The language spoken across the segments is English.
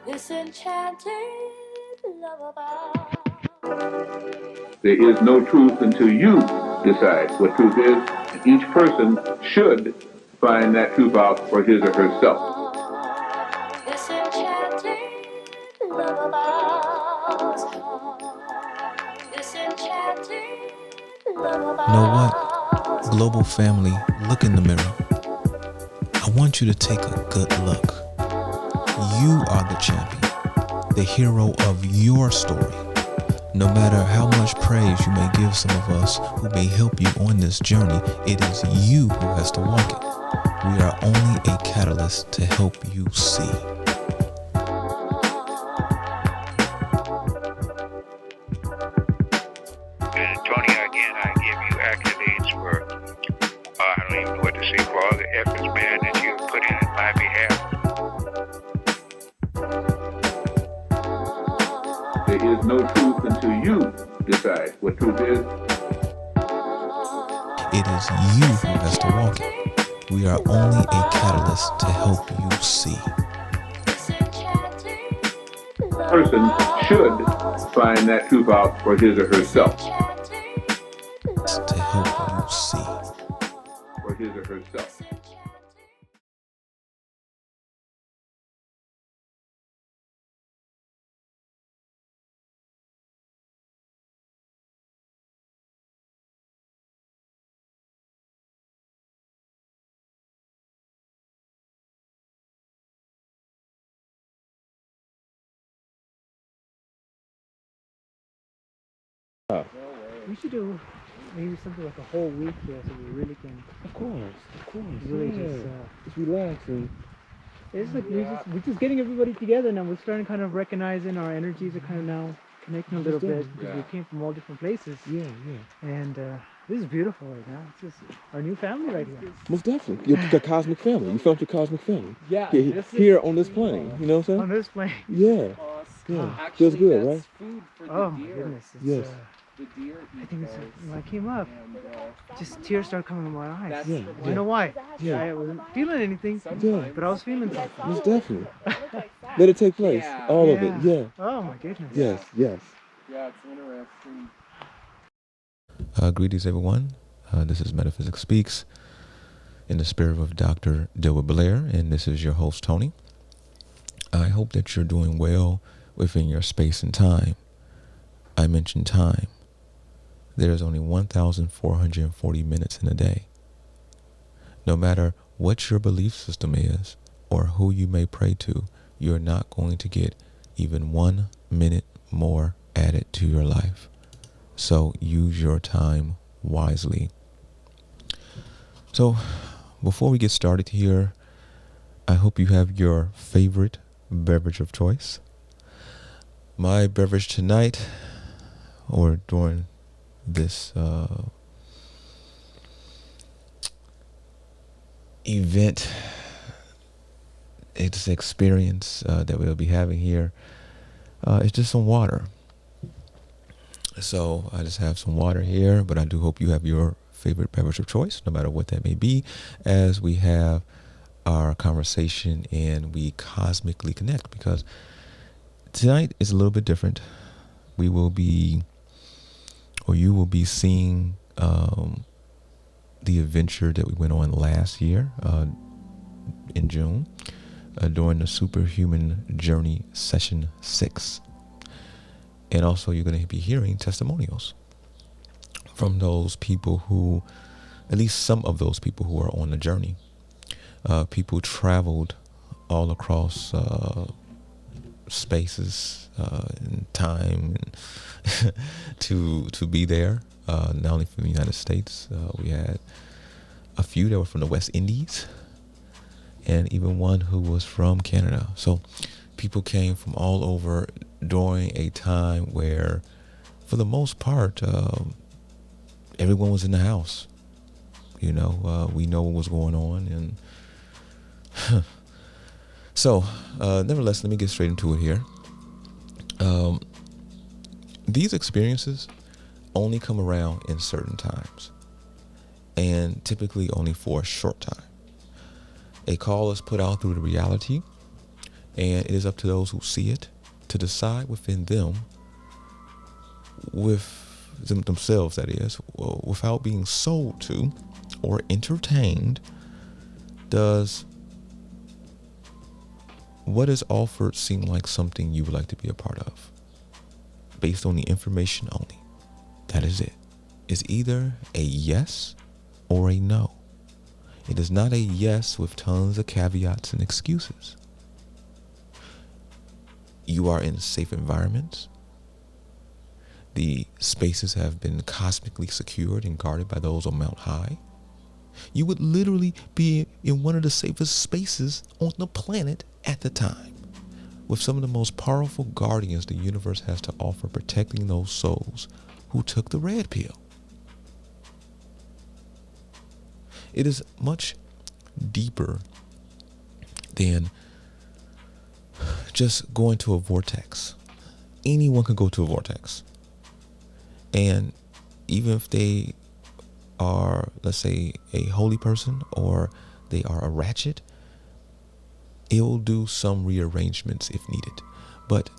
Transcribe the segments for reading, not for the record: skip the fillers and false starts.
this enchanted lullaby. There is no truth until you decide what truth is. And each person should find that truth out for his or herself. This enchanted lullaby. This enchanted lullaby. You know what? Global family, look in the mirror. I want you to take a good look. You are the champion, the hero of your story. No matter how much praise you may give some of us who may help you on this journey, it is you who has to walk it. We are only a catalyst to help you see. Tony, again, I give you accolades for, I don't even know what to say, for all the efforts, man, that you put in my behalf. There is no truth until you decide what truth is. It is you who has to walk it. We are only a catalyst to help you see. Person should find that truth out for his or herself. To help you see. For his or herself. We should do maybe something like a whole week here so we really can. Of course. Really Yeah. just. Just relaxing. It's like we're just getting everybody together now. We're starting kind of recognizing our energies are kind of now connecting a little bit because we came from all different places. Yeah. And this is beautiful right now. It's just our new family right here. Most definitely. Your cosmic family. You found your cosmic family. Yeah. Here on this plane. You know what I'm saying? On this plane. Yeah. Yeah. Feels good, right? Food for the Oh my deer. goodness. It's, Yes. The deer I think it's, eat when I came up, those, just tears started coming to my eyes. that's Yeah. Do you know why? Yeah. I wasn't feeling anything, Yeah. but I was feeling something. Most definitely. Let it take place. Yeah. All of it. Yeah. Oh my goodness. Yes. Yes. Yeah, it's interesting. Greetings, everyone. This is Metaphysic Speaks in the spirit of Dr. Dilbert Blair, and this is your host, Tony. I hope that you're doing well within your space and time. I mentioned time. There's only 1,440 minutes in a day. No matter what your belief system is or who you may pray to, you're not going to get even 1 minute more added to your life. So use your time wisely. So before we get started here, I hope you have your favorite beverage of choice. My beverage tonight, or during this event, it's experience that we'll be having here, it's just some water. So I just have some water here, but I do hope you have your favorite beverage of choice, no matter what that may be, as we have our conversation and we cosmically connect, because tonight is a little bit different. We will be, or you will be seeing the adventure that we went on last year in June during the Superhuman Journey Session 6. And also you're going to be hearing testimonials from those people who, at least some of those people who are on the journey. People traveled all across spaces and time to be there, not only from the United States. We had a few that were from the West Indies, and even one who was from Canada. So people came from all over during a time where, for the most part, everyone was in the house. You know, we know what was going on, and so nevertheless, let me get straight into it here. These experiences only come around in certain times, and typically only for a short time. A call is put out through the reality, And it is up to those who see it to decide within them, with themselves, that is, without being sold to or entertained, does what is offered seem like something you would like to be a part of? Based on the information only. That is it. It's either a yes or a no. It is not a yes with tons of caveats and excuses. You are in safe environments. The spaces have been cosmically secured and guarded by those on Mount High. You would literally be in one of the safest spaces on the planet at the time, with some of the most powerful guardians the universe has to offer, protecting those souls who took the red pill. It is much deeper than just going to a vortex. Anyone can go to a vortex. And even if they are, let's say, a holy person or they are a ratchet, it will do some rearrangements if needed. But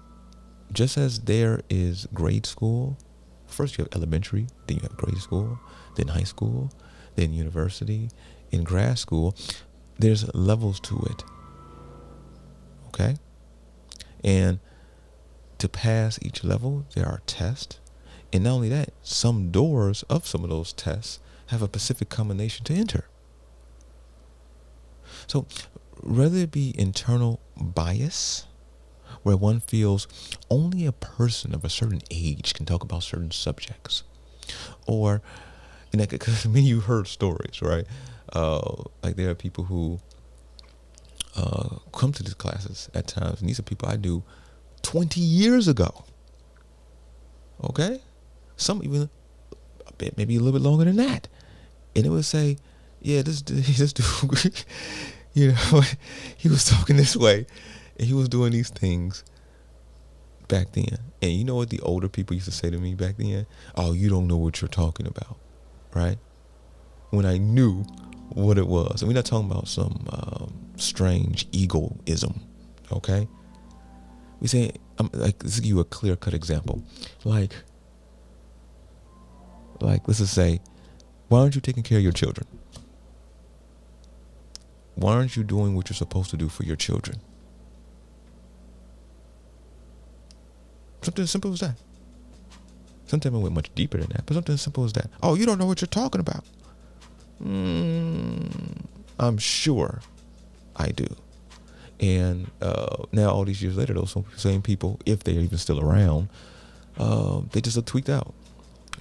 just as there is grade school, first you have elementary, then you have grade school, then high school, then university, in grad school, there's levels to it. Okay? And to pass each level, there are tests. And not only that, some doors of some of those tests have a specific combination to enter. So, whether it be internal bias, where one feels only a person of a certain age can talk about certain subjects, or, and because I mean, you heard stories, right? Like there are people who come to these classes at times, and these are people I knew 20 years ago. Okay? Some even a bit, maybe a little bit longer than that. And it would say, yeah, this dude, you know, he was talking this way and he was doing these things back then. And you know what the older people used to say to me back then? Oh, you don't know what you're talking about, right? When I knew what it was. And we're not talking about some strange egoism, okay? We say, like, let's give you a clear-cut example. Like, let's just say, why aren't you taking care of your children? Why aren't you doing what you're supposed to do for your children? Something as simple as that. Sometimes I went much deeper than that, but something as simple as that. Oh, you don't know what you're talking about. I'm sure I do. And now all these years later, those same people, if they're even still around, they just look tweaked out.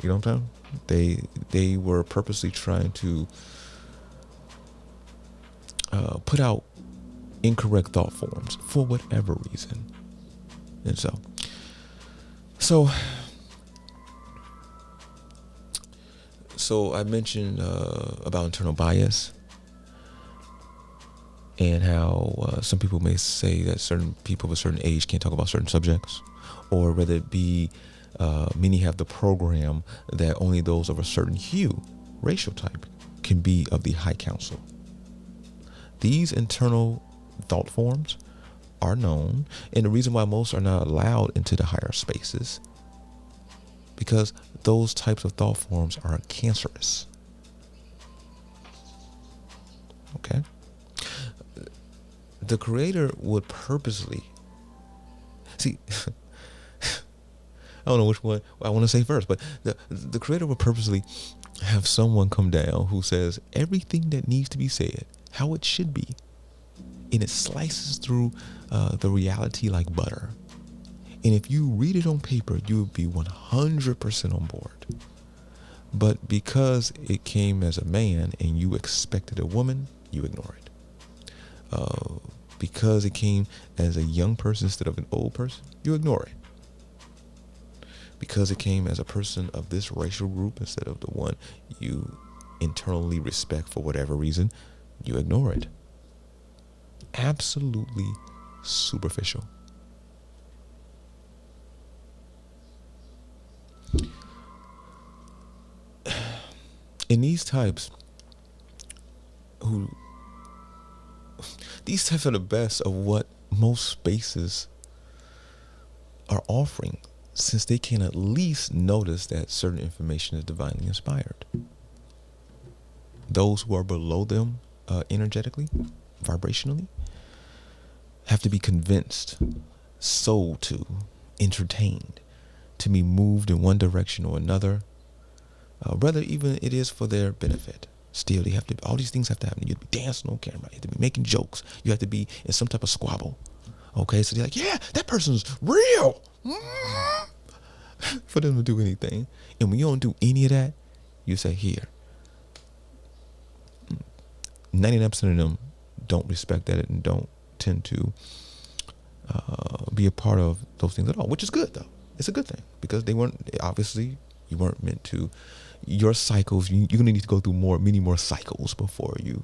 You know what I'm saying? They were purposely trying to put out incorrect thought forms for whatever reason. And so I mentioned about internal bias and how some people may say that certain people of a certain age can't talk about certain subjects, or whether it be many have the program that only those of a certain hue, racial type, can be of the high council. These internal thought forms are known, and the reason why most are not allowed into the higher spaces, because those types of thought forms are cancerous. Okay? The Creator would purposely, see, I don't know which one I want to say first, but the Creator would purposely have someone come down who says everything that needs to be said, how it should be, and it slices through the reality like butter. And if you read it on paper, you would be 100% on board. But because it came as a man and you expected a woman, you ignore it. Because it came as a young person instead of an old person, you ignore it. Because it came as a person of this racial group instead of the one you internally respect for whatever reason, you ignore it. Absolutely superficial. And these types are the best of what most spaces are offering, since they can at least notice that certain information is divinely inspired. Those who are below them energetically, vibrationally, have to be convinced, sold to, entertained, to be moved in one direction or another, whether even it is for their benefit. Still, they have to. All these things have to happen. You have to be dancing on camera. You have to be making jokes. You have to be in some type of squabble. Okay, so they're like, yeah, that person's real. For them to do anything, and when you don't do any of that, you say, here. 99% of them don't respect that and don't tend to be a part of those things at all, which is good though. It's a good thing, because they weren't, obviously you weren't meant to. Your cycles, you're gonna need to go through many more cycles before you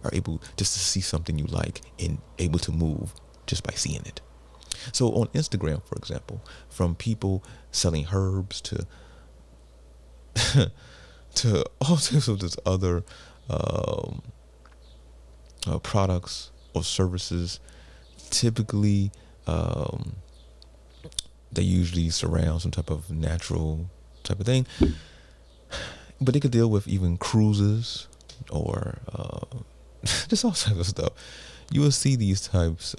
are able just to see something you like and able to move just by seeing it. So on Instagram, for example, from people selling herbs to to all types of this other products or services, typically they usually surround some type of natural type of thing, but they could deal with even cruises or just all types of stuff. You will see these types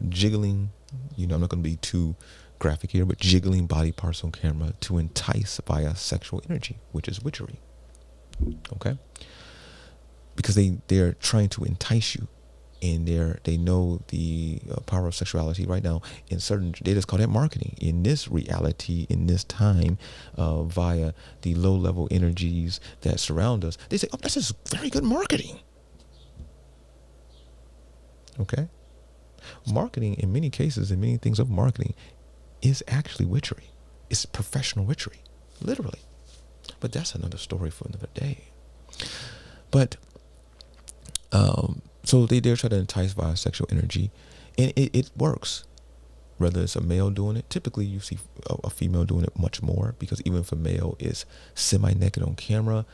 jiggling, I'm not going to be too graphic here, but jiggling body parts on camera to entice via sexual energy, which is witchery. Okay? Because they're trying to entice you, and they know the power of sexuality right now. In certain, they just call that marketing. In this reality, in this time, via the low-level energies that surround us, they say, oh, this is very good marketing. Okay? Marketing, in many cases, in many things of marketing, is actually witchery. It's professional witchery, literally. But that's another story for another day. But so they're trying to entice via sexual energy, and it works. Whether it's a male doing it, typically you see a female doing it much more, because even if a male is semi-naked on camera,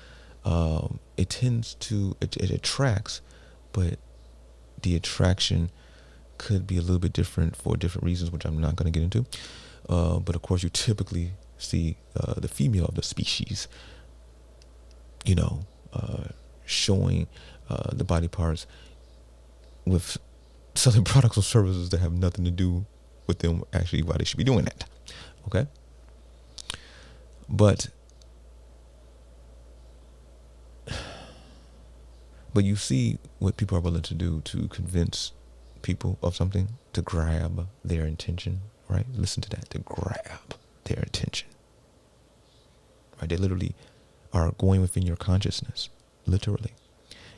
it tends to, it attracts, but the attraction could be a little bit different for different reasons, which I'm not going to get into. But of course, you typically see the female of the species, showing the body parts with selling products or services that have nothing to do with them actually why they should be doing that. Okay? But you see what people are willing to do to convince people of something, to grab their attention, right? Listen to that, to grab their attention. Right? They literally are going within your consciousness, literally,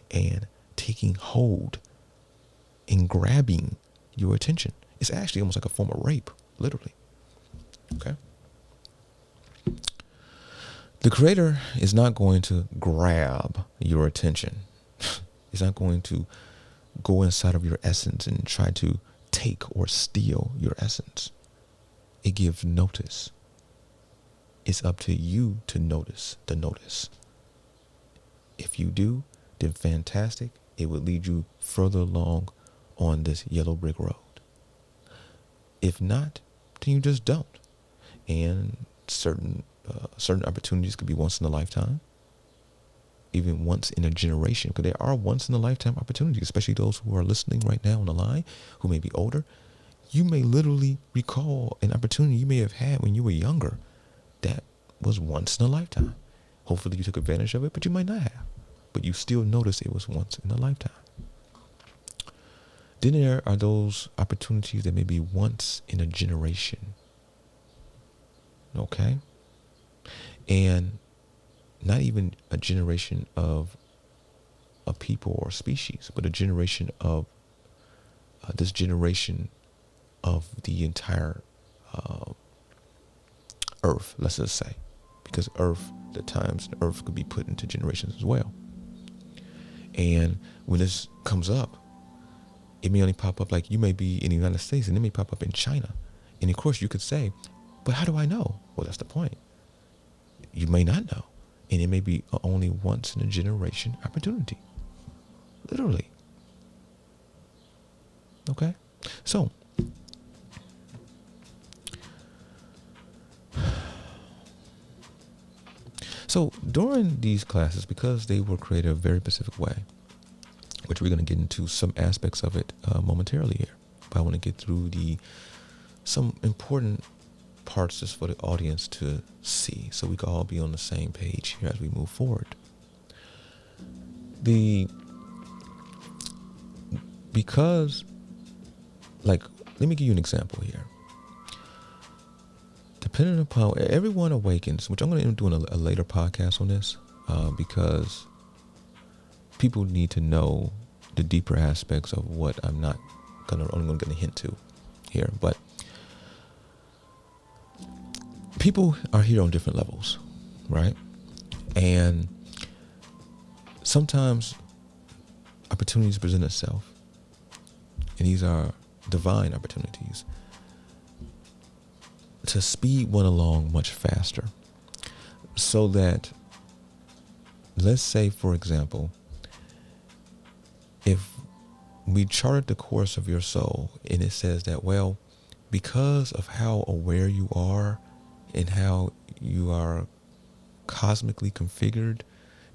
and taking hold and grabbing your attention. It's actually almost like a form of rape, literally. Okay? The Creator is not going to grab your attention. It's not going to go inside of your essence and try to take or steal your essence. It gives notice. It's up to you to notice the notice. If you do, then fantastic. It will lead you further along on this yellow brick road. If not, then you just don't. And certain opportunities could be once in a lifetime, even once in a generation, because there are once in a lifetime opportunities, especially those who are listening right now on the line, who may be older. You may literally recall an opportunity you may have had when you were younger that was once in a lifetime. Hopefully you took advantage of it, but you might not have. But you still notice it was once in a lifetime. Then there are those opportunities that may be once in a generation. Okay? And not even a generation of a people or species, but a generation of this generation of the entire Earth, let's just say. Because Earth, the times Earth could be put into generations as well. And when this comes up, it may only pop up, like you may be in the United States and it may pop up in China. And of course you could say, but how do I know? Well, that's the point. You may not know. And it may be only once in a generation opportunity. Literally. Okay? So, So during these classes, because they were created a very specific way, which we're going to get into some aspects of it momentarily here, but I want to get through some important parts just for the audience to see, so we can all be on the same page here as we move forward. Because, like, let me give you an example here. Depending upon, everyone awakens, which I'm going to end up doing a later podcast on this, because people need to know the deeper aspects of what I'm not only going to hint to here. But people are here on different levels, right? And sometimes opportunities present itself, and these are divine opportunities to speed one along much faster, so that, let's say, for example, if we charted the course of your soul and it says that, well, because of how aware you are and how you are cosmically configured,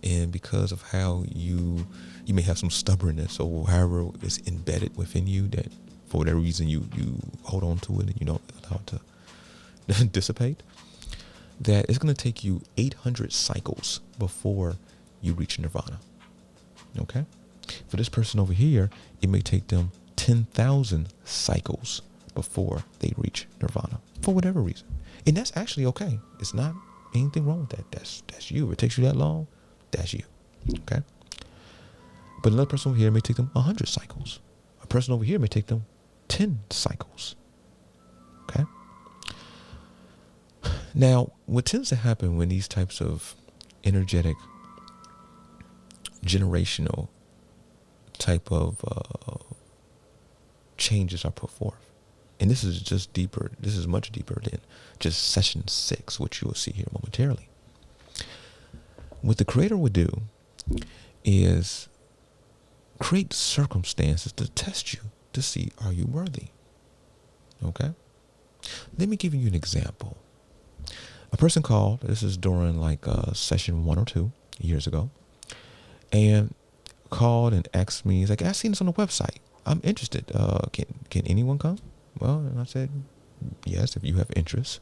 and because of how you may have some stubbornness or however is embedded within you, that for whatever reason you hold on to it and you don't allow it to dissipate, that it's going to take you 800 cycles before you reach nirvana. Okay? For this person over here, it may take them 10,000 cycles before they reach nirvana, for whatever reason. And that's actually okay. It's not anything wrong with that. That's you. If it takes you that long, that's you. Okay? But another person over here may take them 100 cycles. A person over here may take them 10 cycles. Okay? Now, what tends to happen when these types of energetic, generational type of changes are put forth, and this is just deeper, this is much deeper than just session 6, which you will see here momentarily. What the Creator would do is create circumstances to test you, to see, are you worthy? Okay? Let me give you an example. A person called, this is during like session 1 or 2 years ago, and called and asked me, he's like, I seen this on the website. I'm interested. Can anyone come? Well, and I said, yes, if you have interest,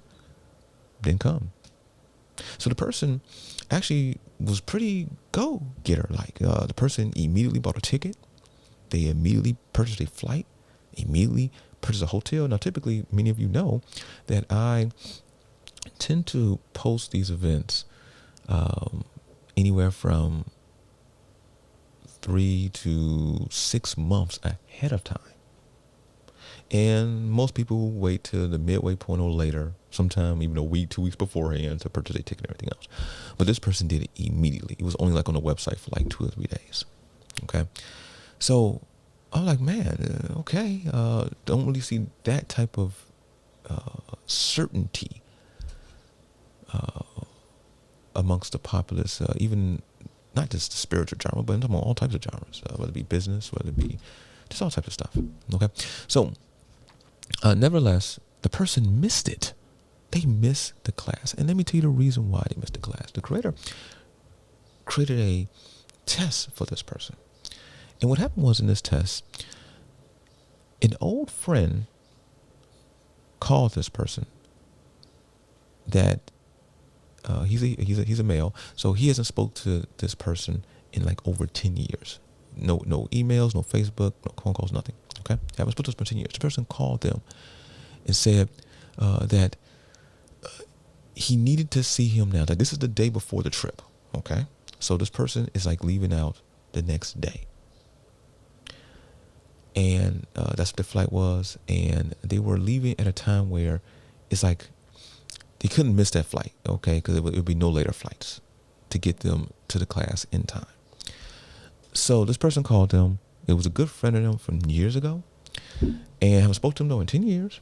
then come. So the person actually was pretty go-getter. Like, the person immediately bought a ticket. They immediately purchased a flight, immediately purchased a hotel. Now, typically, many of you know that I tend to post these events anywhere from 3 to 6 months ahead of time. And most people wait till the midway point or later, sometime even a week, 2 weeks beforehand, to purchase a ticket and everything else. But this person did it immediately. It was only like on the website for like 2 or 3 days. Okay. So I was like, man, okay. Don't really see that type of certainty amongst the populace, even not just the spiritual genre, but in all types of genres, whether it be business, whether it be just all types of stuff. Okay. So nevertheless, the person missed it. They missed the class. And let me tell you the reason why they missed the class. The Creator created a test for this person. And what happened was, in this test, an old friend called this person that he's a male, so he hasn't spoke to this person in like over 10 years. No emails, no Facebook, no phone calls, nothing. Okay, haven't spoken to this person in 10 years. The person called them and said that he needed to see him now. Like, this is the day before the trip. Okay, so this person is like leaving out the next day, and that's what the flight was. And they were leaving at a time where it's like they couldn't miss that flight, okay, because it would be no later flights to get them to the class in time. So this person called them. It was a good friend of them from years ago, and I haven't spoken to him though in 10 years.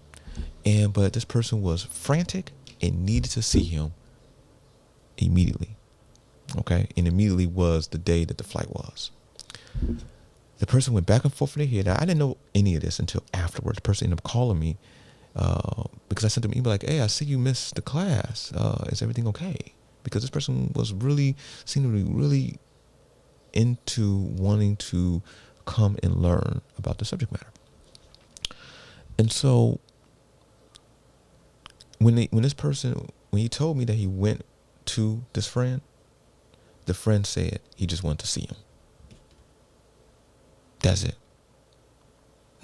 But this person was frantic and needed to see him immediately, okay, and immediately was the day that the flight was. The person went back and forth in their head. Now, I didn't know any of this until afterwards. The person ended up calling me because I sent them an email like, hey, I see you missed the class. Is everything okay? because this person was really, seemed to be really into wanting to come and learn about the subject matter. And so when he told me that he went to this friend, the friend said he just wanted to see him. That's it.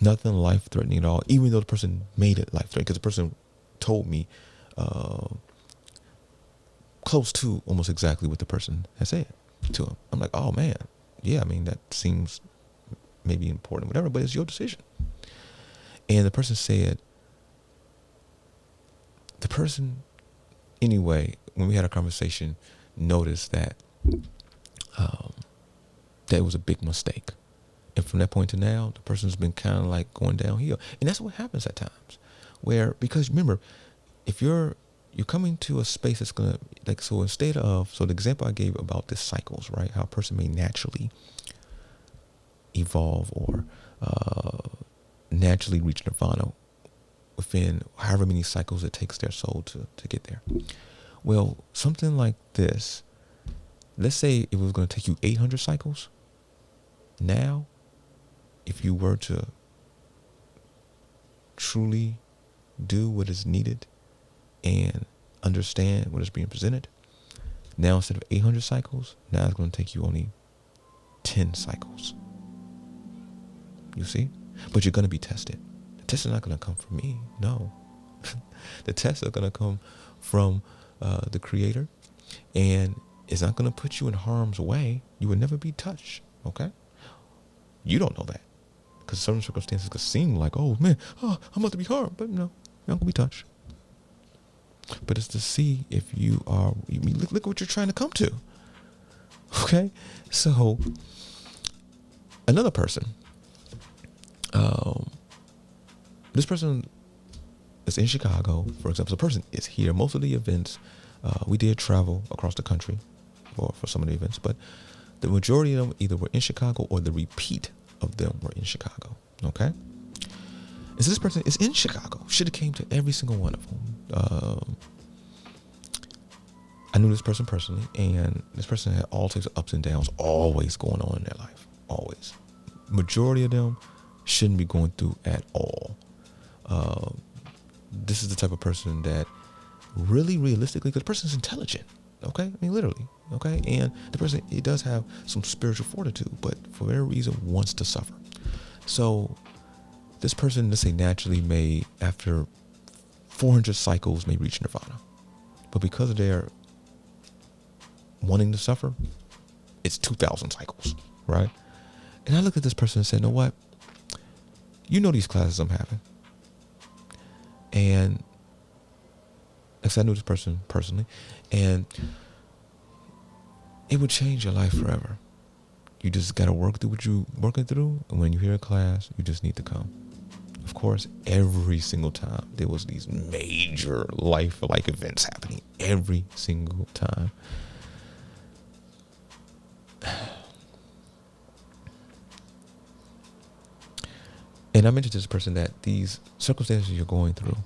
Nothing life-threatening at all, even though the person made it life-threatening, because the person told me close to almost exactly what the person had said to him. I'm like, oh man, yeah, I mean, that seems maybe important, whatever, but it's your decision. And the person said, anyway, when we had a conversation, noticed that that it was a big mistake. And from that point to now, the person's been kind of like going downhill. And that's what happens at times. Because remember, if you're coming to a space that's going to, like, so instead of, so the example I gave about the cycles, right? How a person may naturally evolve or naturally reach nirvana within however many cycles it takes their soul to get there. Well, something like this, let's say it was going to take you 800 cycles. Now, if you were to truly do what is needed and understand what is being presented, now instead of 800 cycles, now it's going to take you only 10 cycles. You see? But you're going to be tested. The test is not going to come from me. No. The tests are going to come from the Creator, and it's not going to put you in harm's way. You will never be touched. Okay? You don't know that, because certain circumstances could seem like, oh man, I'm about to be harmed, but no, you're not going to be touched. But it's to see if you are. Look at what you're trying to come to. Okay? So another person. This person is in Chicago, for example. The person is here. Most of the events, we did travel across the country for some of the events, but the majority of them either were in Chicago or the repeat of them were in Chicago. Okay? And so this person is in Chicago. Should have came to every single one of them. I knew this person personally, and this person had all types of ups and downs always going on in their life. Always. Majority of them shouldn't be going through at all. This is the type of person that really realistically, because the person is intelligent, okay? I mean, literally, okay? And the person, he does have some spiritual fortitude, but for whatever reason wants to suffer. So this person, let's say, naturally may, after 400 cycles, may reach nirvana. But because of their wanting to suffer, it's 2,000 cycles, right? And I looked at this person and said, you know what? You know these classes I'm having. And I knew this person personally, and it would change your life forever. You just got to work through what you're working through, and when you hear a class, you just need to come. Of course, every single time there was these major life-like events happening, every single time. And I mentioned to this person that these circumstances you're going through,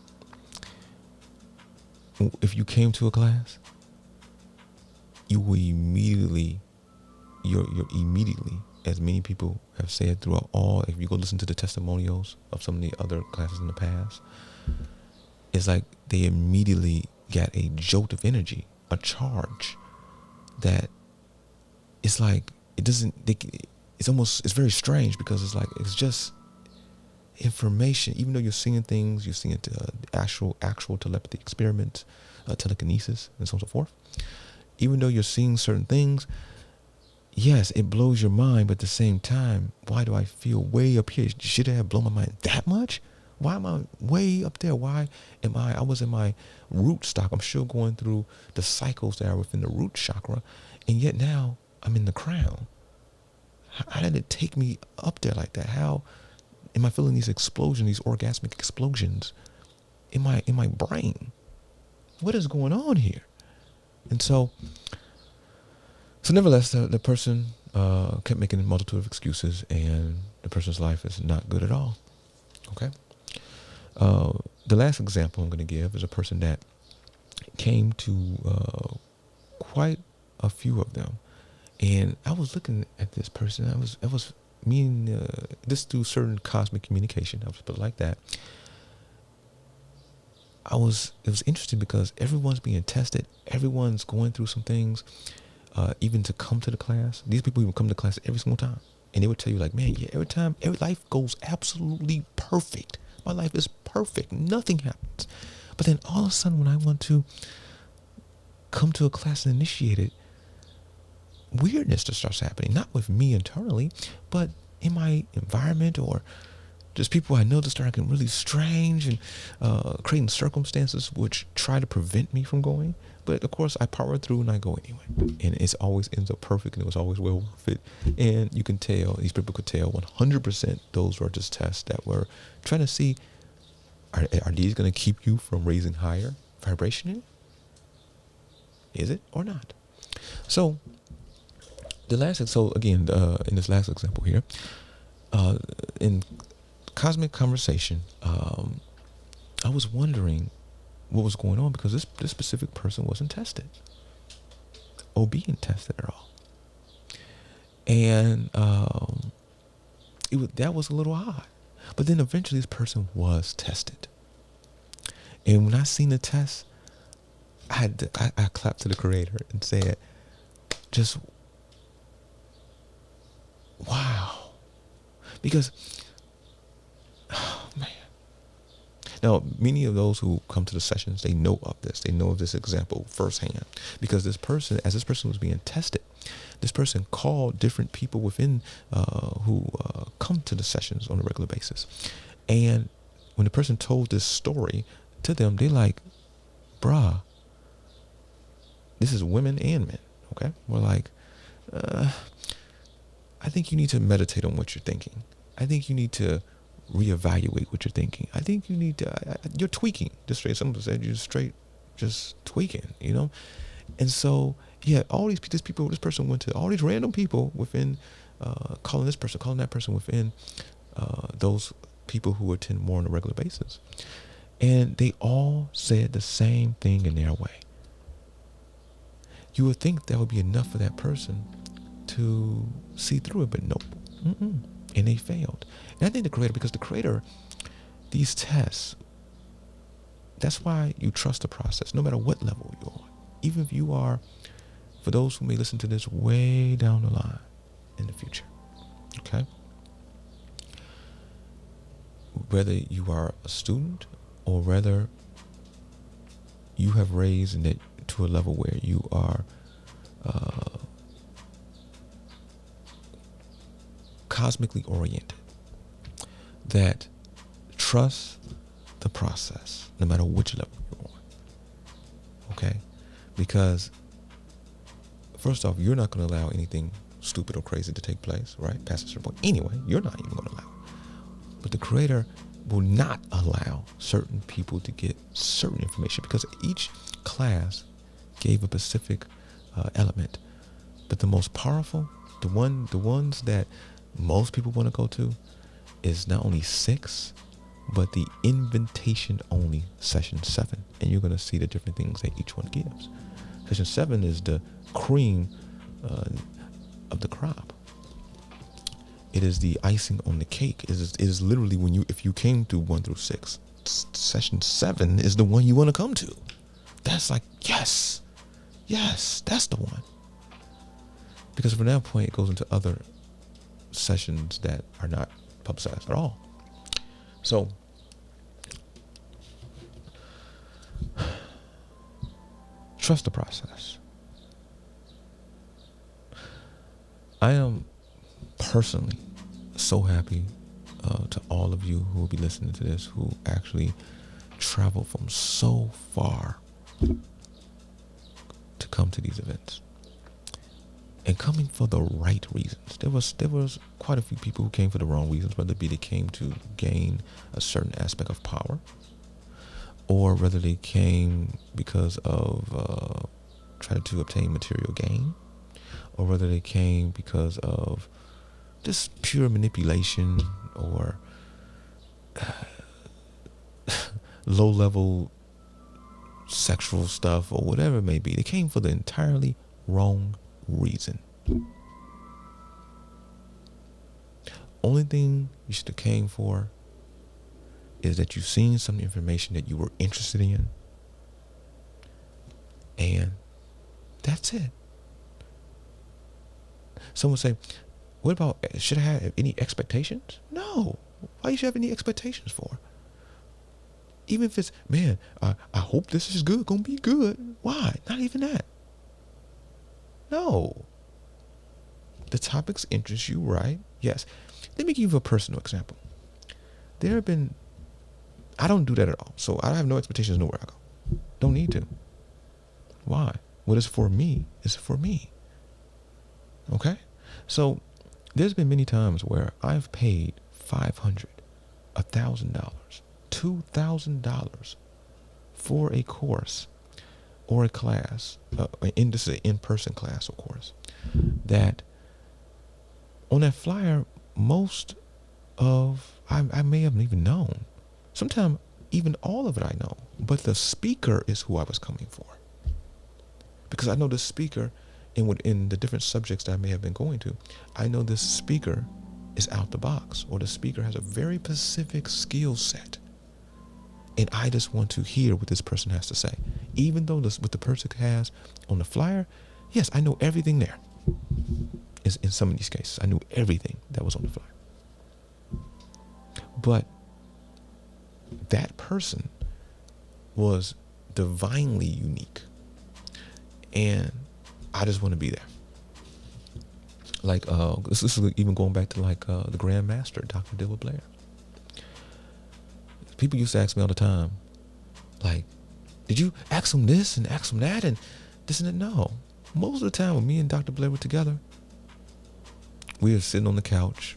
if you came to a class, you will immediately, you're immediately, as many people have said throughout all, if you go listen to the testimonials of some of the other classes in the past, it's like they immediately got a jolt of energy, a charge that it's like, it's very strange, because it's like, it's just information. Even though you're seeing things, you're seeing actual telepathy experiments, telekinesis, and so on and so forth. Even though you're seeing certain things, yes, it blows your mind, but at the same time, why do I feel way up here? Should it have blown my mind that much? Why am I way up there? Why am I was in my root stock. I'm still going through the cycles that are within the root chakra, and yet now I'm in the crown. How did it take me up there like that? How am I feeling these explosions, these orgasmic explosions in my brain? What is going on here? And so nevertheless, the person kept making a multitude of excuses, and the person's life is not good at all. Okay? The last example I'm going to give is a person that came to quite a few of them. And I was looking at this person. I was me and this through certain cosmic communication. I was put it like that. It was interesting because everyone's being tested. Everyone's going through some things, even to come to the class. These people even come to class every single time. And they would tell you like, man, yeah, every life goes absolutely perfect. My life is perfect. Nothing happens. But then all of a sudden when I want to come to a class and initiate it, weirdness just starts happening. Not with me internally, but in my environment or just people I know that start getting really strange and creating circumstances which try to prevent me from going. But of course I power through and I go anyway. And it always ends up perfect and it was always well worth it. And you can tell, these people could tell 100% those were just tests that were trying to see, are these going to keep you from raising higher vibration? Is it or not? So again, in this last example here, in cosmic conversation, I was wondering what was going on because this specific person wasn't tested or being tested at all. And that was a little odd. But then eventually this person was tested. And when I seen the test, I clapped to the creator and said, just, wow. Because, oh man. Now, many of those who come to the sessions, they know of this. They know of this example firsthand. Because this person, as this person was being tested, this person called different people within who come to the sessions on a regular basis. And when the person told this story to them, they like, bruh, this is women and men, okay? We're like, I think you need to meditate on what you're thinking. I think you need to reevaluate what you're thinking. I think you need to, you're tweaking. Just straight, someone said you're straight, just tweaking, you know? And so, yeah, this person went to all these random people within, calling this person, calling that person within those people who attend more on a regular basis. And they all said the same thing in their way. You would think that would be enough for that person to see through it, but nope. And they failed. And I think because the creator, these tests, that's why you trust the process, no matter what level you're on. Even if you are, for those who may listen to this way down the line in the future, okay? Whether you are a student or whether you have raised it to a level where you are cosmically oriented, that trust the process, no matter which level you're on, okay? Because first off, you're not going to allow anything stupid or crazy to take place, right? Past a certain point. Anyway, you're not even going to allow it. But the creator will not allow certain people to get certain information because each class gave a specific element. But the most powerful, the ones that most people want to go to is not only 6, but the invitation only session 7. And you're going to see the different things that each one gives. Session 7 is the cream of the crop. It is the icing on the cake. It is literally if you came through 1 through 6, session 7 is the one you want to come to. That's like, yes, that's the one. Because from that point, it goes into other sessions that are not publicized at all. So, trust the process. I am personally so happy to all of you who will be listening to this, who actually travel from so far to come to these events. And coming for the right reasons. There was quite a few people who came for the wrong reasons, whether it be they came to gain a certain aspect of power, or whether they came because of trying to obtain material gain, or whether they came because of just pure manipulation or low-level sexual stuff or whatever it may be. They came for the entirely wrong reason. Only thing you should have came for is that you've seen some information that you were interested in, and that's it. Someone say, what about, should I have any expectations? No. Why you should have any expectations for? Even if it's, man, I hope this is good, gonna be good. Why? Not even that. No. The topics interest you, right? Yes. Let me give you a personal example. There have been, I don't do that at all. So I have no expectations nowhere I go. Don't need to. Why? What is for me is for me. Okay? So there's been many times where I've paid $500, $1,000, $2,000 for a course or a class, this is an in-person class, of course, that on that flyer, most of, I may have even known. Sometimes even all of it I know, but the speaker is who I was coming for. Because I know the speaker in the different subjects that I may have been going to, I know this speaker is out the box, or the speaker has a very specific skill set. And I just want to hear what this person has to say. Even though what the person has on the flyer, yes, I know everything there. In some of these cases, I knew everything that was on the flyer. But that person was divinely unique. And I just want to be there. Like, this is even going back to like the Grand Master, Dr. Dillard Blair. People used to ask me all the time, like, did you ask him this and ask him that and this and that? No. Most of the time when me and Dr. Blair were together, we were sitting on the couch,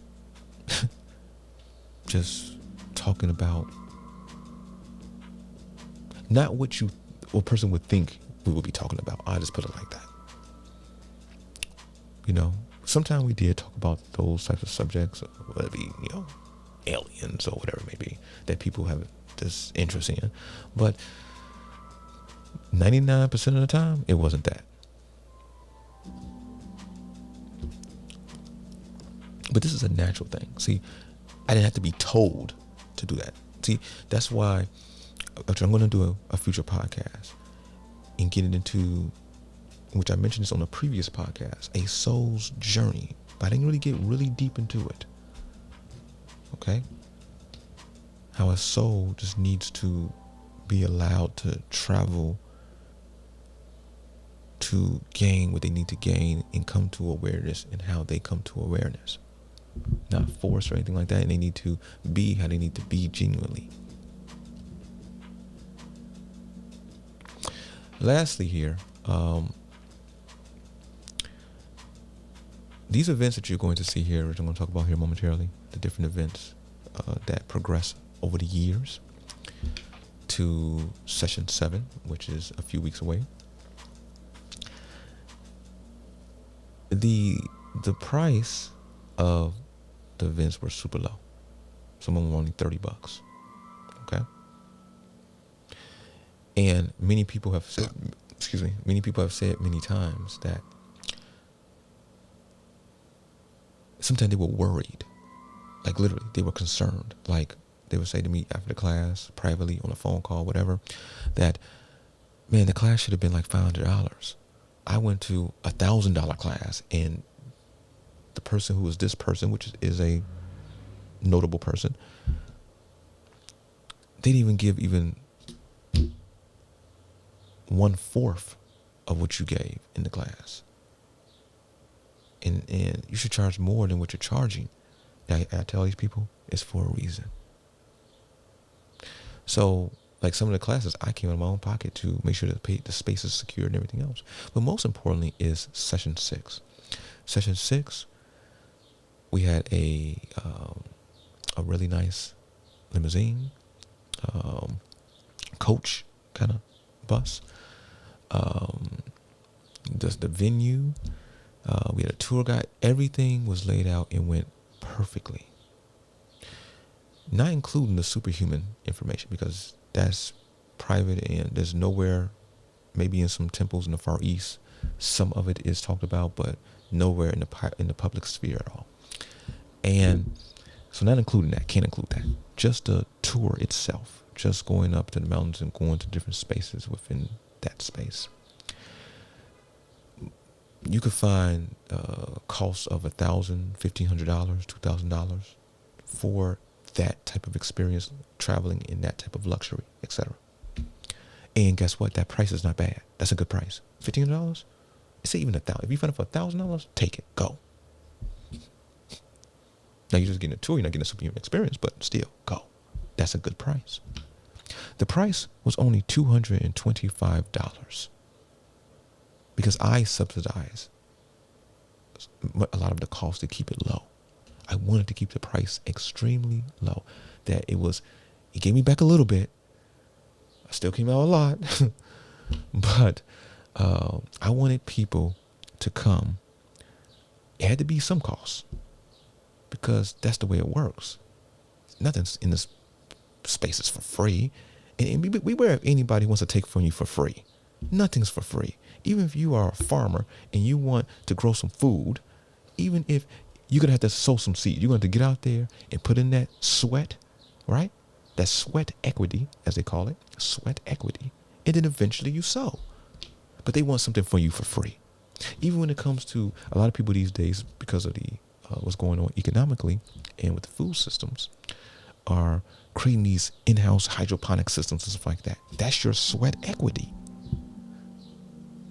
just talking about not what a person would think we would be talking about. I just put it like that. You know, sometimes we did talk about those types of subjects, whether it be, aliens or whatever it may be that people have this interest in. But 99% of the time, it wasn't that. But this is a natural thing. See, I didn't have to be told to do that. See, that's why I'm going to do a future podcast and get into, which I mentioned this on a previous podcast, a soul's journey. But I didn't really get really deep into it. Okay? How a soul just needs to be allowed to travel to gain what they need to gain and come to awareness, and how they come to awareness. Not forced or anything like that. And they need to be how they need to be genuinely. Lastly here, these events that you're going to see here, which I'm going to talk about here momentarily, the different events that progress over the years to session 7, which is a few weeks away. The price of the events were super low. Some of them were only $30. Okay. And many people have said, many times that sometimes they were worried. Like literally, they were concerned. Like they would say to me after the class, privately, on a phone call, whatever, that, man, the class should have been like $500. I went to a $1,000 class, and the person who was this person, which is a notable person, they didn't even give even 1/4 of what you gave in the class. And you should charge more than what you're charging. I tell these people, it's for a reason. So, like some of the classes, I came out of my own pocket to make sure that the space is secure and everything else. But most importantly is session 6. Session 6, we had a really nice limousine, coach kind of bus. The venue, we had a tour guide. Everything was laid out and went perfectly. Not including the superhuman information, because that's private, and there's nowhere, maybe in some temples in the Far East, some of it is talked about, but nowhere in the public sphere at all. And so not including that, can't include that. Just the tour itself, just going up to the mountains and going to different spaces within that space. You could find costs of $1,000, $1,500, $2,000 for that type of experience, traveling in that type of luxury, etc. And guess what? That price is not bad. That's a good price. $1,500? It's even $1,000. If you find it for $1,000, take it. Go. Now you're just getting a tour. You're not getting a superhuman experience, but still, go. That's a good price. The price was only $225 because I subsidize a lot of the cost to keep it low. I wanted to keep the price extremely low. That it gave me back a little bit. I still came out a lot, but I wanted people to come. It had to be some cost because that's the way it works. Nothing's in this space is for free. And beware if anybody wants to take from you for free. Nothing's for free. Even if you are a farmer and you want to grow some food, even if you're going to have to sow some seed, you're going to have to get out there and put in that sweat, right? That sweat equity, as they call it, sweat equity. And then eventually you sow. But they want something for you for free. Even when it comes to a lot of people these days, because of the what's going on economically and with the food systems, are creating these in-house hydroponic systems and stuff like that. That's your sweat equity.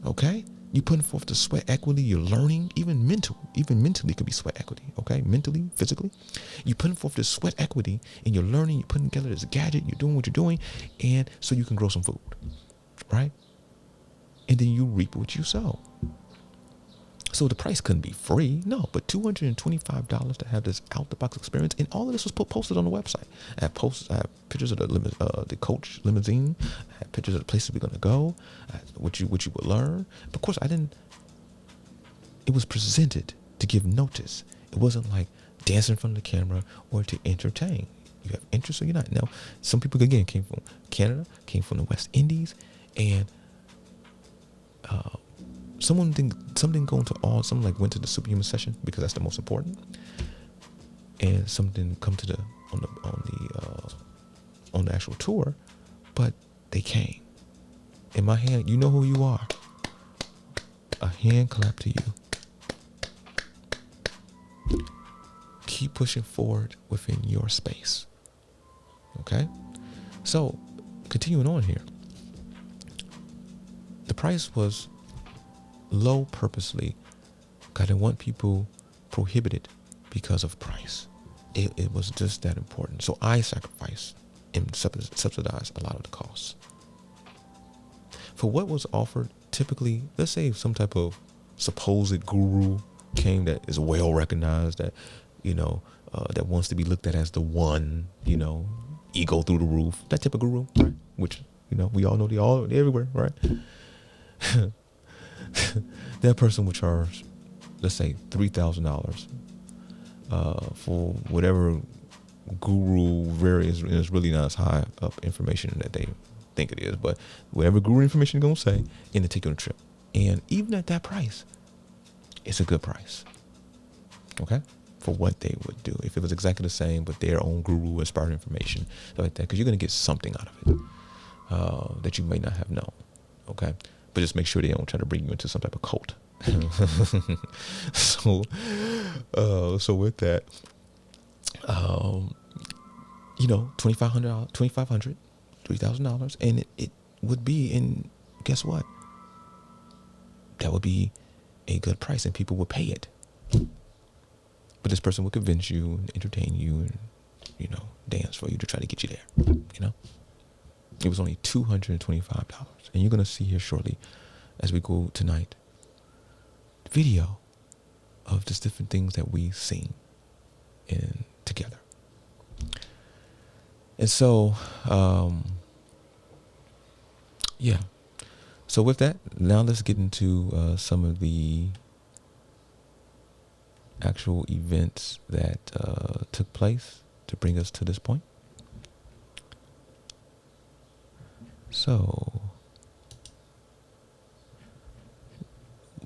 Okay? You putting forth the sweat equity, you're learning, even mentally could be sweat equity, okay? Mentally, physically. You're putting forth this sweat equity and you're learning, you're putting together this gadget, you're doing what you're doing, and so you can grow some food, right? And then you reap what you sow. So the price couldn't be free, no, but $225 to have this out-the-box experience, and all of this was posted on the website. I have pictures of the coach limousine. I had pictures of the places we're gonna go, what you would learn. But of course, it was presented to give notice. It wasn't like dancing in front of the camera or to entertain. You have interest or you're not. Now, some people again came from Canada, came from the West Indies, and someone didn't go into all. Some went to the superhuman session because that's the most important, and some didn't come to on the actual tour, but they came. In my hand, you know who you are. A hand clap to you. Keep pushing forward within your space. Okay, so continuing on here, the price was low purposely because I didn't want people prohibited because of price. It was just that important. So I sacrificed and subsidized a lot of the costs. For what was offered, typically, let's say some type of supposed guru came that is well recognized, that, that wants to be looked at as the one, ego through the roof, that type of guru, right? Which, we all know they're everywhere, right? That person would charge, let's say, $3,000 for whatever guru various, and it's really not as high up information that they think it is, but whatever guru information you're gonna say, and to take you on a trip. And even at that price, it's a good price. Okay? For what they would do. If it was exactly the same, but their own guru inspired information, stuff like that, because you're gonna get something out of it that you may not have known. Okay? But just make sure they don't try to bring you into some type of cult. So with that, $2,500, $3,000, and it would be, and guess what? That would be a good price, and people would pay it. But this person would convince you and entertain you and, dance for you to try to get you there, It was only $225. And you're going to see here shortly, as we go tonight, video of just different things that we've seen in together. And so, So with that, now let's get into some of the actual events that took place to bring us to this point. So,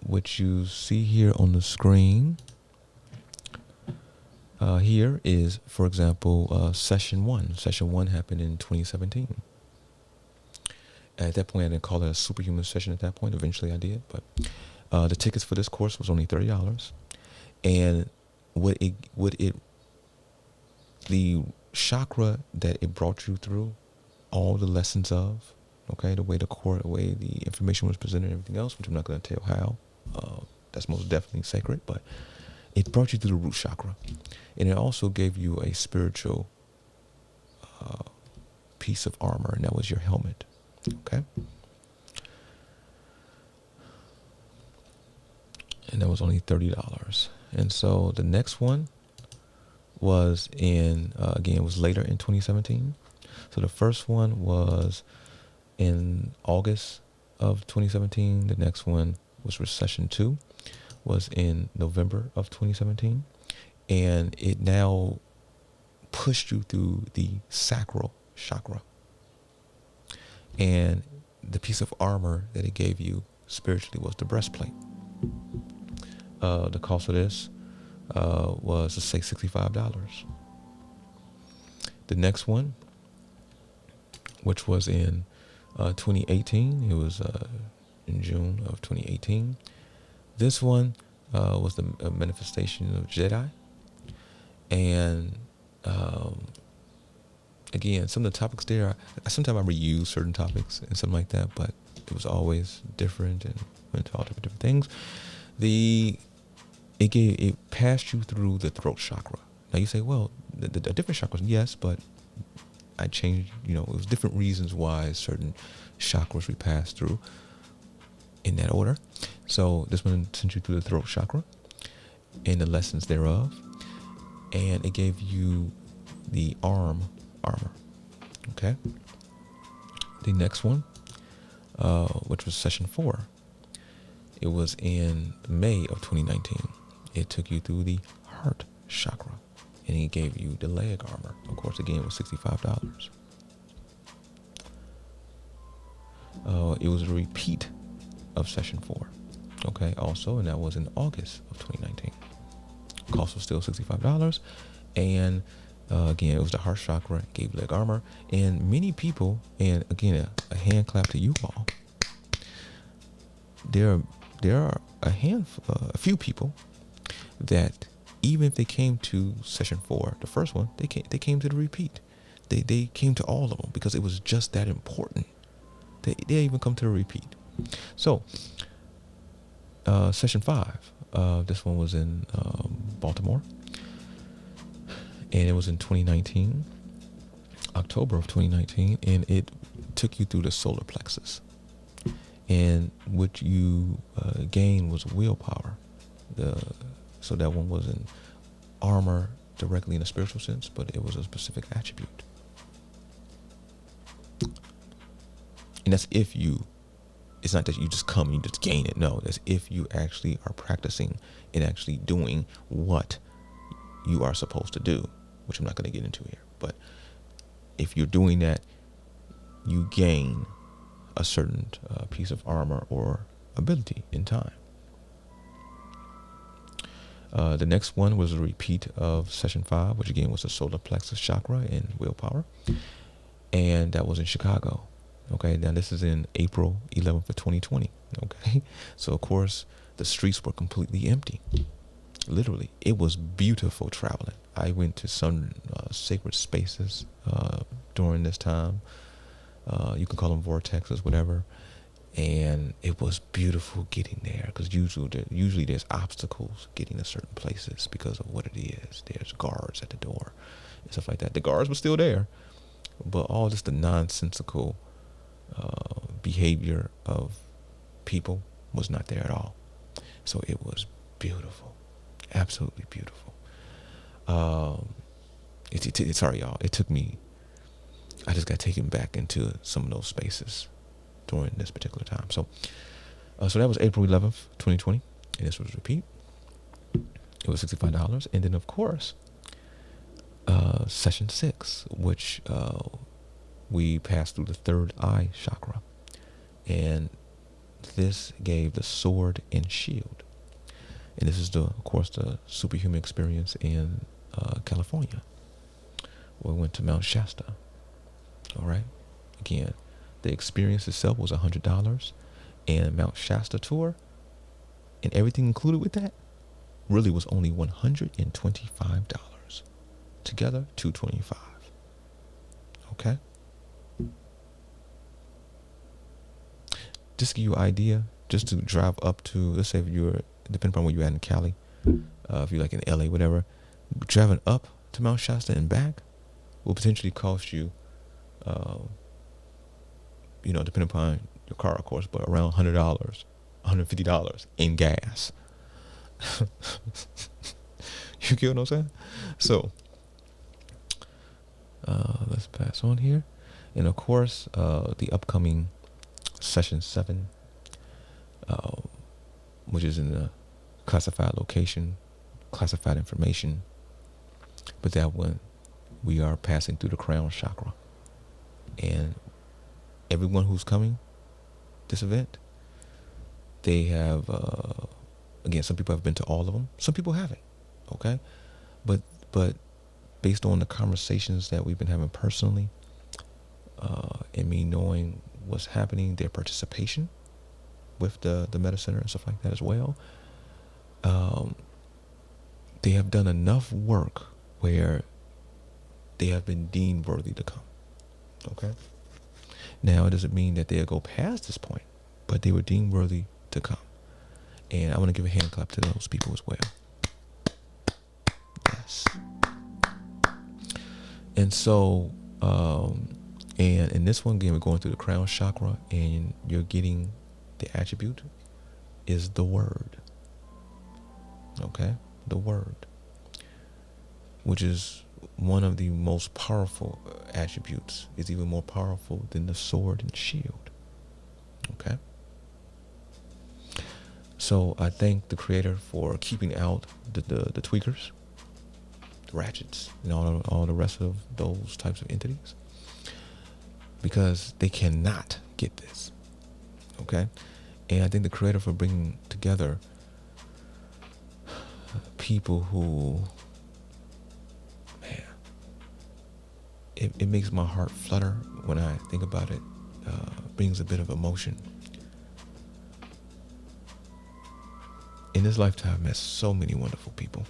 what you see here on the screen here is, for example, session 1. Session 1 happened in 2017. At that point, I didn't call it a superhuman session at that point. Eventually I did, but the tickets for this course was only $30. And the chakra that it brought you through, all the lessons of, okay, the way the information was presented and everything else, which I'm not going to tell how, that's most definitely sacred, but it brought you through the root chakra. And it also gave you a spiritual piece of armor, and that was your helmet, okay? And that was only $30. And so the next one was again, it was later in 2017. So the first one was in August of 2017. The next one was Recession 2, was in November of 2017. And it now pushed you through the sacral chakra. And the piece of armor that it gave you spiritually was the breastplate. The cost of this was, let's say, $65. The next one, which was in 2018, it was in June of 2018. This one was the manifestation of Jedi. And again, some of the topics there, sometimes I reuse certain topics and something like that, but it was always different and went to all different things. It passed you through the throat chakra. Now you say, well, the different chakras, yes, but I changed, it was different reasons why certain chakras we passed through in that order. So this one sent you through the throat chakra and the lessons thereof. And it gave you the armor. Okay. The next one, which was session 4, it was in May of 2019. It took you through the heart chakra, and it gave you the leg armor. Of course, again, it was $65. It was a repeat of session 4. Okay, also, and that was in August of 2019. Cost was still $65, and again, it was the heart chakra, gave leg armor, and many people, and again, a hand clap to you all. There are a few people that even if they came to session 4, the first one, they came to the repeat. They came to all of them because it was just that important. They even come to the repeat. So, session 5, this one was in Baltimore, and it was in 2019, October of 2019, and it took you through the solar plexus. And what you gained was willpower. So that one wasn't armor directly in a spiritual sense, but it was a specific attribute. And that's if it's not that you just come and you just gain it. No, that's if you actually are practicing and actually doing what you are supposed to do, which I'm not going to get into here. But if you're doing that, you gain a certain piece of armor or ability in time. The next one was a repeat of session 5, which again was the solar plexus chakra and willpower. And that was in Chicago. Okay, now this is in April 11th of 2020. Okay, so of course the streets were completely empty. Literally, it was beautiful traveling. I went to some sacred spaces during this time. You can call them vortexes, whatever. And it was beautiful getting there because usually there's obstacles getting to certain places because of what it is. There's guards at the door and stuff like that. The guards were still there, but all just the nonsensical behavior of people was not there at all. So it was beautiful, absolutely beautiful. Sorry, y'all. It took me. I just got taken back into some of those spaces during this particular time. So that was April 11th, 2020, and this was repeat. It was $65, and then of course, session 6, which we passed through the third eye chakra, and this gave the sword and shield. And this is, of course, the superhuman experience in California. We went to Mount Shasta. All right. Again, the experience itself was $100, and Mount Shasta tour and everything included with that really was only $125. Together, $225. Okay. Just to give you an idea, just to drive up to, let's say if you're, depending on where you're at in Cali, if you're like in LA, whatever, driving up to Mount Shasta and back will potentially cost you, depending upon your car, of course, but around $100, $150 in gas. You get what I'm saying? So, let's pass on here. And of course, the upcoming session 7, which is in the classified location, classified information, but that one we are passing through the crown chakra. And everyone who's coming this event, they have, again, some people have been to all of them, some people haven't, okay? But based on the conversations that we've been having personally, and me knowing what's happening, their participation with the Meta Center and stuff like that as well, they have done enough work where they have been deemed worthy to come. Okay? Now, it doesn't mean that they'll go past this point, but they were deemed worthy to come. And I want to give a hand clap to those people as well. Yes. And so, and in this one, again, we're going through the crown chakra, and you're getting the attribute is the word. Okay? The word. Which is one of the most powerful attributes. Is even more powerful than the sword and shield. Okay? So I thank the Creator for keeping out the tweakers, the ratchets, and all the rest of those types of entities, because they cannot get this. Okay? And I thank the Creator for bringing together people who, man, it makes my heart flutter when I think about it. Brings a bit of emotion. In this lifetime, I've met so many wonderful people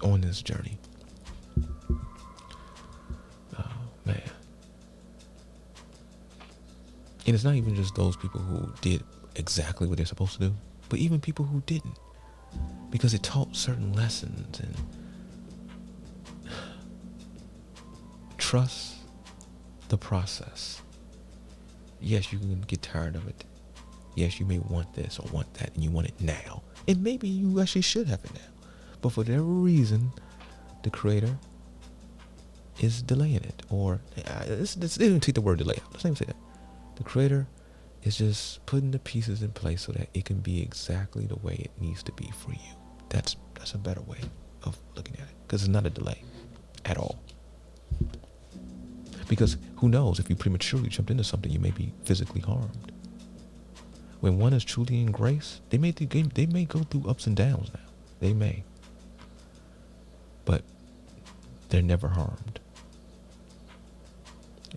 on this journey. Oh, man. And it's not even just those people who did exactly what they're supposed to do, but even people who didn't, because it taught certain lessons. And trust the process. Yes, you can get tired of it. Yes, you may want this or want that, and you want it now. And maybe you actually should have it now. But for whatever reason, the Creator is delaying it. Or, they didn't take the word delay out. Let's not even say that. The Creator is just putting the pieces in place so that it can be exactly the way it needs to be for you. That's a better way of looking at it. Because it's not a delay at all. Because who knows, if you prematurely jumped into something, you may be physically harmed. When one is truly in grace, they may go through ups and downs now. They may. But they're never harmed.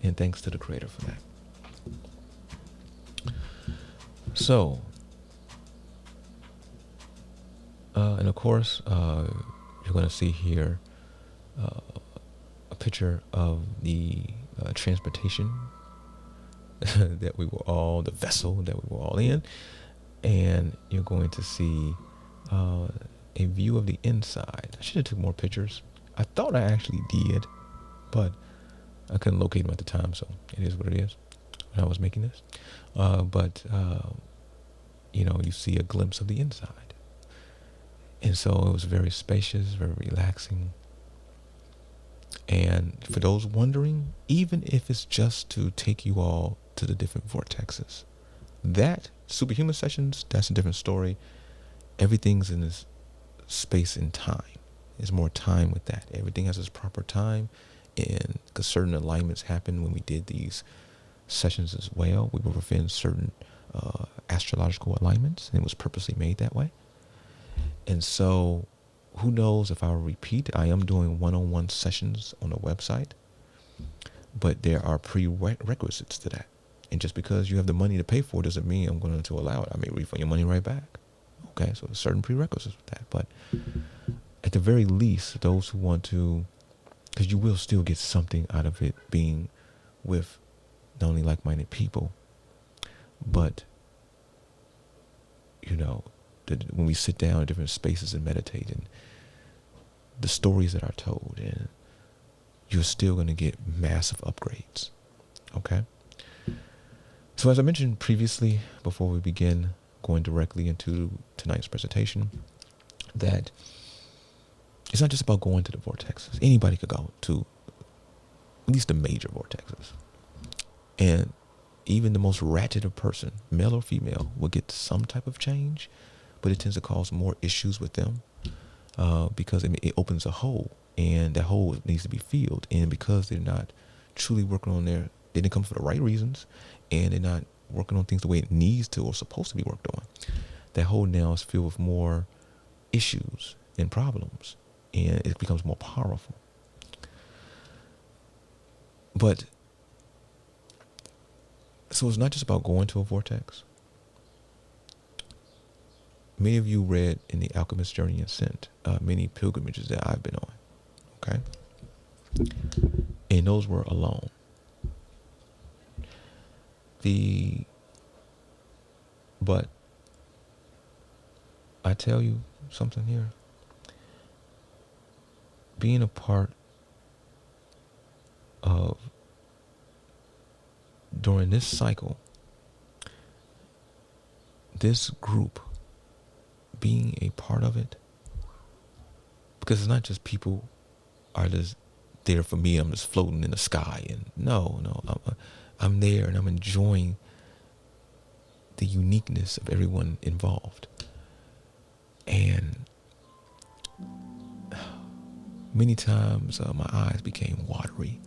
And thanks to the Creator for that. So, and of course, you're going to see here a picture of the transportation that we were all, the vessel that we were all in, and you're going to see a view of the inside. I should have took more pictures. I thought I actually did, but I couldn't locate them at the time, so it is what it is when I was making this. But you see a glimpse of the inside. And so it was very spacious, very relaxing. And for those wondering, even if it's just to take you all to the different vortexes, that superhuman sessions, that's a different story. Everything's in this space and time. There's more time with that. Everything has its proper time And because certain alignments happened when we did these sessions as well, we were within certain astrological alignments, and it was purposely made that way. And so who knows if I'll repeat. I am doing one-on-one sessions on the website, but there are prerequisites to that. And just because you have the money to pay for it doesn't mean I'm going to allow it. I may refund your money right back. Okay, so there's certain prerequisites with that. But at the very least, those who want to, because you will still get something out of it being with not only like-minded people, but, you know, when we sit down in different spaces and meditate, and the stories that are told, and you're still going to get massive upgrades. Okay? So as I mentioned previously, before we begin going directly into tonight's presentation, that it's not just about going to the vortexes. Anybody could go to at least the major vortexes. And even the most ratchet person, male or female, will get some type of change, but it tends to cause more issues with them because it opens a hole, and that hole needs to be filled. And because they're not truly working on they didn't come for the right reasons, and they're not working on things the way it needs to or supposed to be worked on, that hole now is filled with more issues and problems, and it becomes more powerful. But so it's not just about going to a vortex. Many of you read in The Alchemist's Journey and Ascent many pilgrimages that I've been on, okay? And those were alone. But I tell you something here. Being a part of, during this cycle, this group, being a part of it, because it's not just people are just there for me, I'm just floating in the sky, and no, I'm there and I'm enjoying the uniqueness of everyone involved. And many times my eyes became watery.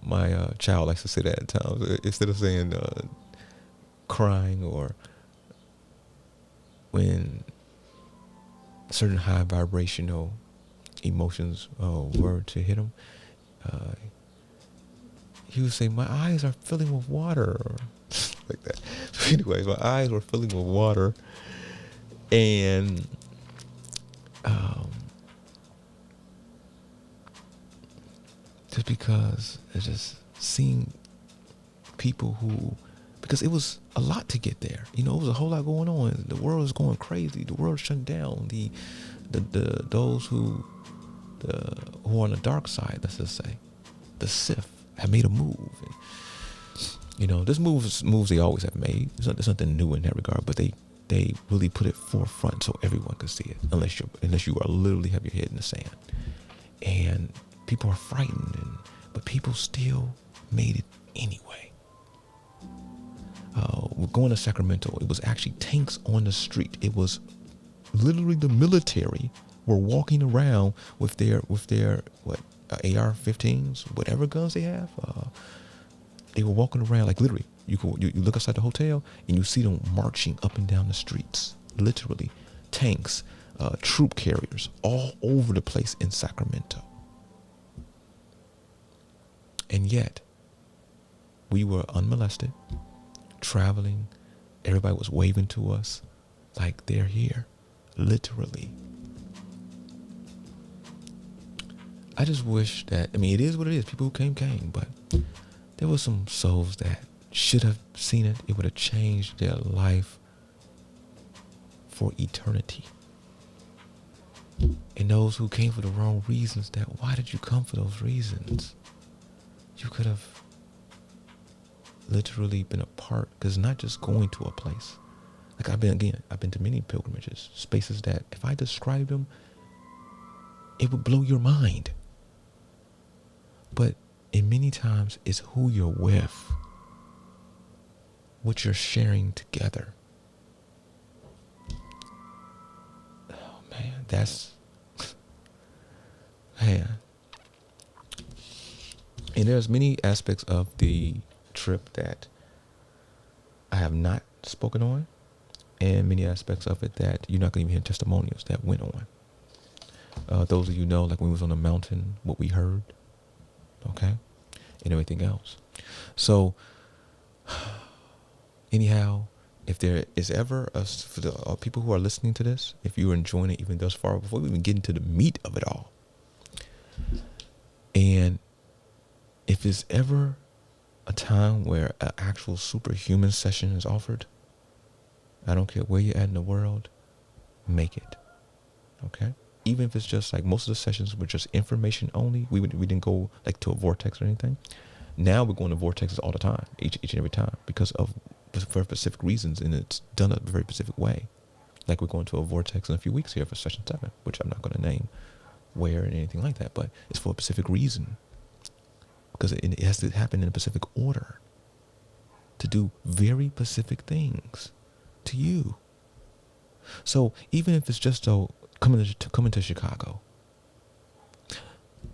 My child likes to say that at times. Instead of saying crying, or when certain high vibrational emotions were to hit him, he would say, my eyes are filling with water, or like that. So anyways, my eyes were filling with water, and just because it's just seeing people who, because it was a lot to get there. You know, it was a whole lot going on. The world is going crazy. The world is shutting down. Those who are on the dark side, let's just say, the Sith, have made a move. And, you know, this moves they always have made. There's nothing new in that regard, but they really put it forefront so everyone could see it, unless you are literally have your head in the sand. And people are frightened, but people still made it anyway. We're going to Sacramento. It was actually tanks on the street. It was literally the military were walking around with their AR-15s, whatever guns they have. They were walking around, like, literally. You look outside the hotel and you see them marching up and down the streets. Literally, tanks, troop carriers, all over the place in Sacramento. And yet, we were unmolested, traveling. Everybody was waving to us like they're here, literally. I just wish that, it is what it is. People who came, but there were some souls that should have seen it. It would have changed their life for eternity. And those who came for the wrong reasons, why did you come for those reasons? You could have literally been a part, because not just going to a place. Like I've been to many pilgrimages, spaces that if I described them, it would blow your mind. But in many times, it's who you're with, what you're sharing together. Oh man, that's, man. And there's many aspects of the trip that I have not spoken on, and many aspects of it that you're not going to even hear testimonials that went on. Those of you know, like when we was on the mountain, what we heard, okay, and everything else. So, anyhow, if there is ever for the people who are listening to this, if you're enjoying it even thus far, before we even get into the meat of it all, and if there's ever a time where an actual superhuman session is offered, I don't care where you're at in the world, make it, okay? Even if it's just like most of the sessions were just information only, we didn't go like to a vortex or anything. Now we're going to vortexes all the time, each and every time, because of for specific reasons, and it's done a very specific way. Like we're going to a vortex in a few weeks here for session 7, which I'm not going to name where and anything like that, but it's for a specific reason, because it has to happen in a specific order to do very specific things to you. So even if it's just coming to Chicago,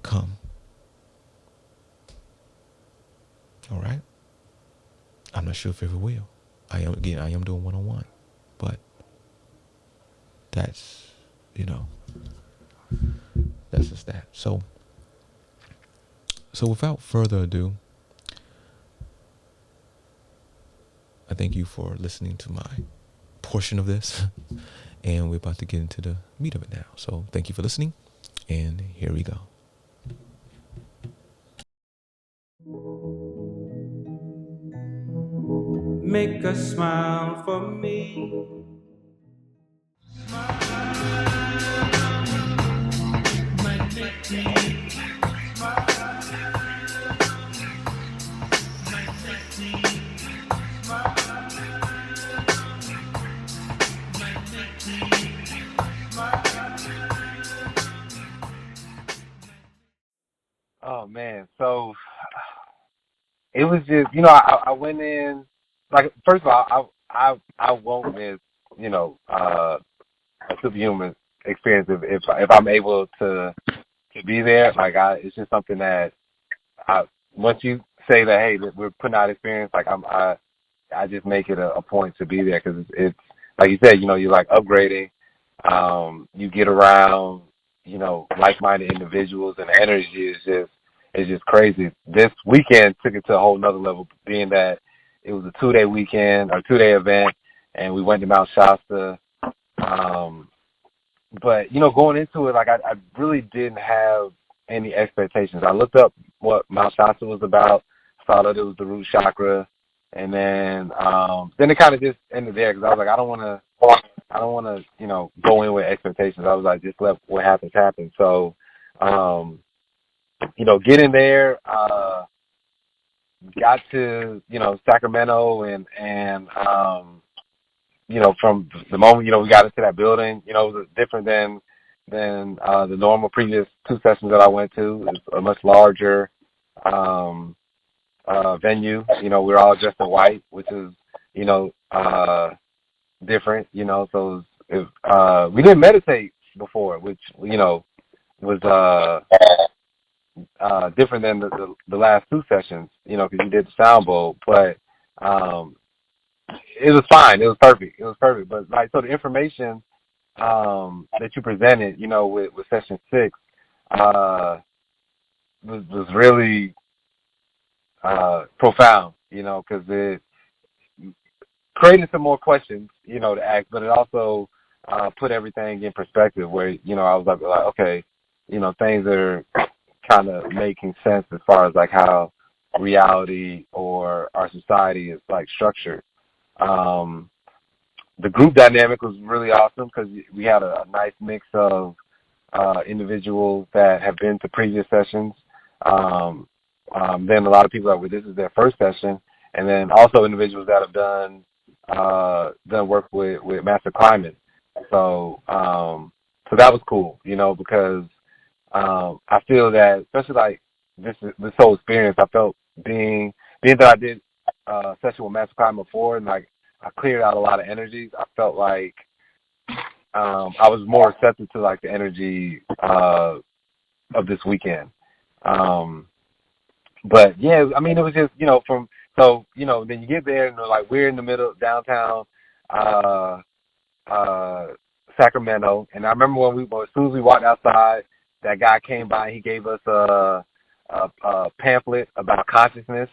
come. All right. I'm not sure if it ever will. I am doing one-on-one, but that's, that's just that. So without further ado, I thank you for listening to my portion of this, and we're about to get into the meat of it now. So thank you for listening, and here we go. Make a smile for me. Oh man, so it was just, I went in, like, first of all, I won't miss, a superhuman experience if I'm able to be there. Like, it's just something that once you say that, hey, that we're putting out experience, like I just make it a point to be there, because it's like you said, you're like upgrading. You get around, like-minded individuals, and the energy is just crazy. This weekend took it to a whole nother level, being that it was a 2-day weekend or 2-day event, and we went to Mount Shasta. But, going into it, like, I really didn't have any expectations. I looked up what Mount Shasta was about, saw that it was the root chakra, and then it kind of just ended there, because I was like, I don't want to, go in with expectations. I was like, just let what happens happen. So, getting there, got to, Sacramento, and from the moment, we got into that building, it was different than the normal previous 2 sessions that I went to. It's a much larger venue. We're all dressed in white, which is, different, so we didn't meditate before, which, was different than the last 2 sessions, because you did the sound bowl, but it was fine. It was perfect. But like, so the information that you presented, with session 6, was really profound, because it created some more questions, to ask, but it also put everything in perspective, where, I was like, okay, things are kind of making sense as far as like how reality or our society is like structured. The group dynamic was really awesome, because we had a nice mix of individuals that have been to previous sessions. Then a lot of people that this is their first session, and then also individuals that have done work with Master Climate. So that was cool, because I feel that, especially like this whole experience, I felt being that I did a session with Master Climate before, and like I cleared out a lot of energies. I felt like I was more receptive to like the energy of this weekend. But yeah, I mean, it was just, then you get there and like we're in the middle of downtown Sacramento, and I remember as soon as we walked outside, that guy came by and he gave us a pamphlet about consciousness.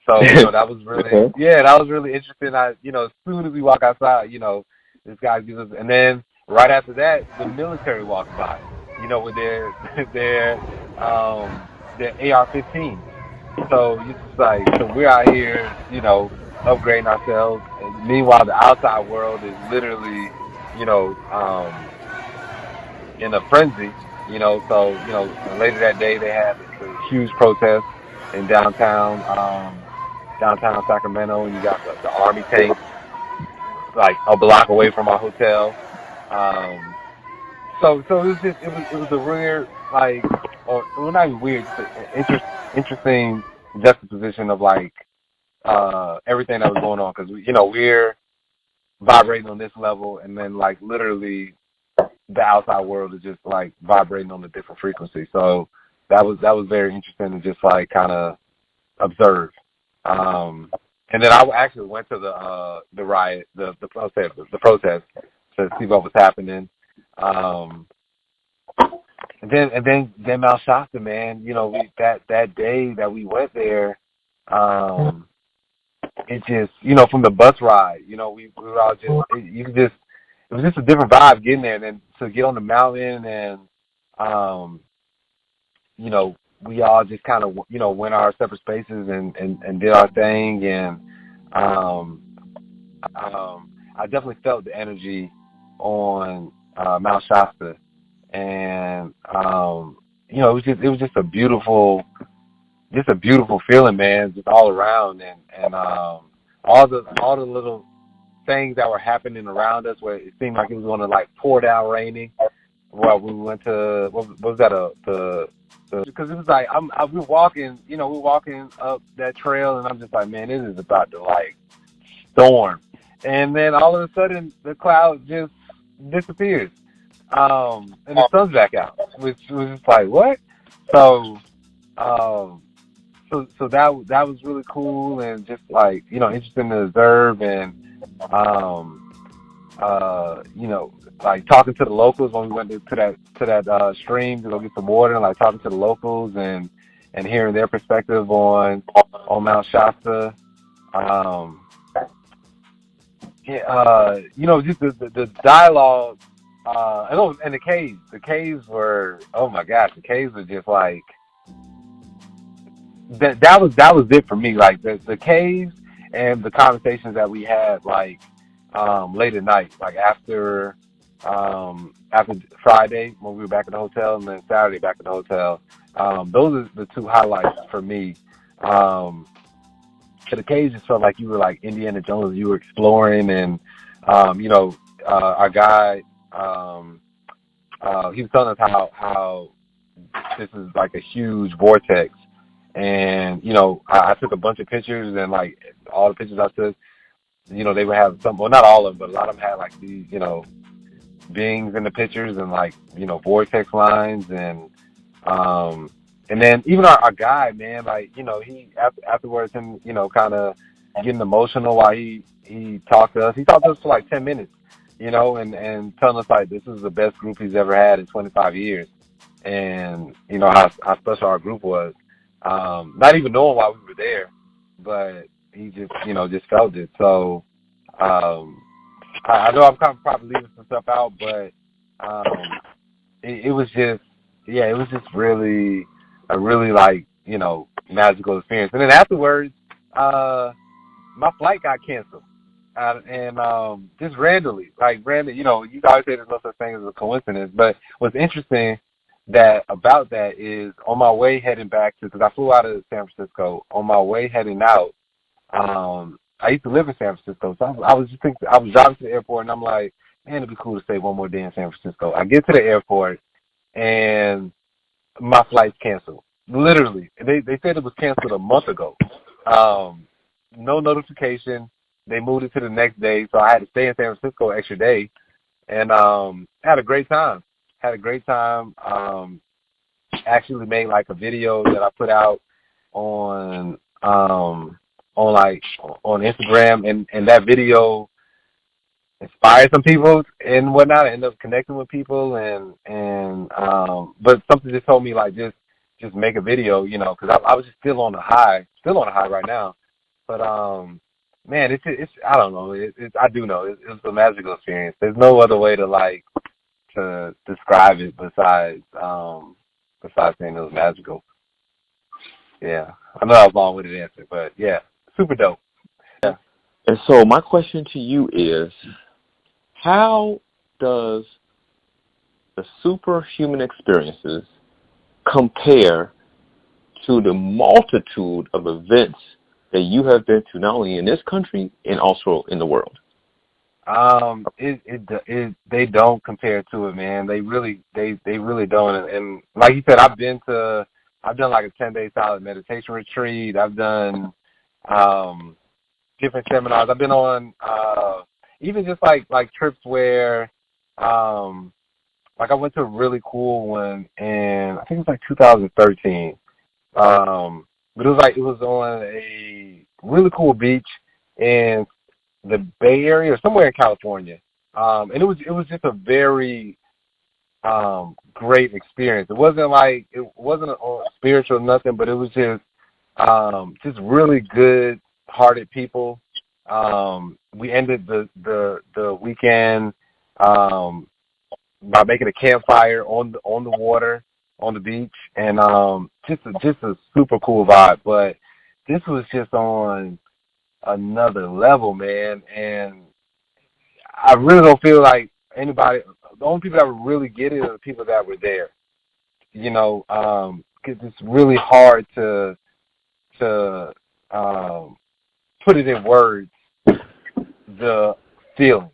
So that was really that was really interesting. As soon as we walk outside, this guy gives us, and then right after that, the military walks by, with their AR-15. So it's just like, so we're out here, upgrading ourselves. And meanwhile, the outside world is literally, in a frenzy. So later that day they had a huge protest in downtown Sacramento, and you got the army tanks like a block away from our hotel. So it was a weird, like, or well, not even weird, just an interesting juxtaposition of like everything that was going on, because we're vibrating on this level, and then like literally the outside world is just like vibrating on a different frequency. So that was very interesting to just like kind of observe. And then I actually went to the riot, the protest to see what was happening. And then Mount Shasta, man, that day that we went there, it just, from the bus ride, we were all just, it was just a different vibe getting there, and then to get on the mountain, and we all just kind of, went our separate spaces and did our thing, and I definitely felt the energy on Mount Shasta, and it was just a beautiful feeling, man, just all around, and all the little things that were happening around us, where it seemed like it was going to like pour down raining. Well, we went to what was that? Because it was like we're walking up that trail, and I'm just like, man, this is about to like storm, and then all of a sudden the cloud just disappears, and the sun's back out, which was just like, what? So that was really cool, and just like, interesting to observe, and like talking to the locals when we went to that stream to go get some water, and like talking to the locals and hearing their perspective on Mount Shasta. Just the dialogue, and the caves were, oh my gosh, the caves were just like, that was it for me. Like the caves and the conversations that we had, like late at night, like after Friday when we were back at the hotel, and then Saturday back at the hotel. Those are the two highlights for me. The caves just felt like you were like Indiana Jones. You were exploring, and our guide, he was telling us how this is like a huge vortex. And, I took a bunch of pictures, and like all the pictures I took, they would have some, well, not all of them, but a lot of them had like these, beings in the pictures, and like, vortex lines, and then even our guy, man, like, he afterwards, him, kind of getting emotional while he talked to us. He talked to us for like 10 minutes, and telling us like this is the best group he's ever had in 25 years. And, how special our group was. Not even knowing why we were there, but he just, just felt it. So, I know I'm kind of probably leaving some stuff out, but, it was just really, a really like, magical experience. And then afterwards, my flight got canceled. And just randomly, you always say there's no such thing as a coincidence, but what's interesting about that is, on my way heading back to, because I flew out of San Francisco, on my way heading out, I used to live in San Francisco, so I was driving to the airport, and I'm like, man, it'd be cool to stay one more day in San Francisco. I get to the airport, and my flight's canceled. Literally, they said it was canceled a month ago. No notification. They moved it to the next day, so I had to stay in San Francisco an extra day. and had a great time. Had a great time. Actually made like a video that I put out on Instagram, and that video inspired some people and whatnot. I ended up connecting with people, and but something just told me like just make a video, you know, because I was just still on a high right now. But man, it's I don't know, I do know it's a magical experience. There's no other way to describe it besides saying it was magical. Yeah, I know that was a long-winded answer, but yeah, super dope. Yeah. And so my question to you is, how does the superhuman experiences compare to the multitude of events that you have been to, not only in this country and also in the world? They don't compare to it, man. They really don't. And like you said, I've done like a 10-day solid meditation retreat. I've done different seminars. I've been on even just like trips where like I went to a really cool one, and I think it was like 2013. But it was on a really cool beach in the Bay Area or somewhere in California. And it was just a very great experience. It wasn't spiritual or nothing, but it was just really good hearted people. We ended the weekend by making a campfire on the water on the beach, and just a super cool vibe. But this was just on another level, man, and I really don't feel like anybody. The only people that would really get it are the people that were there, you know, because it's really hard to put it in words. The feeling,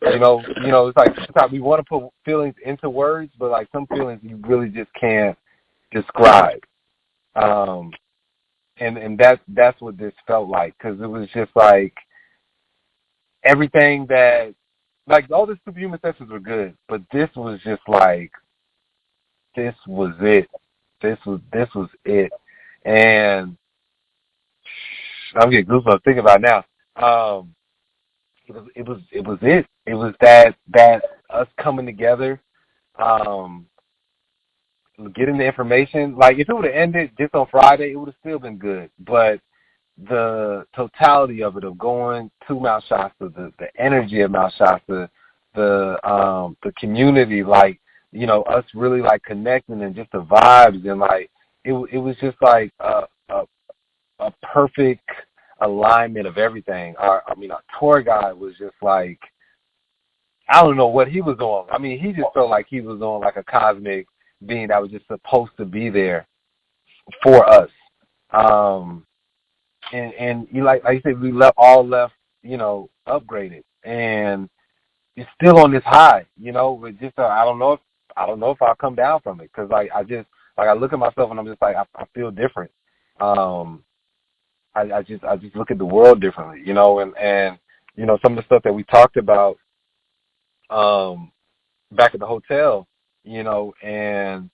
you know, it's like sometimes we want to put feelings into words, but like some feelings you really just can't describe. And that's what this felt like, because it was just like everything that, like, all the superhuman sessions were good, but this was just like, this was it. This was it. And I'm getting goosebumps thinking about it now. It was it. It was that us coming together, getting the information. Like, if it would have ended just on Friday, it would have still been good. But the totality of it, of going to Mount Shasta, the energy of Mount Shasta, the community, like, you know, us really like connecting, and just the vibes, and like it was just like a perfect alignment of everything. Our tour guide was just like, I don't know what he was on. I mean, he just felt like he was on like a cosmic being that was just supposed to be there for us. And you like you said, we all left, you know, upgraded, and it's still on this high, you know. With just I don't know if I'll come down from it, because like I look at myself and I'm just like, I feel different. I just look at the world differently, you know, and you know, some of the stuff that we talked about back at the hotel, you know, and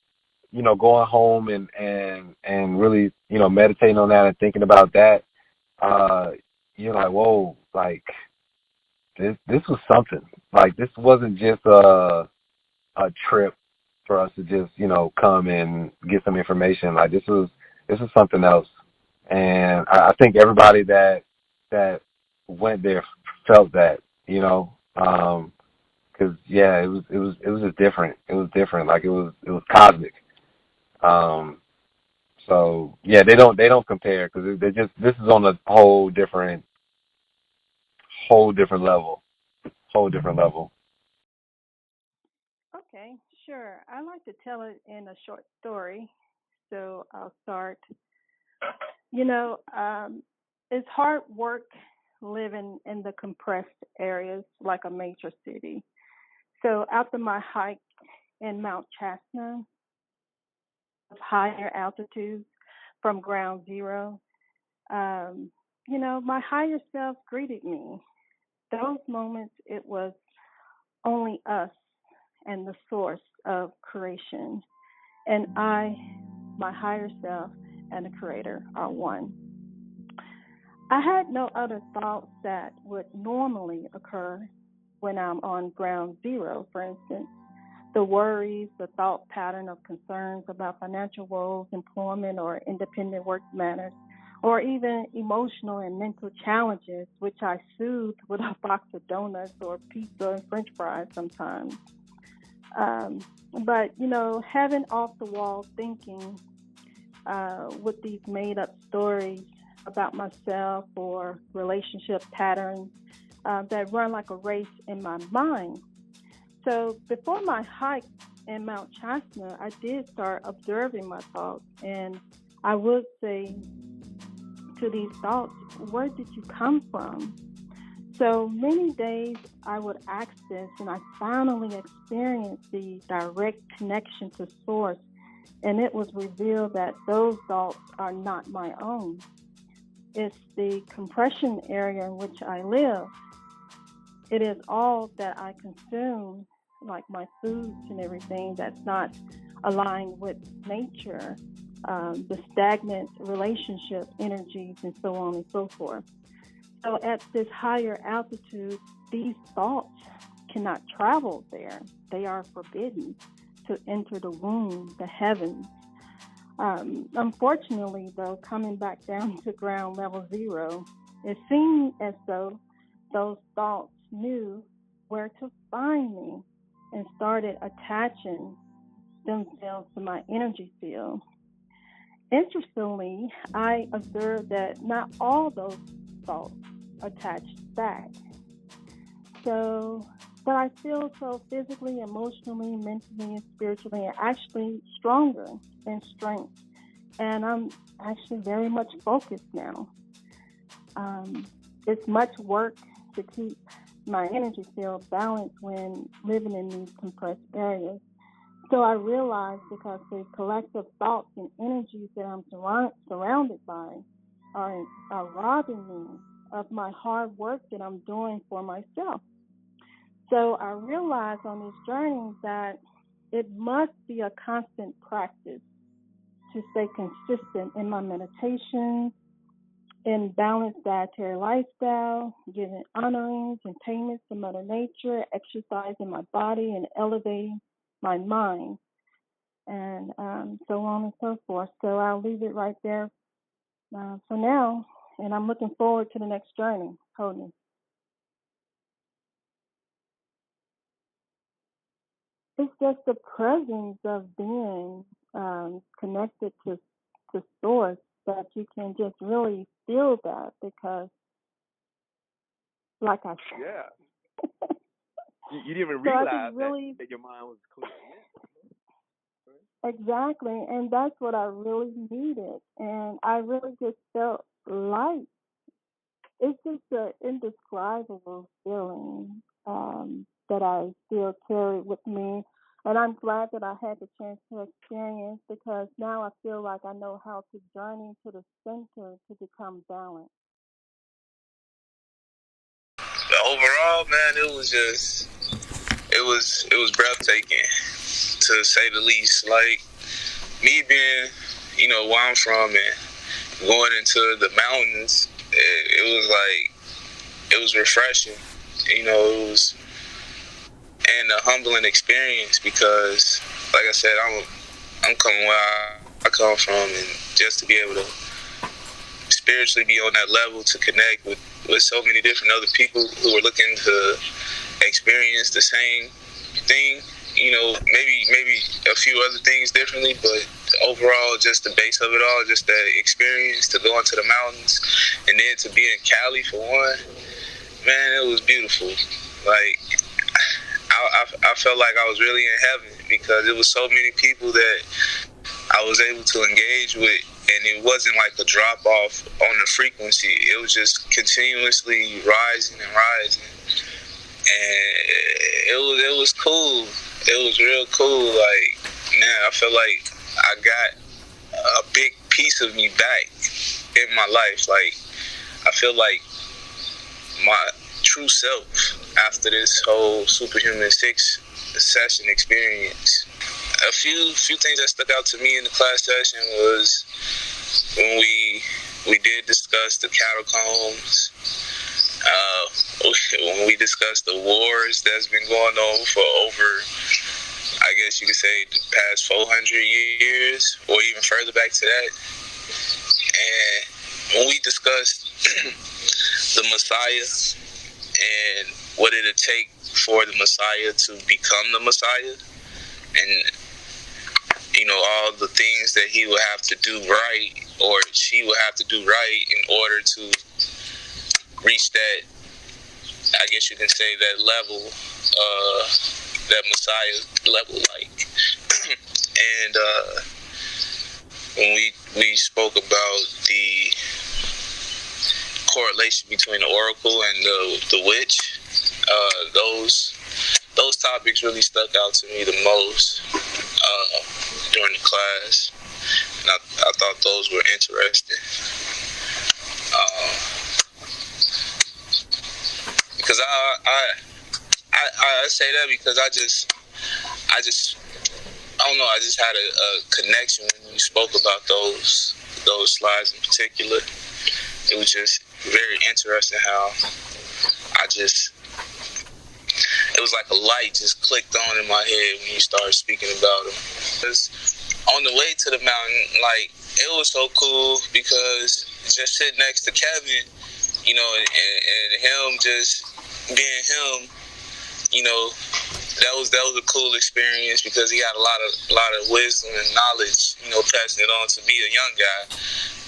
you know, going home and really, you know, meditating on that and thinking about that, you're like, whoa, like this was something. Like, this wasn't just a trip for us to just, you know, come and get some information. Like, this was something else. And I think everybody that went there felt that, you know, because yeah, it was just different. It was different. Like, it was cosmic. So yeah, they don't compare, because this is on a whole different level. Okay, sure. I like to tell it in a short story, so I'll start. You know, it's hard work living in the compressed areas like a major city. So after my hike in Mount Chastna, of higher altitudes from ground zero, you know, my higher self greeted me. Those moments, it was only us and the source of creation. And I, my higher self, and the creator are one. I had no other thoughts that would normally occur when I'm on ground zero, for instance. The worries, the thought pattern of concerns about financial woes, employment, or independent work matters, or even emotional and mental challenges, which I soothe with a box of donuts or pizza and French fries sometimes. But, having off-the-wall thinking with these made-up stories about myself or relationship patterns that run like a race in my mind. So before my hike in Mount Shasta, I did start observing my thoughts, and I would say to these thoughts, where did you come from? So many days I would ask this, and I finally experienced the direct connection to source, and it was revealed that those thoughts are not my own. It's the compression area in which I live. It is all that I consume, like my foods and everything, that's not aligned with nature, the stagnant relationship energies, and so on and so forth. So at this higher altitude, these thoughts cannot travel there. They are forbidden to enter the womb, the heavens. Unfortunately, though, coming back down to ground level zero, it seemed as though those thoughts knew where to find me and started attaching themselves to my energy field. Interestingly, I observed that not all those thoughts attached back. But I feel so physically, emotionally, mentally, and spiritually, and actually stronger in strength. And I'm actually very much focused now. It's much work to keep my energy field balanced when living in these compressed areas. So I realize because the collective thoughts and energies that I'm surrounded by are robbing me of my hard work that I'm doing for myself. So I realize on this journey that it must be a constant practice to stay consistent in my meditation, in balanced dietary lifestyle, giving honorings and payments to Mother Nature, exercising my body, and elevating my mind, and so on and so forth. So I'll leave it right there for now, and I'm looking forward to the next journey. Holding. It's just the presence of being connected to source that you can just really feel that, because, like I said, Yeah. You didn't even realize that your mind was clear. Exactly, and that's what I really needed, and I really just felt light. It's just an indescribable feeling that I still carry with me, and I'm glad that I had the chance to experience, because now I feel like I know how to journey to the center to become balanced. Overall, man, it was breathtaking, to say the least. Like, me being, where I'm from and going into the mountains, it was refreshing. It was, and a humbling experience, because, like I said, I'm coming where I come from, and just to be able to spiritually be on that level, to connect with so many different other people who are looking to experience the same thing, maybe a few other things differently, but overall, just the base of it all, just that experience to go into the mountains, and then to be in Cali for one, man, it was beautiful. Like, I felt like I was really in heaven, because it was so many people that I was able to engage with, and it wasn't like a drop off on the frequency. It was just continuously rising and rising, and it was cool. It was real cool. Like, man, I felt like I got a big piece of me back in my life. Like, I feel like my true self after this whole Superhuman 6 session experience. A few things that stuck out to me in the class session was when we did discuss the catacombs, when we discussed the wars that's been going on for over, I guess you could say, the past 400 years, or even further back to that. And when we discussed the Messiah and what it'd take for the Messiah to become the Messiah, and all the things that he would have to do right, or she would have to do right in order to reach that, I guess you can say, that level, that Messiah level, like. And when we spoke about the correlation between the oracle and the witch, those topics really stuck out to me the most during the class, and I thought those were interesting. Because I say that because I don't know, I just had a connection when you spoke about those slides in particular. It was just very interesting how it was like a light just clicked on in my head when you started speaking about them. Because on the way to the mountain, like, it was so cool because just sitting next to Kevin, and him just being him, that was a cool experience because he had a lot of wisdom and knowledge, passing it on to me, a young guy,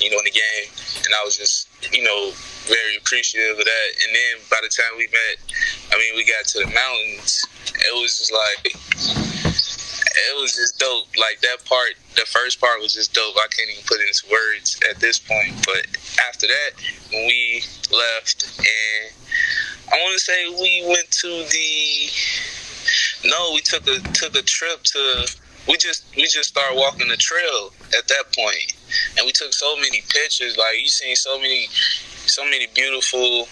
in the game. And I was just, very appreciative of that. And then by the time we met, we got to the mountains, it was just like, it was just dope. Like, that part, the first part was just dope. I can't even put it into words at this point. But after that, when we left, and I want to say we went to we took a trip to, we just started walking the trail at that point. And we took so many pictures. Like, you seen so many beautiful,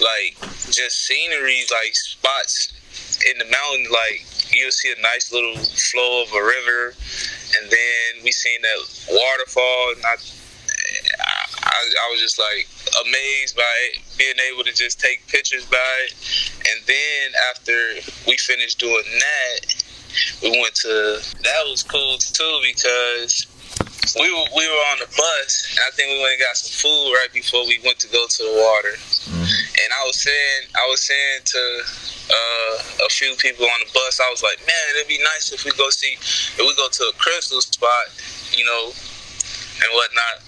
like, just scenery, like, spots in the mountain. Like, you'll see a nice little flow of a river, and then we seen that waterfall, and I was just, like, amazed by it, being able to just take pictures by it. And then after we finished doing that, that was cool too, because we were on the bus, and I think we went and got some food right before we went to go to the water. And I was saying to a few people on the bus, I was like, man, it'd be nice if we go to a crystal spot, and whatnot.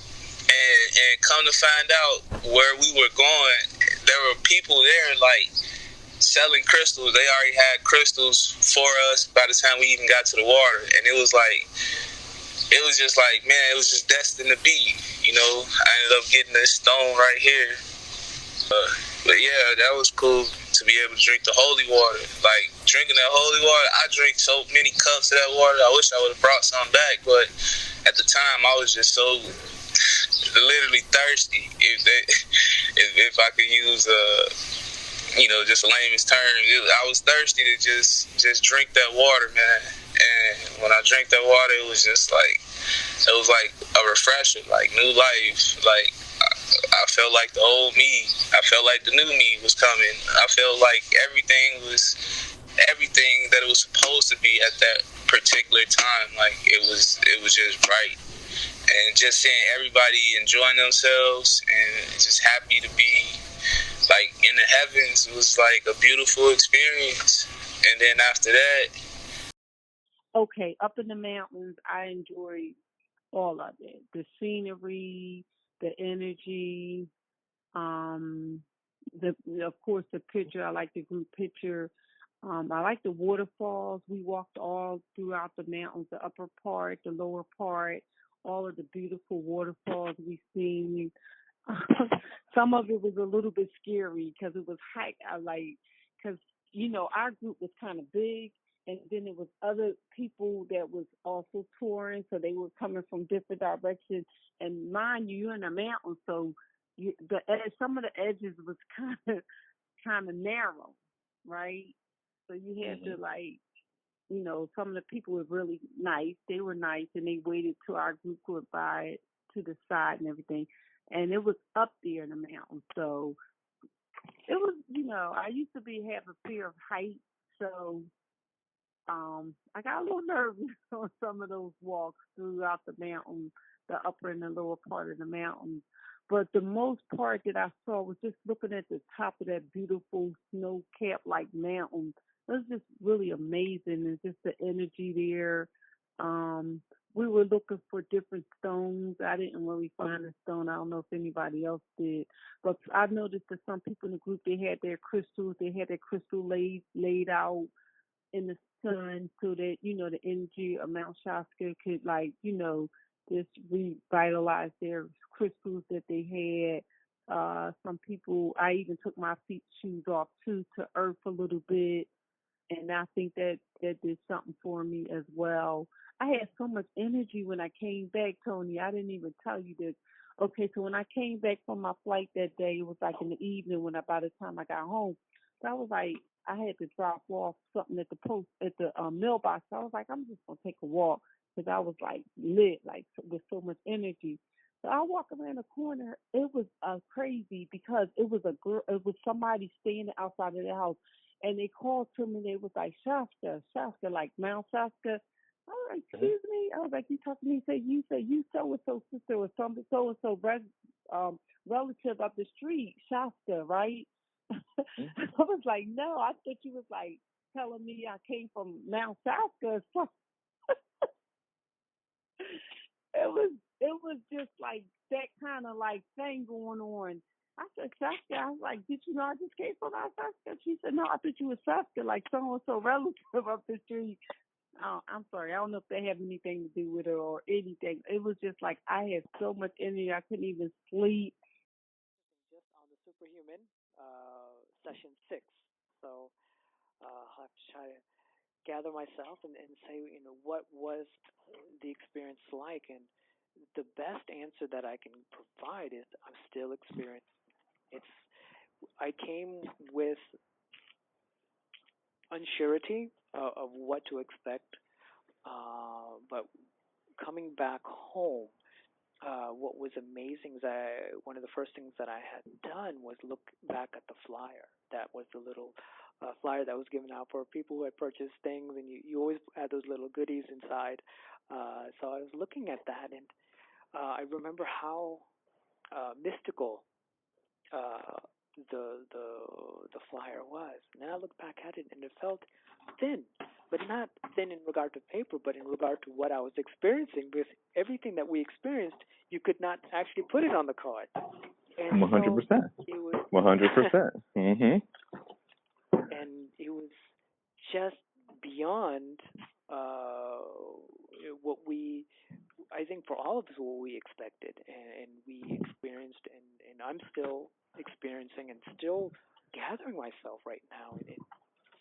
And come to find out where we were going, there were people there, like, selling crystals. They already had crystals for us by the time we even got to the water. And it was just like, man, it was just destined to be, I ended up getting this stone right here. But yeah, that was cool to be able to drink the holy water. Like, drinking that holy water, I drank so many cups of that water. I wish I would have brought some back, but at the time I was just so literally thirsty, if I could use just a layman's term. I was thirsty to just drink that water, man. And when I drank that water, it was like a refresher, like new life. Like, I felt like the old me. I felt like the new me was coming. I felt like everything that it was supposed to be at that particular time. Like, it was just right. And just seeing everybody enjoying themselves and just happy to be, like, in the heavens was like a beautiful experience. And then after that, okay, up in the mountains, I enjoyed all of it. The scenery, the energy, of course the picture. I like the group picture. I like the waterfalls. We walked all throughout the mountains, the upper part, the lower part, all of the beautiful waterfalls we seen. Some of it was a little bit scary because it was hike. Because our group was kind of big, and then there was other people that was also touring, so they were coming from different directions. And mind you, you're in the mountains, so some of the edges was kind of narrow, right? So you had to like, you know, some of the people were really nice. They were nice, and they waited till our group could buy it to the side and everything. And it was up there in the mountains, so it was, you know, I used to have a fear of height, so I got a little nervous on some of those walks throughout the mountain, the upper and the lower part of the mountain. But the most part that I saw was just looking at the top of that beautiful snow-capped like mountain. It was just really amazing, and just the energy there. We were looking for different stones. I didn't really find a stone. I don't know if anybody else did, but I noticed that some people in the group, they had their crystals. They had their crystal laid out in the sun so that, you know, the energy of Mount Shasta could, like, you know, just revitalize their crystals that they had. Some people, I even took my feet shoes off too to earth a little bit, and I think that did something for me as well. I had so much energy when I came back, Tony. I didn't even tell you this. Okay, so when I came back from my flight that day, it was like in the evening by the time I got home. So I was like, I had to drop off something at the mailbox. So I was like, I'm just gonna take a walk because I was like lit, like with so much energy. So I walked around the corner. It was crazy because it was a girl. It was somebody standing outside of the house, and they called to me. They was like, Shasta, like Mount Shasta. I was like, excuse me. I was like, you talking to me? You say you so and so sister or something so and so relative up the street, Shasta, right? I was like, no, I thought you was like telling me I came from Mount Shasta. It was just like that kind of like thing going on. I said, Shasta. I was like, did you know I just came from Mount Shasta? She said, no, I thought you was Shasta, like so and so relative up the street. I'm sorry. I don't know if they have anything to do with it or anything. It was just like I had so much energy I couldn't even sleep. Just on the superhuman, session 6. So I'll have to try to gather myself and say, you know, what was the experience like? And the best answer that I can provide is I'm still experiencing. I came with unsurety of what to expect, but coming back home, what was amazing is one of the first things that I had done was look back at the flyer. That was the little flyer that was given out for people who had purchased things, and you always had those little goodies inside. So I was looking at that, and I remember how mystical the flyer was. And then I looked back at it, and it felt thin, but not thin in regard to paper, but in regard to what I was experiencing. Because everything that we experienced, you could not actually put it on the card. 100%. So it was 100%. and it was just beyond what I think for all of us, what we expected and we experienced, and I'm still experiencing and still gathering myself right now in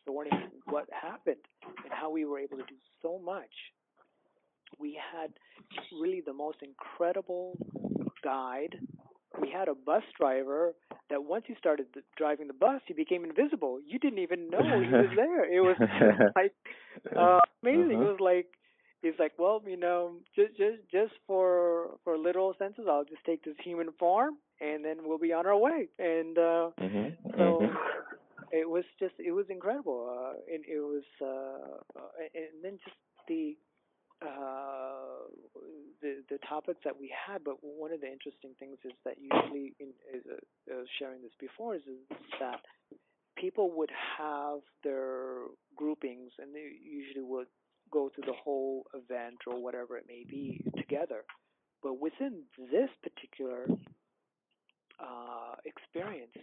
sorting what happened and how we were able to do so much. We had really the most incredible guide. We had a bus driver that once he started driving the bus, he became invisible. You didn't even know he was there. It was like amazing. It was like, he's like, well, you know, just for literal senses, I'll just take this human form, and then we'll be on our way. And so it was incredible. And it was, and then just the topics that we had. But one of the interesting things is that usually, I was sharing this before, is that people would have their groupings, and they usually would go through the whole event or whatever it may be together. But within this particular experience,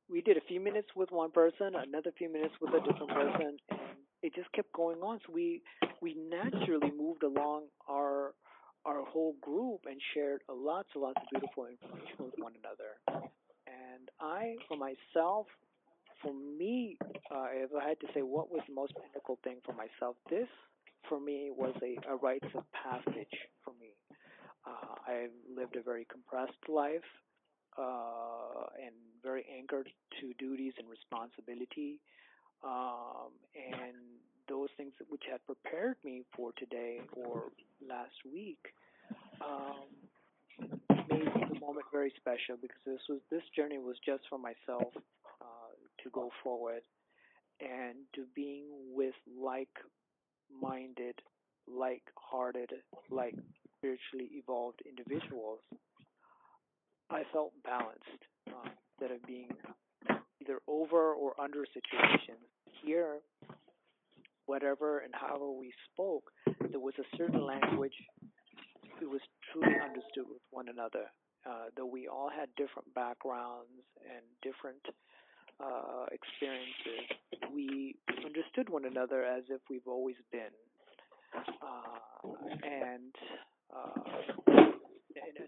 we did a few minutes with one person, another few minutes with a different person, and it just kept going on. So we naturally moved along our whole group and shared lots and lots of beautiful information with one another. And for myself, for me, if I had to say what was the most pinnacle thing for myself, this for me was a rites of passage for me. I've lived a very compressed life and very anchored to duties and responsibility. And those things which had prepared me for today or last week made the moment very special, because this journey was just for myself to go forward, and to being with like-minded, like-hearted, like spiritually evolved individuals. I felt balanced instead of being either over or under situations. Here, whatever and however we spoke, there was a certain language. It was truly understood with one another. Though we all had different backgrounds and different experiences, we understood one another as if we've always been. And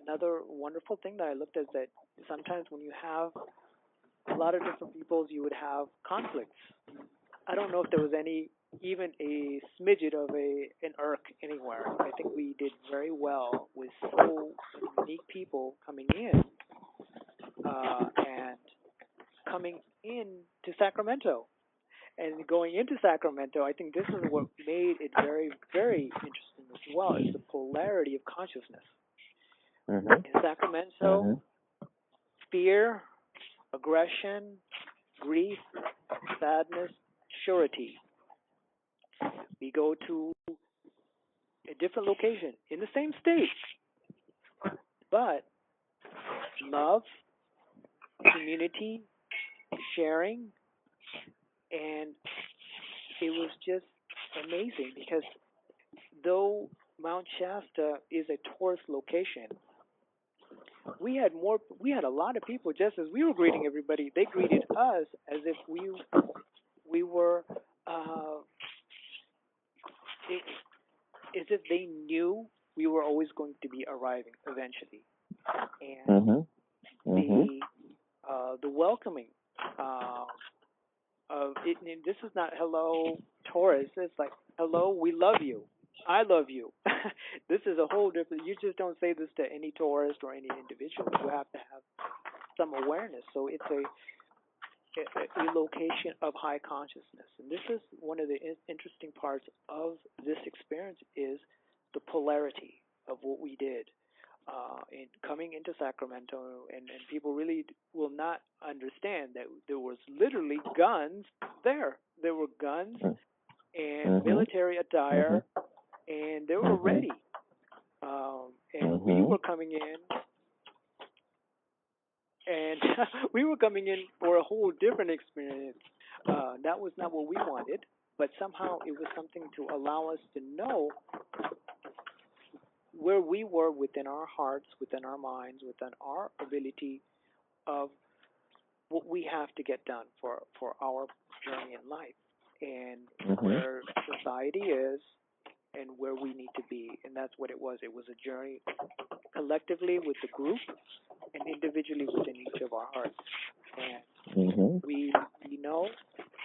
another wonderful thing that I looked at is that sometimes when you have a lot of different peoples, you would have conflicts. I don't know if there was even a smidget of an irk anywhere. I think we did very well with so unique people coming in and coming in to Sacramento. And going into Sacramento, I think this is what made it very, very interesting as well, is the polarity of consciousness. In Sacramento, fear, aggression, grief, sadness, surety. We go to a different location in the same state, but love, community, sharing, and it was just amazing, because though Mount Shasta is a tourist location, we had a lot of people. Just as we were greeting everybody, they greeted us as if we were as if they knew we were always going to be arriving eventually. And the welcoming of it, and this is not hello tourists, it's like hello, we love you, I love you. This is a whole different, you just don't say this to any tourist or any individual. You have to have some awareness. So it's a location of high consciousness. And this is one of the interesting parts of this experience, is the polarity of what we did in coming into Sacramento. And people really will not understand that there was literally guns there. There were guns and military attire, and they were ready. And we were coming in, and we were coming in for a whole different experience. That was not what we wanted, but somehow it was something to allow us to know where we were within our hearts, within our minds, within our ability of what we have to get done for our journey in life, and where society is and where we need to be. And that's what it was. It was a journey collectively with the group and individually within each of our hearts. And we know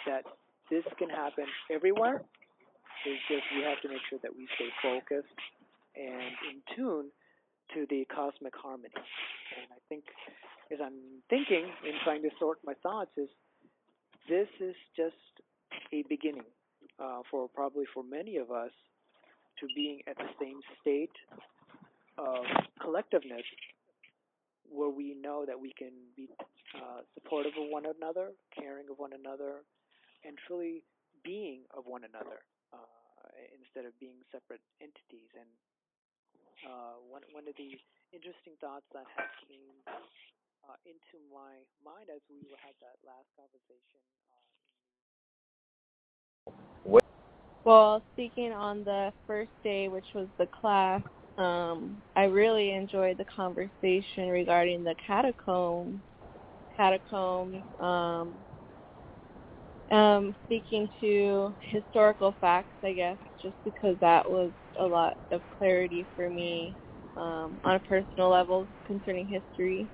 that this can happen everywhere. It's just we have to make sure that we stay focused and in tune to the cosmic harmony. And I think, as I'm thinking and trying to sort my thoughts, is this is just a beginning for many of us to being at the same state of collectiveness, where we know that we can be supportive of one another, caring of one another, and truly being of one another instead of being separate entities. And one of the interesting thoughts that had came into my mind as we had that last conversation. Well, speaking on the first day, which was the class, I really enjoyed the conversation regarding the catacombs, speaking to historical facts, I guess, just because that was a lot of clarity for me on a personal level concerning history.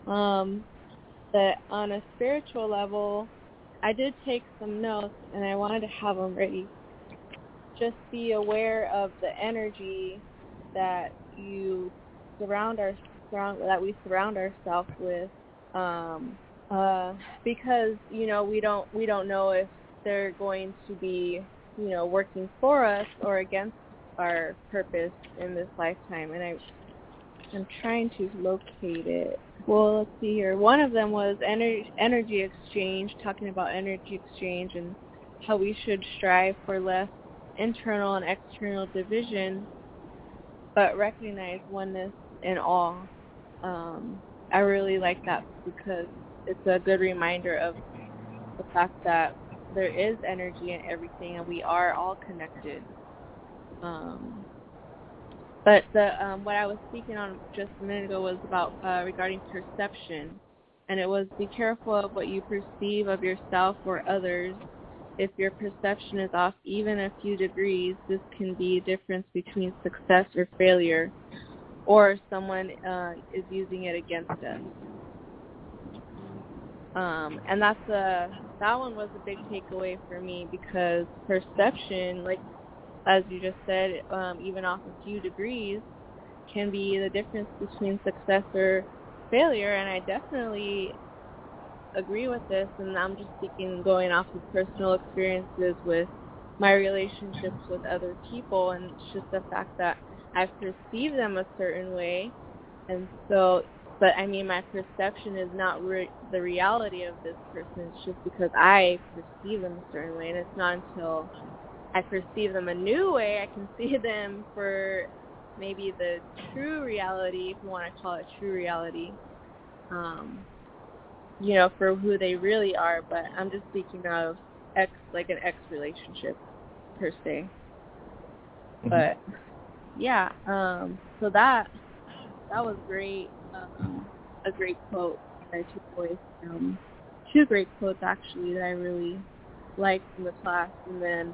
But on a spiritual level, I did take some notes, and I wanted to have them ready. Just be aware of the energy that we surround ourselves with, because we don't know if they're going to be working for us or against our purpose in this lifetime. And I'm trying to locate it. Well, let's see here. One of them was energy exchange, talking about energy exchange and how we should strive for less internal and external division, but recognize oneness in all. I really like that because it's a good reminder of the fact that there is energy in everything and we are all connected. But what I was speaking on just a minute ago was about regarding perception, and it was be careful of what you perceive of yourself or others. If your perception is off even a few degrees, this can be a difference between success or failure, or someone is using it against us. And that one was a big takeaway for me, because perception, like as you just said, even off a few degrees, can be the difference between success or failure. And I definitely agree with this, and I'm just speaking going off of personal experiences with my relationships with other people, and it's just the fact that I perceive them a certain way, and so, but I mean, my perception is not the reality of this person. It's just because I perceive them a certain way, and it's not until I perceive them a new way I can see them for maybe the true reality, if you want to call it true reality, for who they really are. But I'm just speaking of an ex relationship per se. Mm-hmm. But yeah, so that was great. A great quote that I took away from. Two great quotes actually that I really liked from the class, and then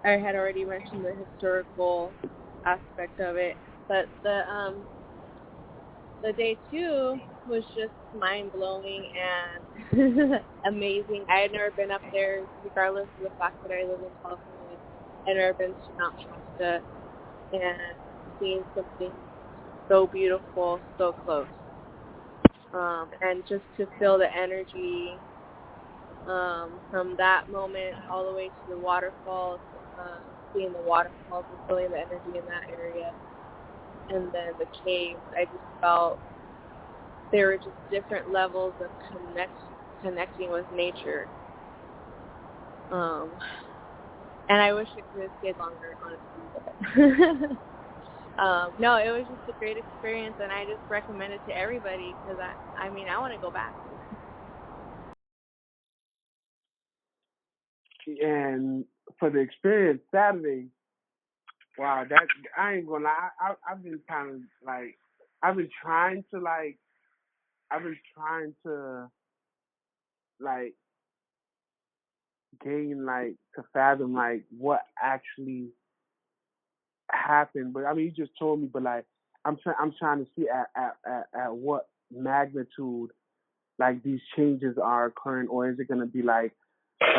I had already mentioned the historical aspect of it, but the day 2 was just mind-blowing and amazing. I had never been up there, regardless of the fact that I live in California. I had never been to Mount Shasta and seen something so beautiful, so close. And just to feel the energy from that moment all the way to the waterfalls, seeing the waterfalls and feeling the energy in that area, and then the caves, I just felt there were just different levels of connecting with nature. And I wish it could have stayed longer, honestly. But no, it was just a great experience, and I just recommend it to everybody, because I want to go back. And for the experience Saturday, wow, that I ain't gonna lie, I've been kind of like, I've been trying to gain, to fathom what actually happened. But I mean, you just told me, but I'm trying to see at what magnitude these changes are occurring, or is it gonna be a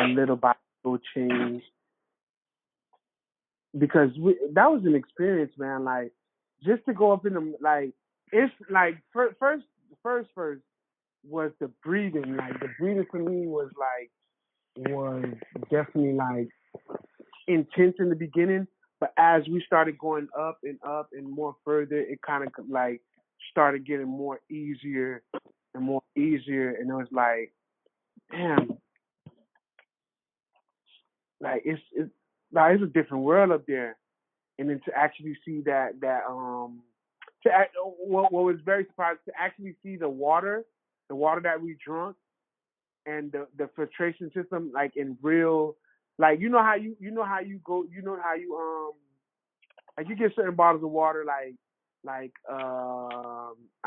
little by little change? Because that was an experience, man. Just to go up in the it's first was the breathing. The breathing for me was definitely intense in the beginning, but as we started going up and more further, it kind of started getting more easier and more easier, and it was damn, it's a different world up there. And then to actually see what was very surprising, to actually see the water that we drunk, and the filtration system in real, you know how you go, you get certain bottles of water I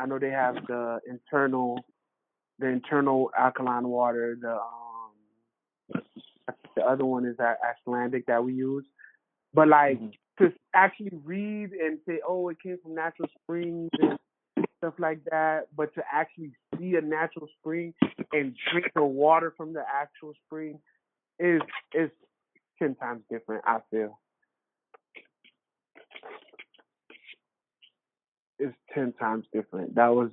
know they have the internal alkaline water, the other one is that Icelandic that we use, but to actually read and say, oh, it came from natural springs and stuff like that, but to actually see a natural spring and drink the water from the actual spring is 10 times different, I feel. It's 10 times different. That was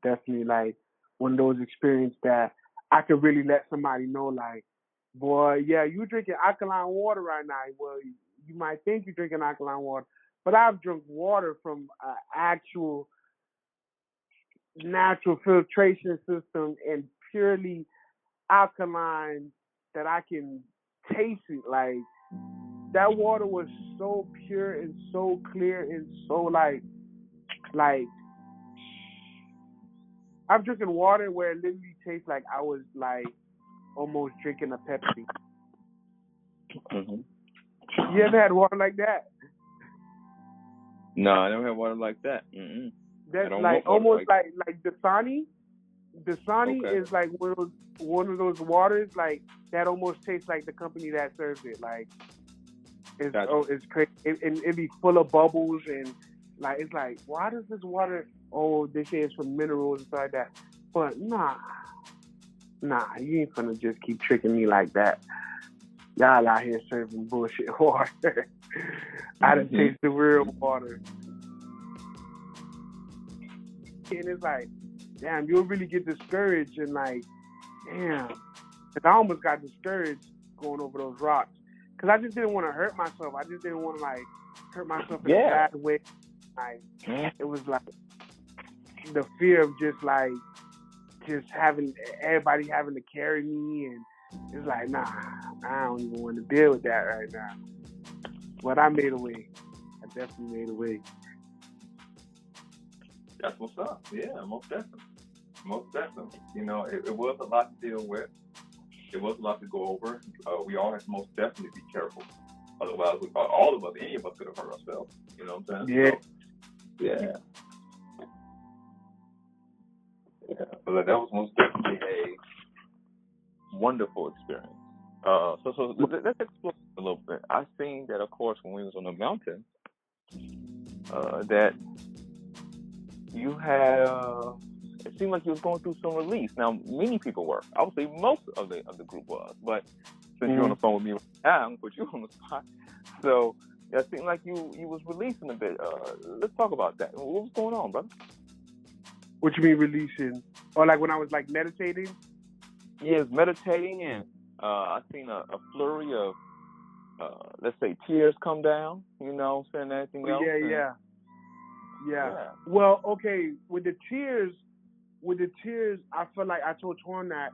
definitely one of those experiences that I could really let somebody know, like, boy, yeah, you drinking alkaline water right now. Well, you might think you're drinking alkaline water, but I've drunk water from an actual natural filtration system and purely alkaline that I can taste it. Like, that water was so pure and so clear and so like I'm drinking water where it literally tastes like I was like almost drinking a Pepsi. You ever had water like that? No, I never had water like that. Mm-mm. That's like almost like Dasani. Dasani Okay. is like one of those waters like that almost tastes like the company that serves it. Like it's it's crazy. It be full of bubbles and like it's like, why does this water? Oh, they say it's from minerals and stuff like that. But nah, you ain't gonna just keep tricking me like that. Y'all out here serving bullshit water. I done taste the real water. And it's like, damn, you'll really get discouraged and like, damn. Because I almost got discouraged going over those rocks. Because I just didn't want to hurt myself. I just didn't want to like hurt myself in a bad way. Like, it was like the fear of just having everybody having to carry me, and it's like, nah, I don't even want to deal with that right now. But I made a way. I definitely made a way. That's what's up. Yeah, most definitely. Most definitely. You know, it was a lot to deal with. It was a lot to go over. We all have to most definitely be careful. Otherwise, all of us, any of us could have hurt ourselves. You know what I'm saying? Yeah. So, yeah. Yeah. But that was most definitely a wonderful experience. So let's explore a little bit. I've seen that, of course, when we was on the mountain, that you had, it seemed like you was going through some release. Now, many people were. Obviously, most of the group was. But since you're on the phone with me right now, I'm going to put you on the spot. So it seemed like you was releasing a bit. Let's talk about that. What was going on, brother? What you mean releasing? Or like when I was like meditating? Yeah, meditating, and I seen a flurry of, let's say, tears come down. You know, saying anything else? Yeah. Well, okay, with the tears, I feel like I told Torn that,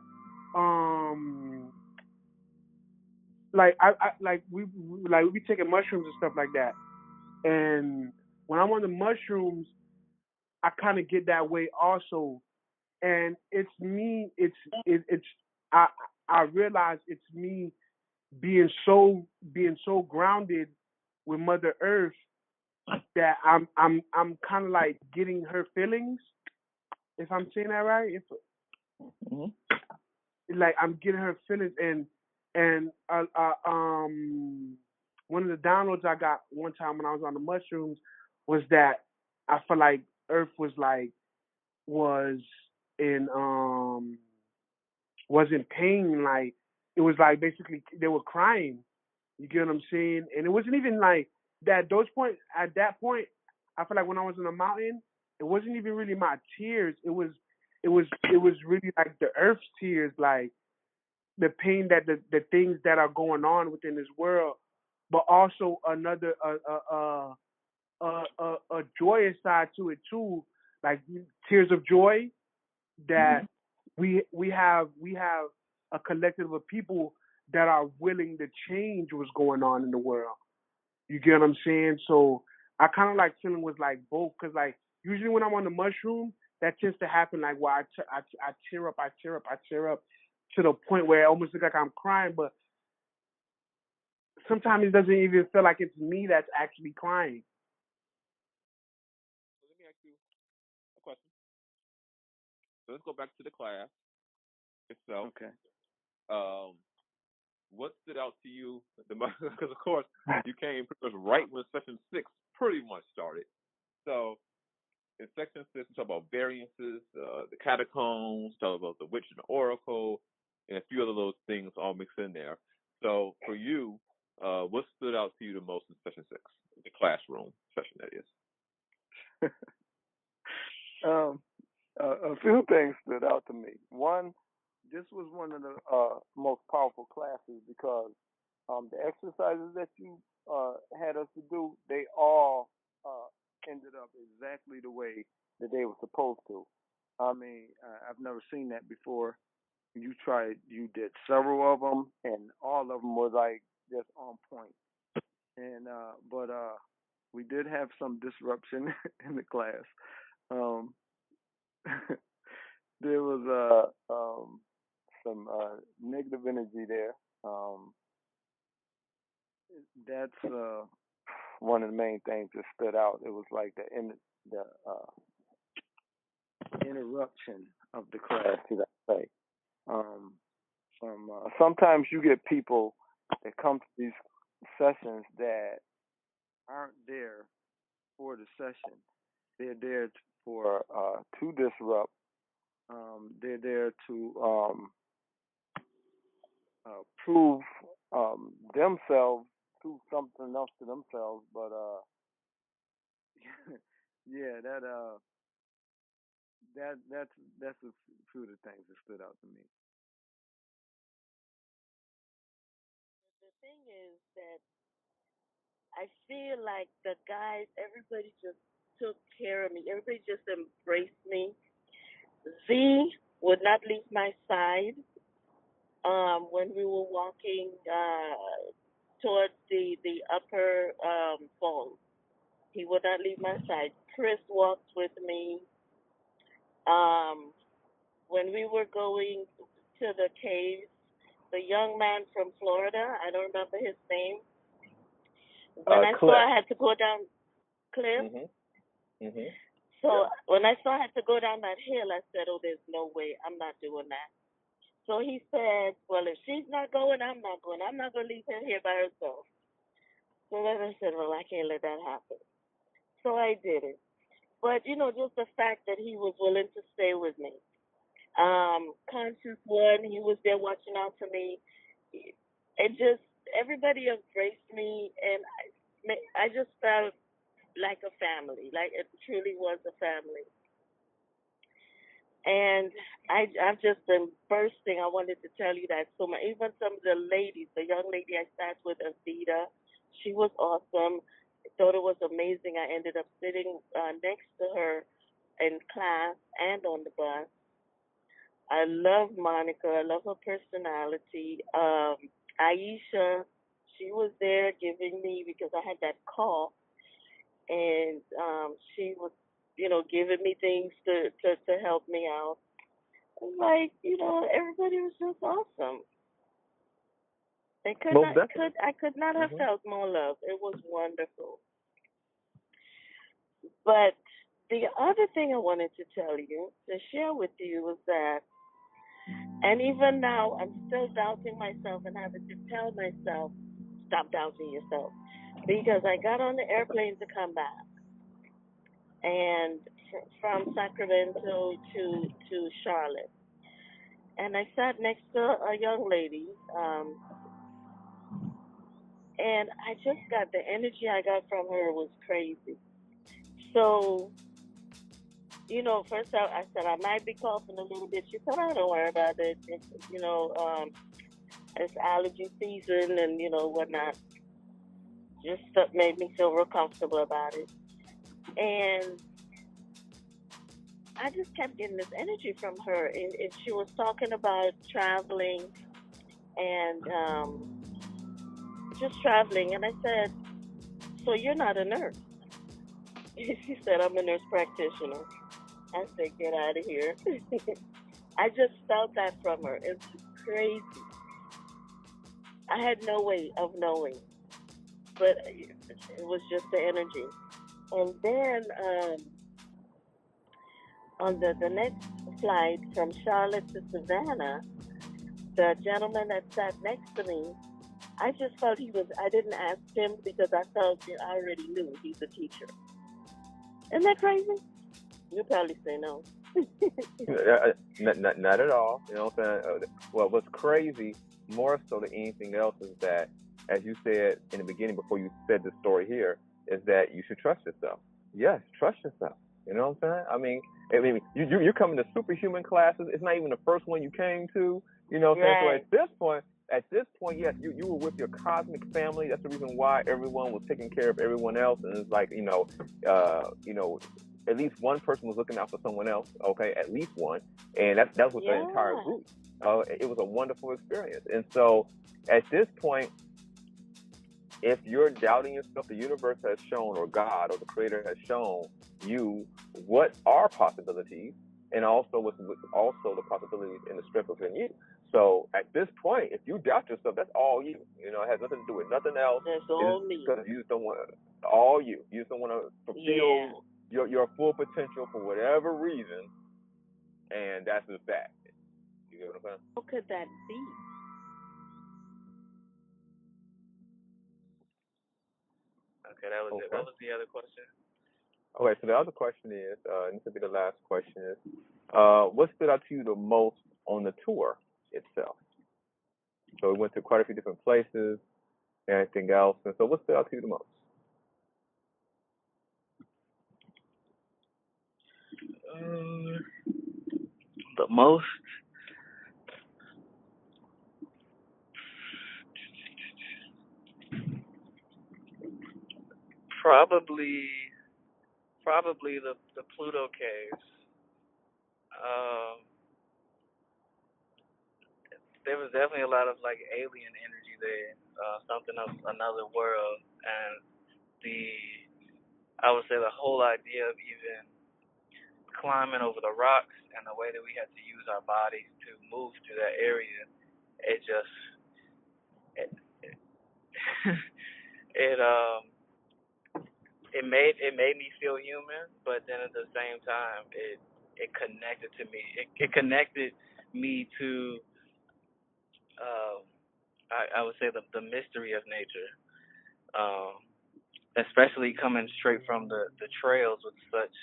like we be taking mushrooms and stuff like that, and when I'm on the mushrooms, I kind of get that way also, and it's me. I realize it's me being so grounded with Mother Earth that I'm kind of like getting her feelings. If I'm saying that right, like I'm getting her feelings, and one of the downloads I got one time when I was on the mushrooms was that I felt like Earth was in pain. Like it was like basically they were crying. You get what I'm saying? And it wasn't even like that. At that point, I feel like when I was in the mountain, it wasn't even really my tears. It was really like the Earth's tears, like the pain that the things that are going on within this world, but also another a joyous side to it too, like tears of joy that we have a collective of people that are willing to change what's going on in the world. You get what I'm saying? So I kind of like feeling was like both, because like usually when I'm on the mushroom, that tends to happen like where I tear up to the point where it almost looks like I'm crying, but sometimes it doesn't even feel like it's me that's actually crying. Let me ask you a question. So let's go back to the class itself. Okay. What stood out to you the most? Because of course you came right when session 6 pretty much started. So in section 6, we talk about variances, the catacombs, talk about the witch and the oracle, and a few other those things all mixed in there. So for you, what stood out to you the most in session 6, the classroom session, that is? A few things stood out to me. One, this was one of the most powerful classes because the exercises that you had us to do, they all ended up exactly the way that they were supposed to. I mean, I've never seen that before. You did several of them, and all of them were like just on point. And but we did have some disruption in the class. Um, there was some negative energy there. That's one of the main things that stood out. It was like the interruption of the class, should I say? Sometimes you get people that come to these sessions that aren't there for the session. They're there for to disrupt. They're there to prove themselves, prove something else to themselves. But yeah, that's a few of the things that stood out to me. The thing is that I feel like the guys, everybody just took care of me. Everybody just embraced me. Z would not leave my side when we were walking towards the upper falls. He would not leave my side. Chris walked with me. When we were going to the caves, the young man from Florida, I don't remember his name. When I saw I had to go down, Cliff. So when I saw I had to go down that hill, I said, "Oh, there's no way. I'm not doing that." So he said, "Well, if she's not going, I'm not going. I'm not going to leave her here by herself." So then I said, "Well, I can't let that happen." So I did it. But just the fact that he was willing to stay with me. Conscious One, he was there watching out for me. It just everybody embraced me, and I just felt like a family, like it truly was a family. And I've just been bursting. I wanted to tell you that even some of the ladies, the young lady I sat with, Avita, she was awesome. I thought it was amazing. I ended up sitting next to her in class and on the bus. I love Monica. I love her personality. Aisha, she was there giving me, because I had that cough, and she was, giving me things to help me out. Like, everybody was just awesome. I could not have felt more love. It was wonderful. But the other thing I wanted to tell you, to share with you, was that, and even now, I'm still doubting myself and having to tell myself, stop doubting yourself. Because I got on the airplane to come back, and from Sacramento to Charlotte. And I sat next to a young lady, and I just got the energy I got from her was crazy. So, first I said I might be coughing a little bit. She said, "I don't worry about it. It's allergy season and whatnot." Just made me feel real comfortable about it, and I just kept getting this energy from her. And she was talking about traveling and just traveling, and I said, "So you're not a nurse?" She said, "I'm a nurse practitioner." I said, "Get out of here." I just felt that from her. It's crazy. I had no way of knowing, but it was just the energy. And then on the next flight from Charlotte to Savannah, the gentleman that sat next to me, I just felt I didn't ask him because I felt I already knew he's a teacher. Isn't that crazy? You probably say no. Not at all. You know what I'm saying? Well, what's crazy more so than anything else is that, as you said in the beginning before you said the story here, is that you should trust yourself. Yes, trust yourself. You know what I'm saying? I mean, you're coming to superhuman classes. It's not even the first one you came to. You know what I'm saying? So at this point, yes, you were with your cosmic family. That's the reason why everyone was taking care of everyone else, and it's like at least one person was looking out for someone else. Okay, at least one, and that was the entire group. It was a wonderful experience, and so at this point, if you're doubting yourself, the universe has shown, or God or the Creator has shown you what are possibilities, and also what's also the possibilities in the strength within you. So at this point, if you doubt yourself, that's all you. You know, it has nothing to do with nothing else. That's all me. Because you just don't want all you. You just don't want to fulfill your full potential for whatever reason, and that's the fact. You get what I'm saying? How could that be? Okay, that was it. What was the other question? Okay, so the other question is, and this will be the last question, is what stood out to you the most on the tour itself? So we went to quite a few different places and everything else. And so what stood out to you the most? The most? Probably the Pluto caves. There was definitely a lot of like alien energy there, something of another world, and I would say the whole idea of even climbing over the rocks and the way that we had to use our bodies to move to that area, it just it it, it made me feel human, but then at the same time it connected to me. It connected me to I would say the mystery of nature. Especially coming straight from the trails with such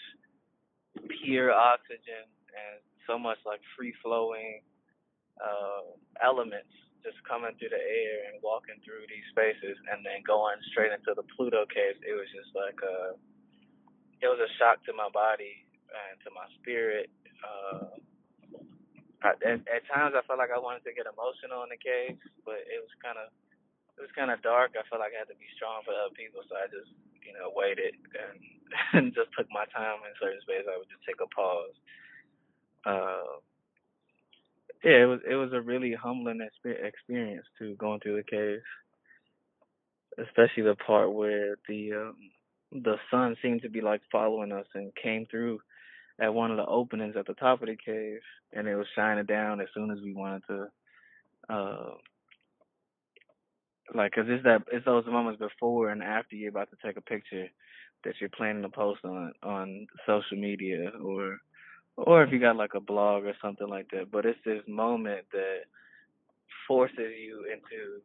pure oxygen and so much like free flowing elements just coming through the air and walking through these spaces and then going straight into the Pluto caves. It was just like it was a shock to my body and to my spirit. At times I felt like I wanted to get emotional in the caves, but it was kind of dark. I felt like I had to be strong for other people, so I just waited and just took my time in certain spaces. I would just take a pause. Yeah, it was a really humbling experience too, going through the caves, especially the part where the sun seemed to be like following us and came through at one of the openings at the top of the cave, and it was shining down as soon as we wanted to. Like, 'cause it's those moments before and after you're about to take a picture that you're planning to post on social media or if you got like a blog or something like that. But it's this moment that forces you into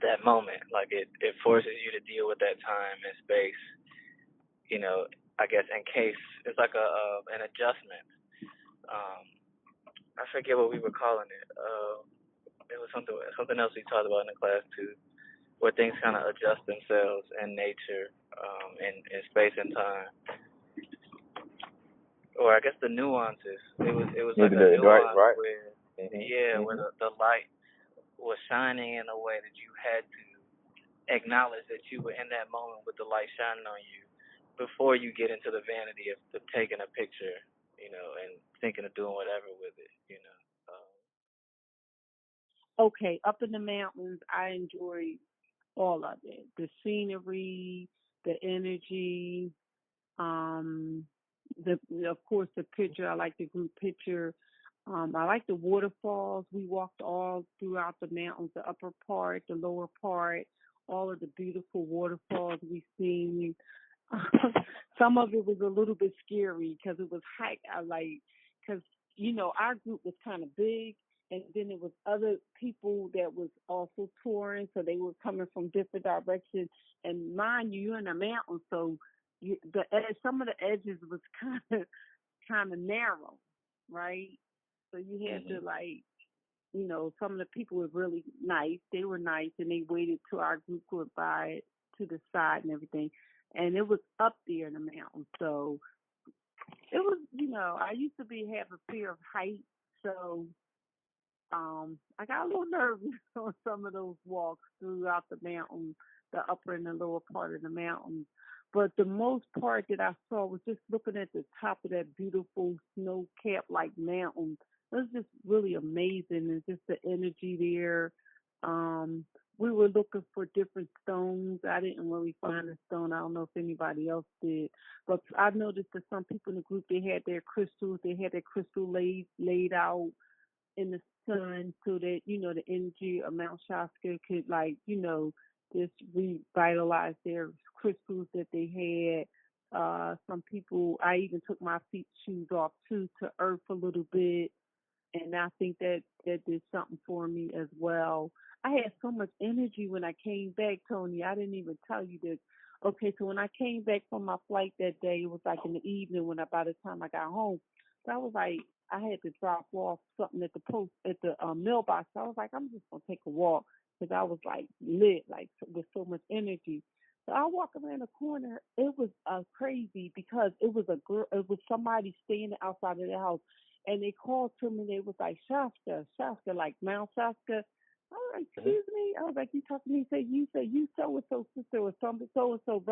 that moment. Like it forces you to deal with that time and space. I guess in case it's like an adjustment. I forget what we were calling it. It was something else we talked about in the class too, where things kind of adjust themselves in nature, in space and time. Or I guess the nuances. It was like a nuance right. where where the light was shining in a way that you had to acknowledge that you were in that moment with the light shining on you before you get into the vanity of taking a picture, and thinking of doing whatever with it, Okay, up in the mountains, I enjoy all of it. The scenery, the energy, of course the picture. I like the group picture. I like the waterfalls. We walked all throughout the mountains, the upper part, the lower part, all of the beautiful waterfalls we've seen. Some of it was a little bit scary because it was hike. Because our group was kind of big, and then there was other people that was also touring, so they were coming from different directions. And mind you, you're in the mountains, so some of the edges was kind of narrow, right? So you had to some of the people were really nice. They were nice, and they waited till our group went by to the side and everything. and it was up there in the mountains. So it was, I used to have a fear of height, so I got a little nervous on some of those walks throughout the mountain, the upper and the lower part of the mountain. But the most part that I saw was just looking at the top of that beautiful snow-capped like mountain. It was just really amazing, and just the energy there. We were looking for different stones. I didn't really find a stone. I don't know if anybody else did, but I noticed that some people in the group, they had their crystals. They had their crystal laid out in the sun so that, the energy of Mount Shasta could, just revitalize their crystals that they had. Some people, I even took my shoes off too to earth a little bit, and I think that did something for me as well. I had so much energy when I came back, Tony. I didn't even tell you this. Okay, so when I came back from my flight that day, it was like in the evening by the time I got home. So I was like, I had to drop off something at the mailbox. So I was like, I'm just gonna take a walk because I was like lit, like with so much energy. So I walked around the corner. It was crazy because it was somebody standing outside of the house, and they called to me. They was like, Shasta, like Mount Shasta. I was like, excuse me. I was like, you talking to me? You say you so-and-so sister or something so-and-so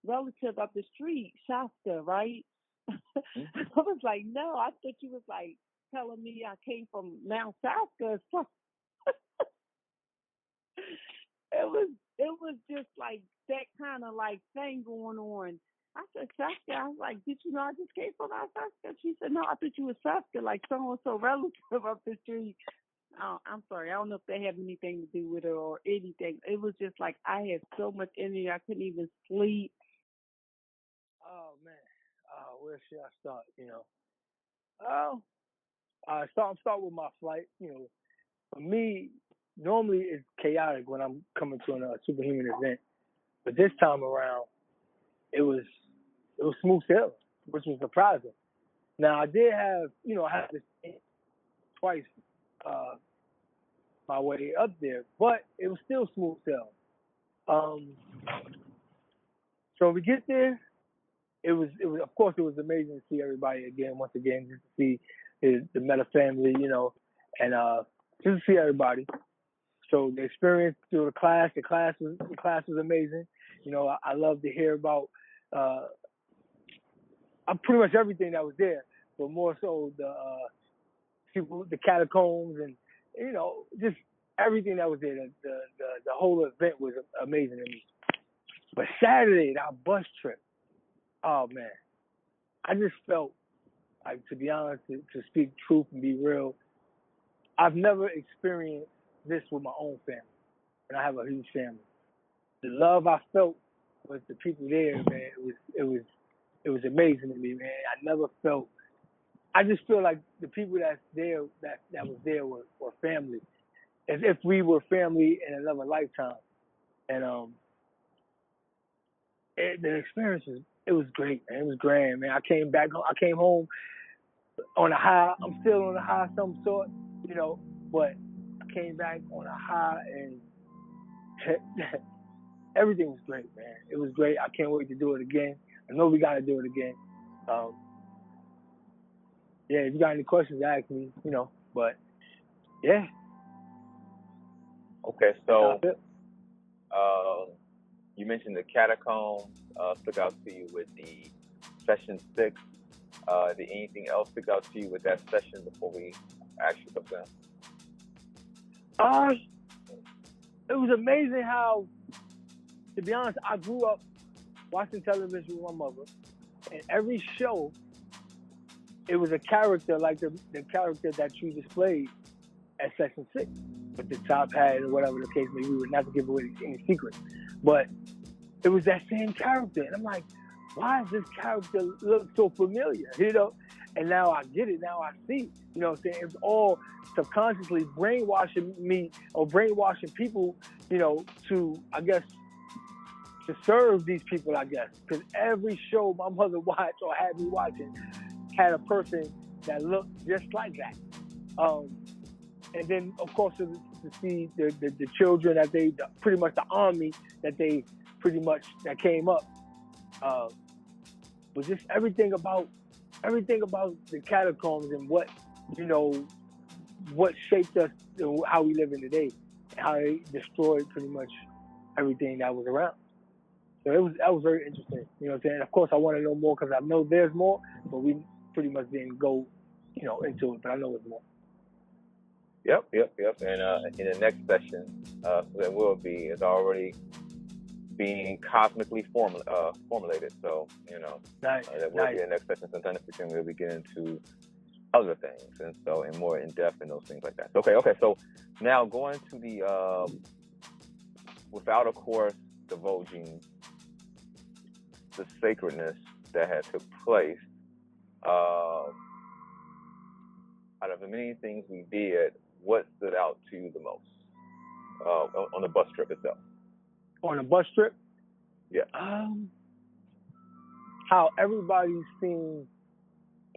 relative up the street, Shasta, right? I was like, no, I thought you was like telling me I came from Mount Shasta. It was just like that kind of like thing going on. I said, Shasta. I was like, did you know I just came from Mount Shasta? She said, no, I thought you was Shasta, like so-and-so relative up the street. Oh, I'm sorry. I don't know if they have anything to do with it or anything. It was just like I had so much energy I couldn't even sleep. Oh man, where should I start? I start with my flight. For me, normally it's chaotic when I'm coming to a superhuman event, but this time around, it was smooth sailing, which was surprising. Now I did have, I had this twice. My way up there, but it was still smooth sailing. So we get there. It was of course it was amazing to see everybody once again, just to see the Meta family, and just to see everybody. So the experience through the class was amazing. I love to hear about pretty much everything that was there, but more so the people, the catacombs, and just everything that was there. The whole event was amazing to me. But Saturday, our bus trip, oh man, I just felt like, to be honest, to speak truth and be real, I've never experienced this with my own family, and I have a huge family. The love I felt with the people there, man, it was amazing to me, man. I never felt. I just feel like the people that's there that was there were family, as if we were family in another lifetime. And the experience was great, man. It was grand, man. I came home on a high. I'm still on a high, some sort, but I came back on a high, and everything was great, man. It was great. I can't wait to do it again. I know we got to do it again. Yeah, if you got any questions, ask me, but yeah. Okay, so you mentioned the catacombs stuck out to you with the session 6. Did anything else stick out to you with that session before we ask you something? It was amazing how, to be honest, I grew up watching television with my mother, and every show, it was a character like the character that you displayed at session 6 with the top hat or whatever the case may be. We would not to give away any secrets, but it was that same character, and I'm like, why does this character look so familiar? And now I get it. Now I see. What I'm saying? It was all subconsciously brainwashing me or brainwashing people, to, I guess, to serve these people, I guess. Because every show my mother watched or had me watching had a person that looked just like that. And then, of course, to see the children that pretty much the army that they pretty much that came up was just everything about the catacombs and what shaped us and how we live in today, and how they destroyed pretty much everything that was around. So that was very interesting. You know what I'm saying? Of course, I want to know more because I know there's more, but we pretty much didn't go, into it. But I know it's more. Yep. And in the next session, there will be is already being cosmically formulated. So there will be a next session sometime in the future. We'll be getting into other things and more in depth in those things like that. Okay. So now going to the without, of course, divulging the sacredness that had took place. Out of the many things we did, what stood out to you the most on the bus trip itself? On a bus trip? Yeah. How everybody seemed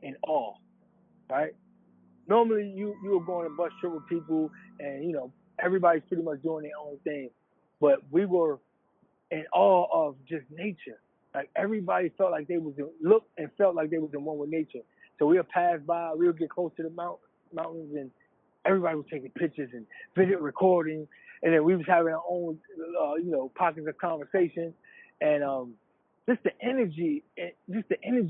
in awe, right? Normally, you will go on a bus trip with people, and everybody's pretty much doing their own thing, but we were in awe of just nature. Like everybody felt like they looked and felt like they was in one with nature. So we'll pass by, we'll get close to the mountains, and everybody was taking pictures and video recording, and then we was having our own, pockets of conversation, and just the energy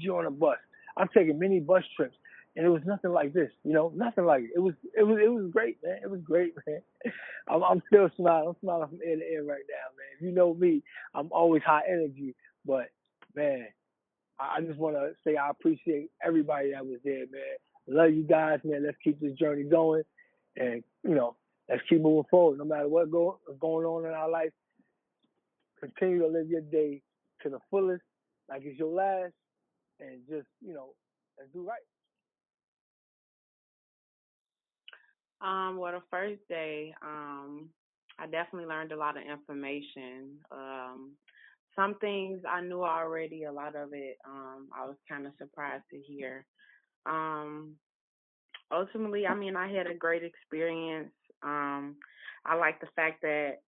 on a bus. I've taken many bus trips, and it was nothing like this, nothing like it. It was great, man. It was great, man. I'm still smiling. I'm smiling from ear to ear right now, man. If you know me, I'm always high energy, but man, I just want to say I appreciate everybody that was there, man. I love you guys, man. Let's keep this journey going, and let's keep moving forward. No matter what's going on in our life, continue to live your day to the fullest, like it's your last, and just let's do right. Well, the first day, I definitely learned a lot of information. Some things I knew already, a lot of it I was kind of surprised to hear. Ultimately, I had a great experience. I like the fact that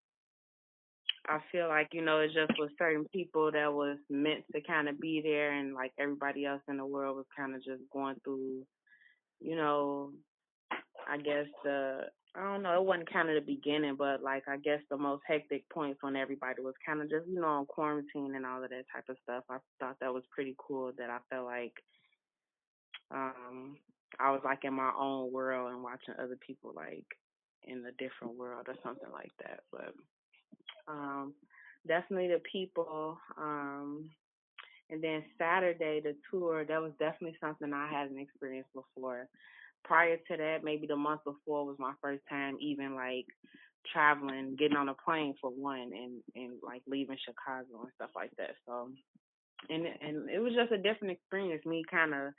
I feel like, it just was certain people that was meant to kind of be there, and like everybody else in the world was kind of just going through, I guess it wasn't kind of the beginning, but like I guess the most hectic points when everybody was kind of just, on quarantine and all of that type of stuff. I thought that was pretty cool, that I felt like I was like in my own world and watching other people like in a different world or something like that. But definitely the people. And then Saturday, the tour, that was definitely something I hadn't experienced before. Prior to that, maybe the month before was my first time even like traveling, getting on a plane for one, and like leaving Chicago and stuff like that. So, and it was just a different experience. Me kind of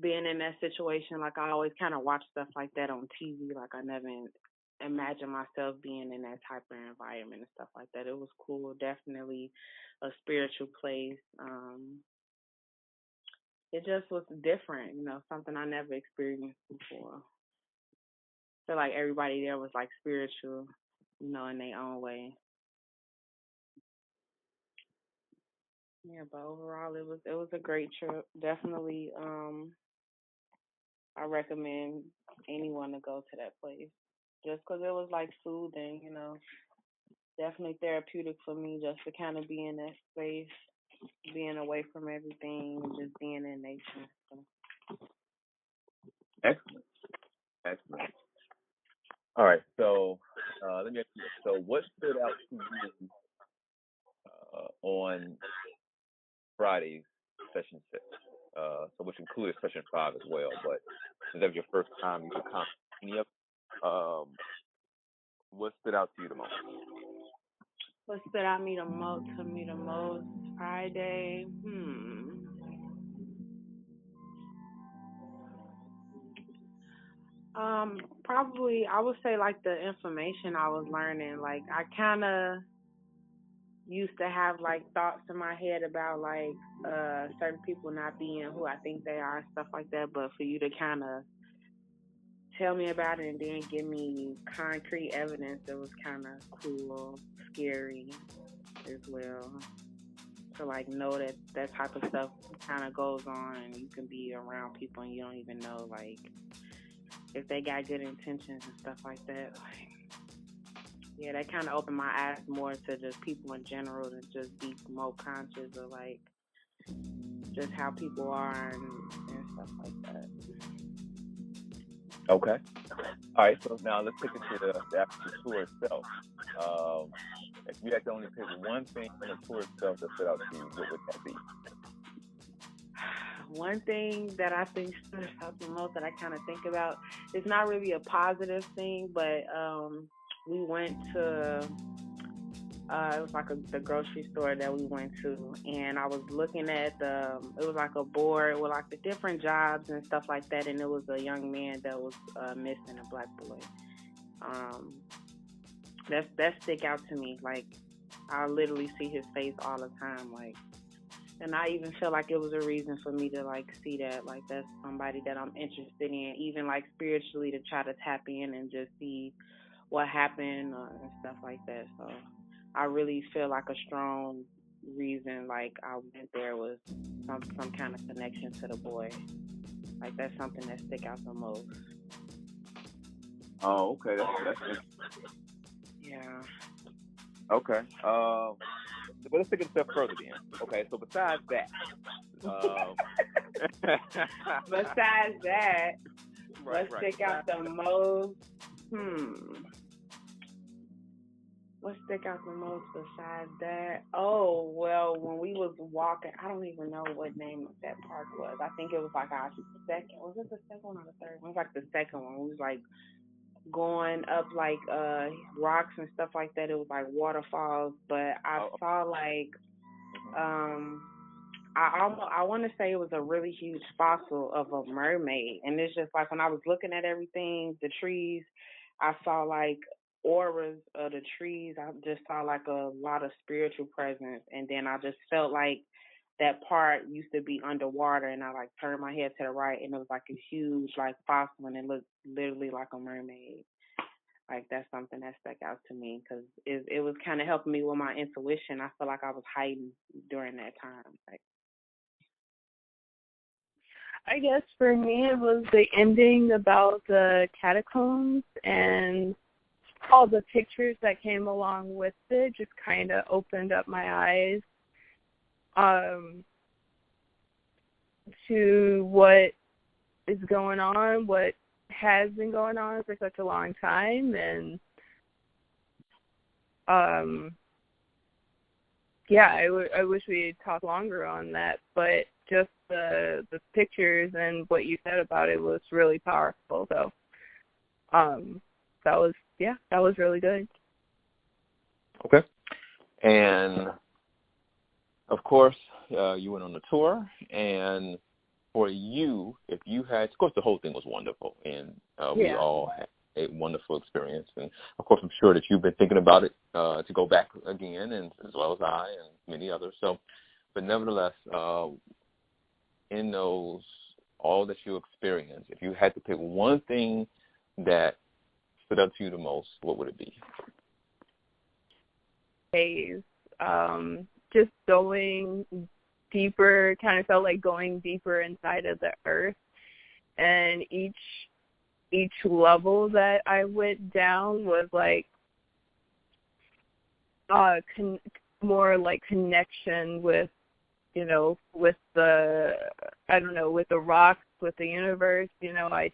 being in that situation, like I always kind of watch stuff like that on TV. Like I never imagined myself being in that type of environment and stuff like that. It was cool. Definitely a spiritual place. It just was different, something I never experienced before. I feel like everybody there was like spiritual, in their own way. Yeah, but overall it was a great trip. Definitely, I recommend anyone to go to that place, just because it was like soothing, definitely therapeutic for me just to kind of be in that space, being away from everything, just being in nature. So. Excellent. All right, so let me ask you this. So what stood out to you on Friday's session 6? So which included session 5 as well, but since that was your first time you could comment any of what stood out to you the most? What stood out to me the most Friday? Probably I would say like the information I was learning. Like I kind of used to have like thoughts in my head about like certain people not being who I think they are and stuff like that. But for you to kind of tell me about it and then give me concrete evidence, it was kind of cool, scary. as well. To like know that that type of stuff kind of goes on, and you can be around people and you don't even know like if they got good intentions and stuff like that. Like, yeah, that kind of opened my eyes more to just people in general and just be more conscious of like just how people are and stuff like that. Okay. All right, so now let's take it to the actual tour itself. If you had to only pick one thing from the tour itself that stood out to you, what would that be? One thing that I think stood out the most that I kind of think about, it's not really a positive thing, but we went to, it was like the grocery store that we went to, and I was looking at it was like a board with like the different jobs and stuff like that, and it was a young man that was missing, a black boy. That stick out to me. Like, I literally see his face all the time. Like, and I even feel like it was a reason for me to like see that. Like, that's somebody that I'm interested in, even like spiritually, to try to tap in and just see what happened and stuff like that. So I really feel like a strong reason, like, I went there was some kind of connection to the boy. Like, that's something that stick out the most. Oh, okay. That's interesting. Yeah. Okay. But let's take it a step further then. Okay, so besides that, besides that, right, what stick out the most? What stick out the most besides that? Oh, well, when we was walking, I don't even know what name that park was. I think it was like our second. Was it the second one or the third one? It was like the second one. We was like going up like rocks and stuff like that. It was like waterfalls, but I saw like I want to say it was a really huge fossil of a mermaid, and it's just like when I was looking at everything, the trees, I saw like auras of the trees. I just saw like a lot of spiritual presence, and then I just felt like that part used to be underwater, and I like turned my head to the right, and it was like a huge like fossil, and it looked literally like a mermaid. Like, that's something that stuck out to me because it was kind of helping me with my intuition. I feel like I was hiding during that time. Like, I guess for me it was the ending about the catacombs and all the pictures that came along with it. Just kind of opened up my eyes to what is going on, what has been going on for such a long time, and I wish we had talked longer on that, but just the pictures and what you said about it was really powerful. So that was really good. Okay. And of course, you went on the tour, and for you, if you had, of course, the whole thing was wonderful, and we all had a wonderful experience. And of course, I'm sure that you've been thinking about it to go back again, and as well as I and many others. So, but nevertheless, in those, all that you experienced, if you had to pick one thing that stood out to you the most, what would it be? Just going deeper, kind of felt like going deeper inside of the earth, and each level that I went down was like more like connection with, with the, with the rocks, with the universe. I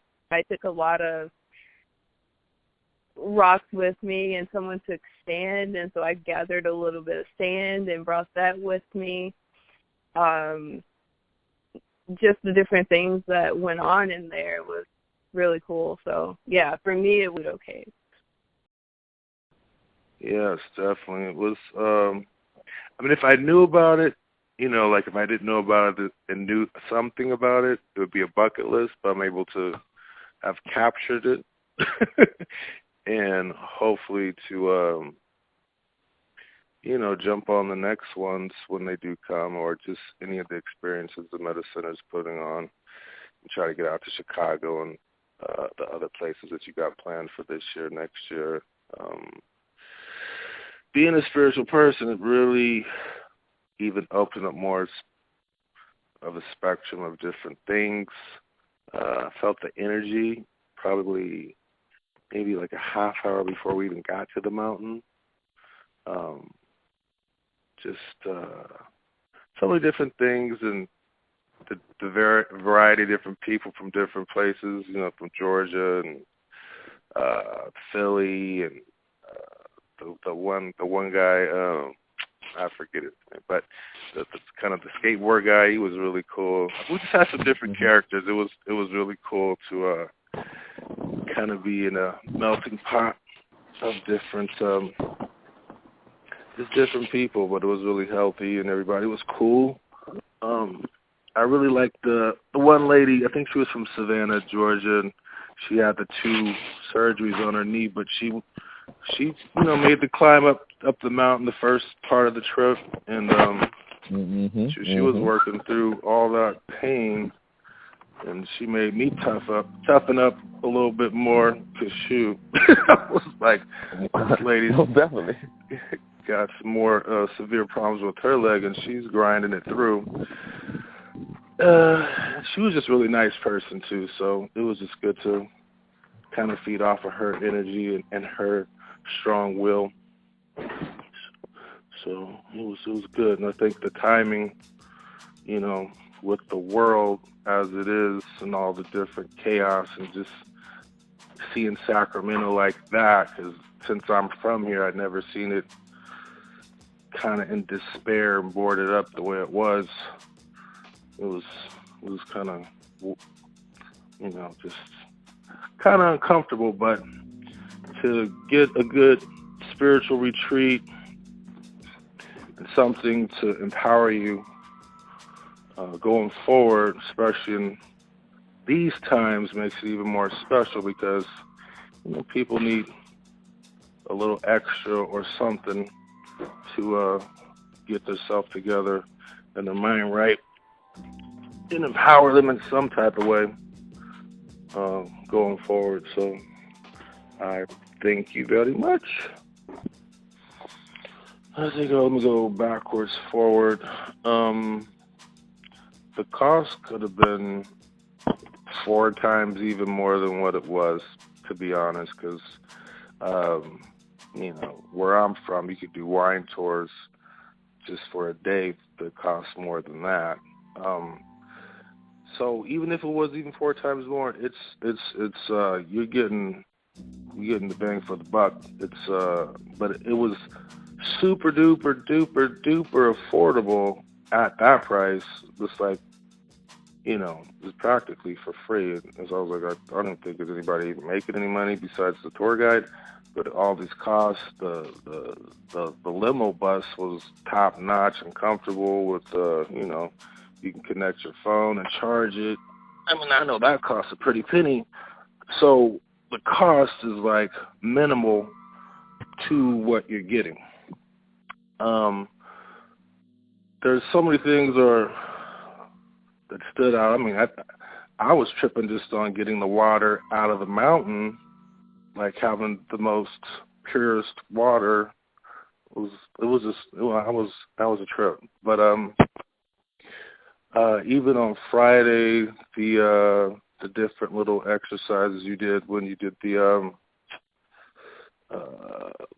took a lot of rocks with me, and someone took sand, and so I gathered a little bit of sand and brought that with me. Just the different things that went on in there was really cool. So yeah, for me it was okay. Yes, definitely. It was, if I knew about it, like if I didn't know about it and knew something about it, it would be a bucket list, but I'm able to have captured it and hopefully to, jump on the next ones when they do come, or just any of the experiences the medicine is putting on, and try to get out to Chicago and the other places that you got planned for this year, next year. being a spiritual person, it really even opened up more of a spectrum of different things. I felt the energy probably maybe like a half hour before we even got to the mountain. Just so many different things, and the variety of different people from different places, you know, from Georgia and Philly, and the one guy, I forget his name, but the kind of the skateboard guy, he was really cool. We just had some different characters. It was really cool to kind of be in a melting pot of different just different people, but it was really healthy and everybody was cool. I really liked the one lady, I think she was from Savannah, Georgia, and she had the 2 surgeries on her knee, but she you know, made the climb up the mountain the first part of the trip, and she was working through all that pain, and she made me toughen up a little bit more, because shoot, I was like, this lady definitely got some more severe problems with her leg, and she's grinding it through. She was just a really nice person too, so it was just good to kind of feed off of her energy and her strong will. So it was good, and I think the timing, you know, with the world as it is and all the different chaos, and just seeing Sacramento like that, because since I'm from here, I'd never seen it kind of in despair and boarded up the way it was. It was kind of, you know, just kind of uncomfortable, but to get a good spiritual retreat and something to empower you going forward, especially in these times, makes it even more special, because, you know, people need a little extra or something to get themselves together and their mind right and empower them in some type of way going forward. So I thank you very much. I think let me go backwards, forward. The cost could have been 4 times even more than what it was, to be honest, because you know, where I'm from, you could do wine tours just for a day that costs more than that. So even if it was even 4 times more, it's you're getting the bang for the buck. But it was super duper affordable at that price. It's like, you know, it's practically for free. And so I was like, I don't think there's anybody even making any money besides the tour guide. But all these costs, the limo bus was top notch and comfortable with, you know, you can connect your phone and charge it. I mean, I know that costs a pretty penny. So the cost is like minimal to what you're getting. There's so many things that stood out. I mean, I was tripping just on getting the water out of the mountain, like having the most purest water. That was a trip. But even on Friday, the different little exercises you did when you did the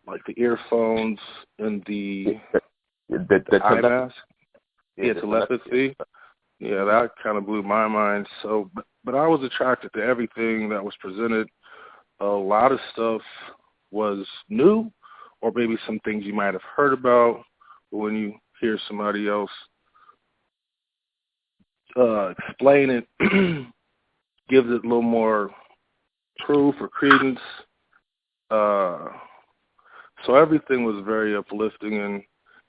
like the earphones and the eye mask, telepathy. Yeah, that kind of blew my mind. So, but I was attracted to everything that was presented. A lot of stuff was new, or maybe some things you might have heard about, but when you hear somebody else explain it, gives it a little more proof or credence. So everything was very uplifting, and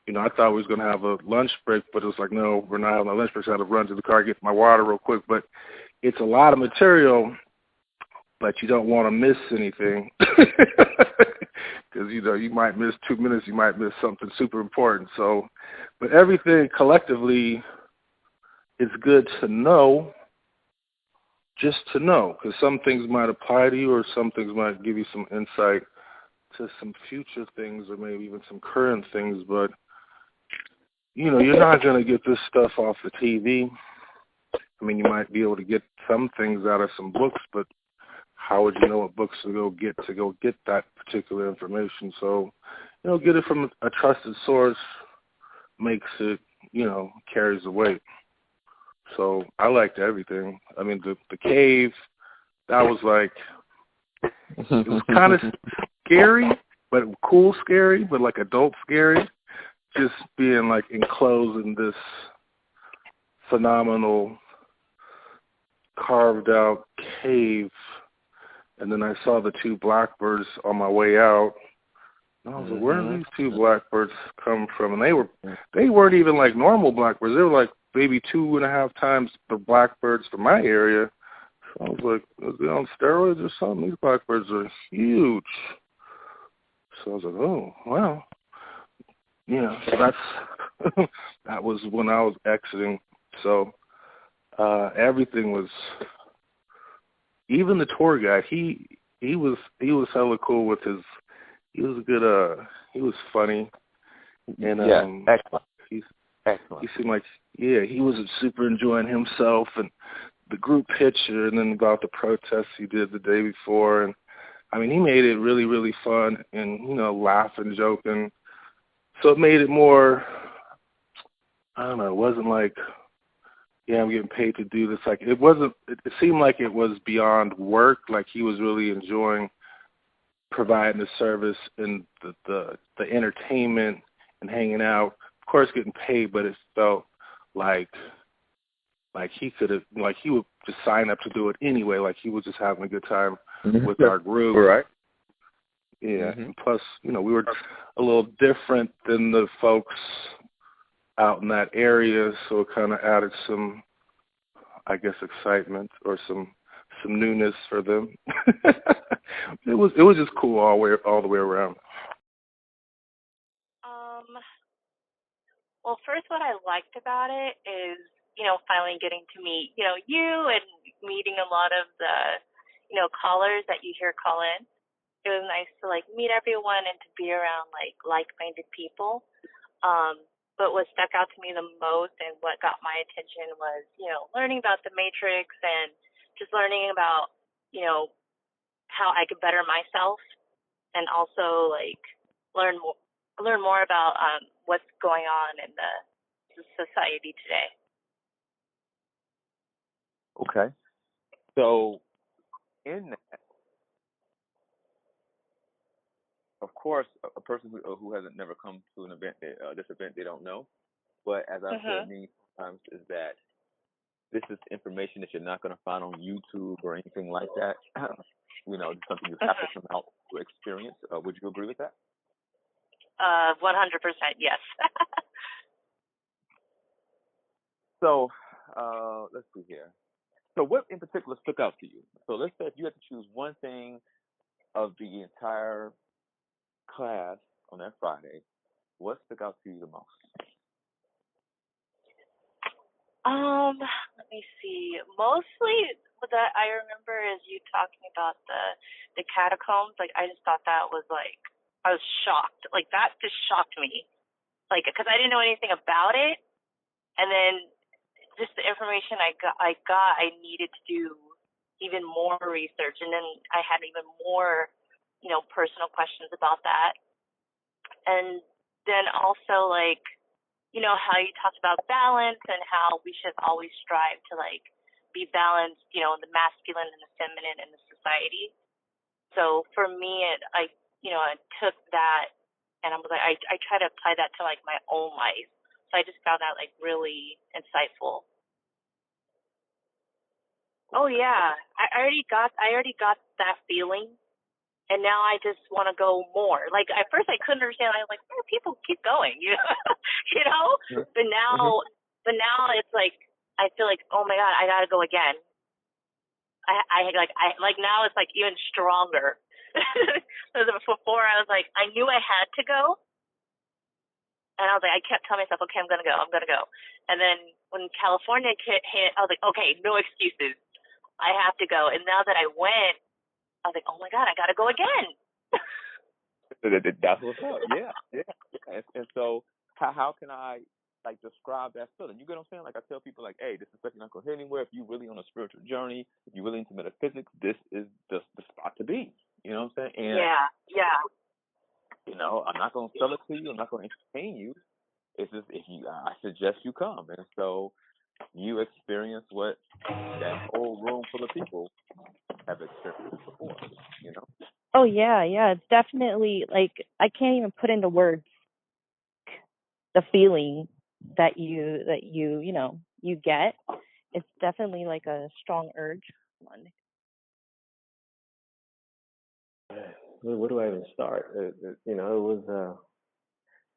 you know, I thought we was going to have a lunch break, but it was like, no, we're not having a lunch break. So I had to run to the car, get my water real quick. But it's a lot of material, but you don't want to miss anything. Because, you know, you might miss 2 minutes, you might miss something super important. So, but everything collectively is good to know, just to know, because some things might apply to you or some things might give you some insight to some future things or maybe even some current things, but you know, you're not going to get this stuff off the TV. I mean, you might be able to get some things out of some books, but how would you know what books to go get that particular information? So, you know, get it from a trusted source makes it, you know, carries the weight. So I liked everything. I mean, the cave, that was like, it was kind of scary, but cool scary, but like adult scary. Just being like enclosed in this phenomenal carved out cave. And then I saw the two blackbirds on my way out. And I was like, where did these two blackbirds come from? And they weren't even like normal blackbirds. They were like maybe 2.5 times the blackbirds from my area. So I was like, is it on steroids or something? These blackbirds are huge. So I was like, oh, wow. You know, so that's that was when I was exiting. So everything was, even the tour guide, he was hella cool with his, he was a good, he was funny. And excellent. He seemed like, he was super enjoying himself and the group picture, and then about the protests he did the day before. And I mean, he made it really, really fun and, you know, laughing, joking. So it made it more, I don't know, it wasn't like, I'm getting paid to do this. Like, it wasn't, it seemed like it was beyond work. Like, he was really enjoying providing the service and the entertainment and hanging out. Of course, getting paid, but it felt like he could have, like he would just sign up to do it anyway. Like, he was just having a good time with our group. Right. Yeah. And plus, you know, we were a little different than the folks out in that area, so it kind of added some, I guess, excitement or some newness for them. It was just cool all the way around. Well, first, what I liked about it is, you know, finally getting to meet, you know, you and meeting a lot of the, you know, callers that you hear call in. It was nice to like meet everyone and to be around like-minded people. But what stuck out to me the most and what got my attention was, you know, learning about the Matrix and just learning about, you know, how I could better myself, and also like learn more about what's going on in the society today. Okay. So in that, of course, a person who hasn't never come to an event, this event, they don't know. But as I've said many times, is that this is information that you're not going to find on YouTube or anything like that. You know, it's something you have to come out to experience. Would you agree with that? 100%, yes. So, let's see here. So what in particular stuck out to you? So let's say if you had to choose one thing of the entire class on that Friday, what stuck out to you the most? Let me see. Mostly what that I remember is you talking about the catacombs. Like, I just thought that was like, I was shocked. Like, that just shocked me. Like, because I didn't know anything about it, and then just the information I needed to do even more research, and then I had even more, you know, personal questions about that. And then also, like, you know, how you talked about balance and how we should always strive to, like, be balanced, you know, the masculine and the feminine in the society. So for me, I took that, and I was like, I try to apply that to, like, my own life. So I just found that, like, really insightful. Oh yeah, I already got that feeling, and now I just want to go more. Like, at first I couldn't understand. I was like, where people keep going, you know, you know. But now it's like I feel like, oh my God, I gotta go again. I now it's like even stronger. Before I was like, I knew I had to go. And I was like, I kept telling myself, okay, I'm going to go. And then when California hit, I was like, okay, no excuses. I have to go. And now that I went, I was like, oh my God, I got to go again. That's what's up. Yeah. And so how can I like describe that feeling? You get what I'm saying? Like I tell people like, hey, this is stuff you're not gonna hear anywhere. If you're really on a spiritual journey, if you're really into metaphysics, this is the spot to be. You know what I'm saying? And Yeah. you know, I'm not gonna sell it to you. I'm not gonna entertain you. It's just I suggest you come, and so you experience what that whole room full of people have experienced before. You know? Oh yeah. It's definitely like I can't even put into words the feeling that you get. It's definitely like a strong urge. Where do I even start? It was a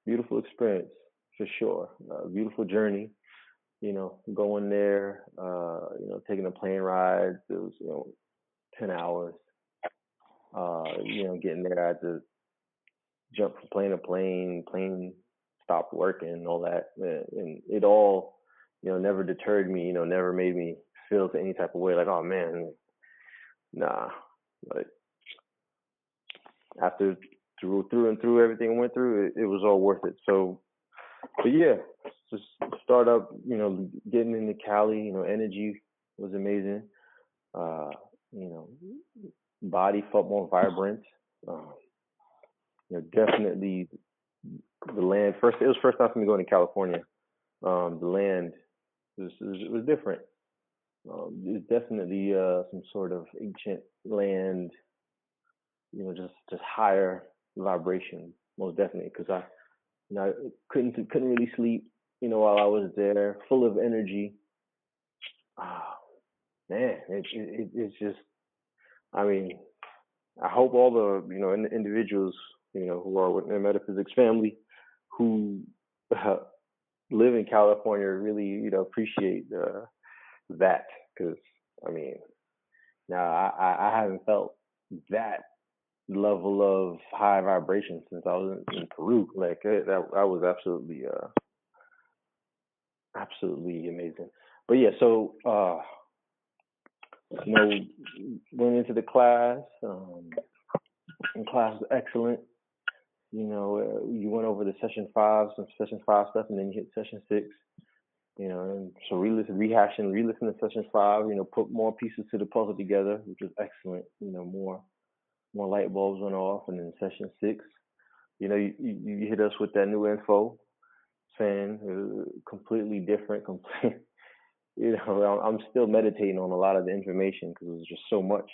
beautiful experience for sure. A beautiful journey. Going there, taking a plane ride. It was, 10 hours. Getting there, I had to jump from plane to plane. Plane stopped working and all that. And it all, never deterred me, never made me feel any type of way like, oh man, nah. But after through everything I went through, it was all worth it. So, but yeah, just start up, getting into Cali, energy was amazing. Body felt more vibrant. Definitely the land. It was first time for me going to California. The land was different. It's definitely some sort of ancient land, just higher vibration, most definitely. Because I couldn't really sleep, while I was there, full of energy. Man, it's just. I mean, I hope all the individuals who are within the metaphysics family who live in California really appreciate that, because I mean, now I haven't felt that level of high vibration since I was in Peru. Like that was absolutely amazing. But yeah, so went into the class. And class was excellent. You went over the session 5 stuff, and then you hit session 6. And so re-listen to session 5. Put more pieces to the puzzle together, which was excellent. More light bulbs went off, and then session 6, you hit us with that new info, saying completely different. I'm still meditating on a lot of the information because it was just so much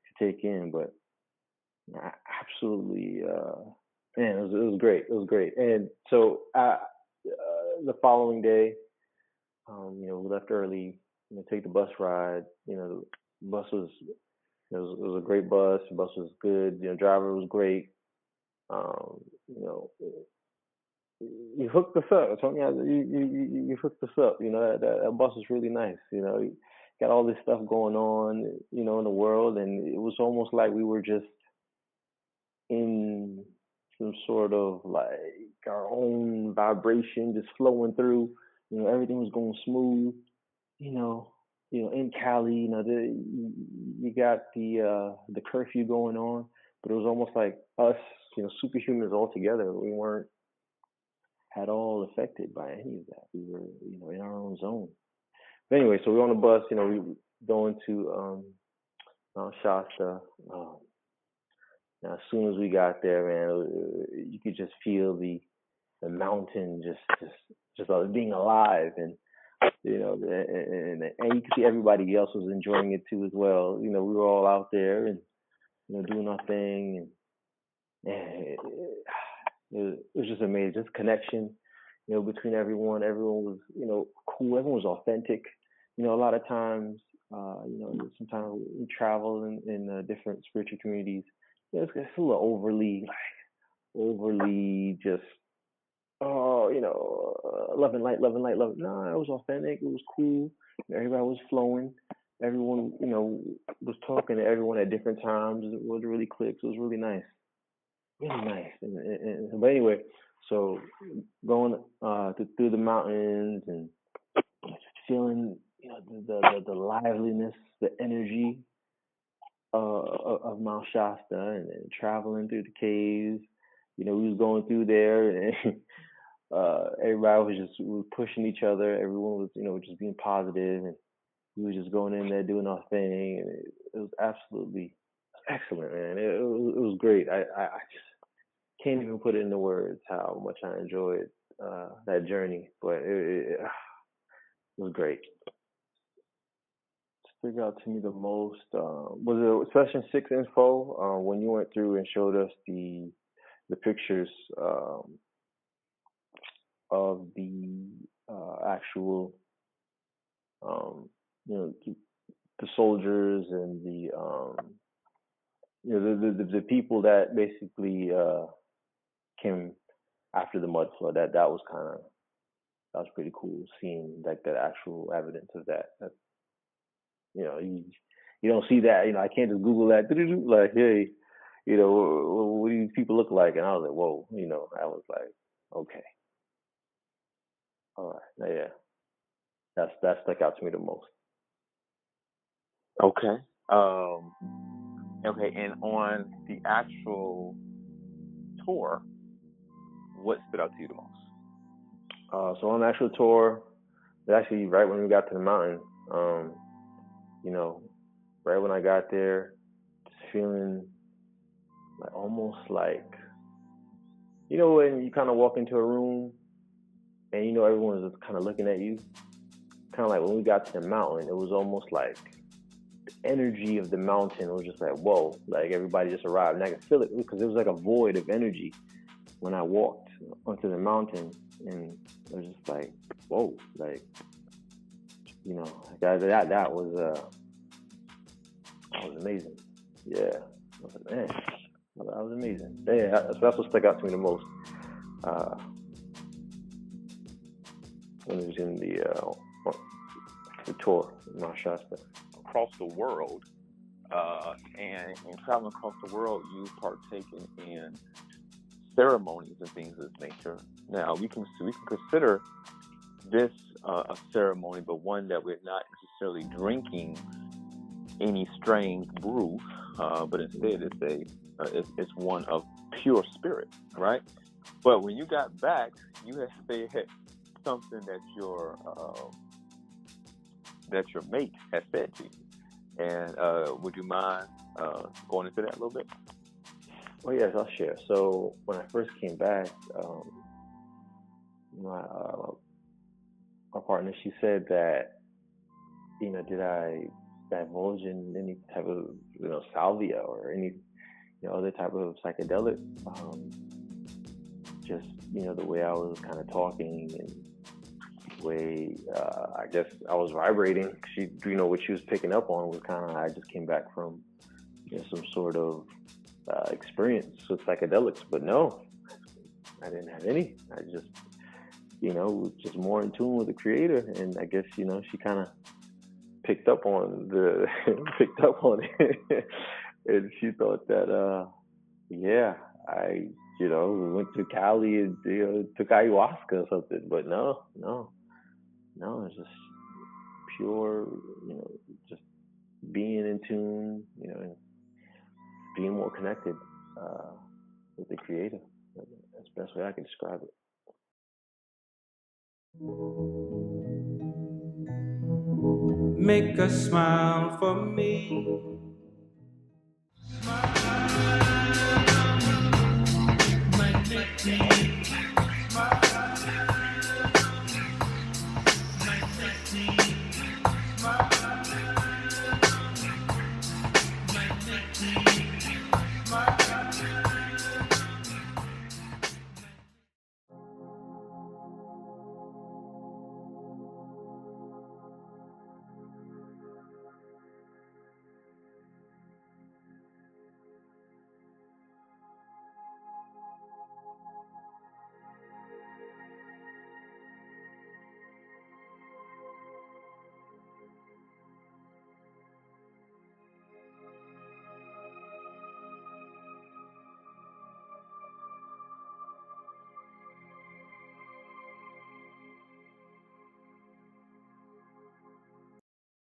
to take in, but absolutely, man, it was great. It was great. And so the following day, we left early, take the bus ride. The bus was a great bus. The bus was good. Driver was great. You hooked us up. You hooked us up. That bus was really nice. Got all this stuff going on, in the world, and it was almost like we were just in some sort of like our own vibration just flowing through. Everything was going smooth. In Cali, you got the curfew going on, but it was almost like us, superhumans all together. We weren't at all affected by any of that. We were, in our own zone. But anyway, so we were on the bus. We were going to Mount Shasta. Now, as soon as we got there, man, you could just feel the mountain just being alive, and and you could see everybody else was enjoying it too as well. We were all out there and doing our thing, and it was just amazing, just connection, between everyone. Everyone was cool. Everyone was authentic. A lot of times, sometimes we travel in different spiritual communities. It's a little overly just, love and light. No, it was authentic. It was cool. Everybody was flowing. Everyone, was talking to everyone at different times. It was really clicked. It was really nice. Really nice. But anyway, so going through the mountains and just feeling, the liveliness, the energy of Mount Shasta, and traveling through the caves, we was going through there, and everybody was pushing each other. Everyone was, just being positive, and we were just going in there doing our thing, and it was absolutely excellent, man. It was great. I just can't even put it into words how much I enjoyed that journey, but it was great. Stick out to me the most was it Session 6 info when you went through and showed us the pictures of the actual the soldiers and the people that basically came after the mud flood. That was pretty cool, seeing like that actual evidence of that. You don't see that. I can't just Google that. Like, hey, what do these people look like? And I was like, whoa. I was like, okay, all right, yeah. That stuck out to me the most. Okay. Okay, and on the actual tour, what stood out to you the most? So on the actual tour, actually right when we got to the mountain, right when I got there, just feeling like almost like, when you kind of walk into a room and everyone's just kind of looking at you, kind of like when we got to the mountain, it was almost like the energy of the mountain was just like, whoa, like everybody just arrived, and I could feel it because there was like a void of energy when I walked onto the mountain, and it was just like, whoa, like, that was amazing. Yeah, I was like, man, that was amazing. Yeah, that's what stuck out to me the most when it was in the tour in Mount Shasta. Across the world, and in traveling across the world, you've partaken in ceremonies and things of this nature. Now, we can consider this a ceremony, but one that we're not necessarily drinking any strange brew, but instead it's one of pure spirit, right? But when you got back, you had said something that your mate had said to you, and would you mind going into that a little bit? Oh yes, I'll share. So when I first came back, my partner, she said that, did I divulge in any type of salvia or any other type of psychedelic? Just the way I was kind of talking and the way I guess I was vibrating. She, what she was picking up on was kind of, I just came back from some sort of experience with psychedelics, but no, I didn't have any. I just was just more in tune with the creator, and I guess she kind of picked up on it and she thought that I went to Cali and took ayahuasca or something, but no, it's just pure, just being in tune, and being more connected with the creator. That's the best way I can describe it. Make a smile for me. Might make me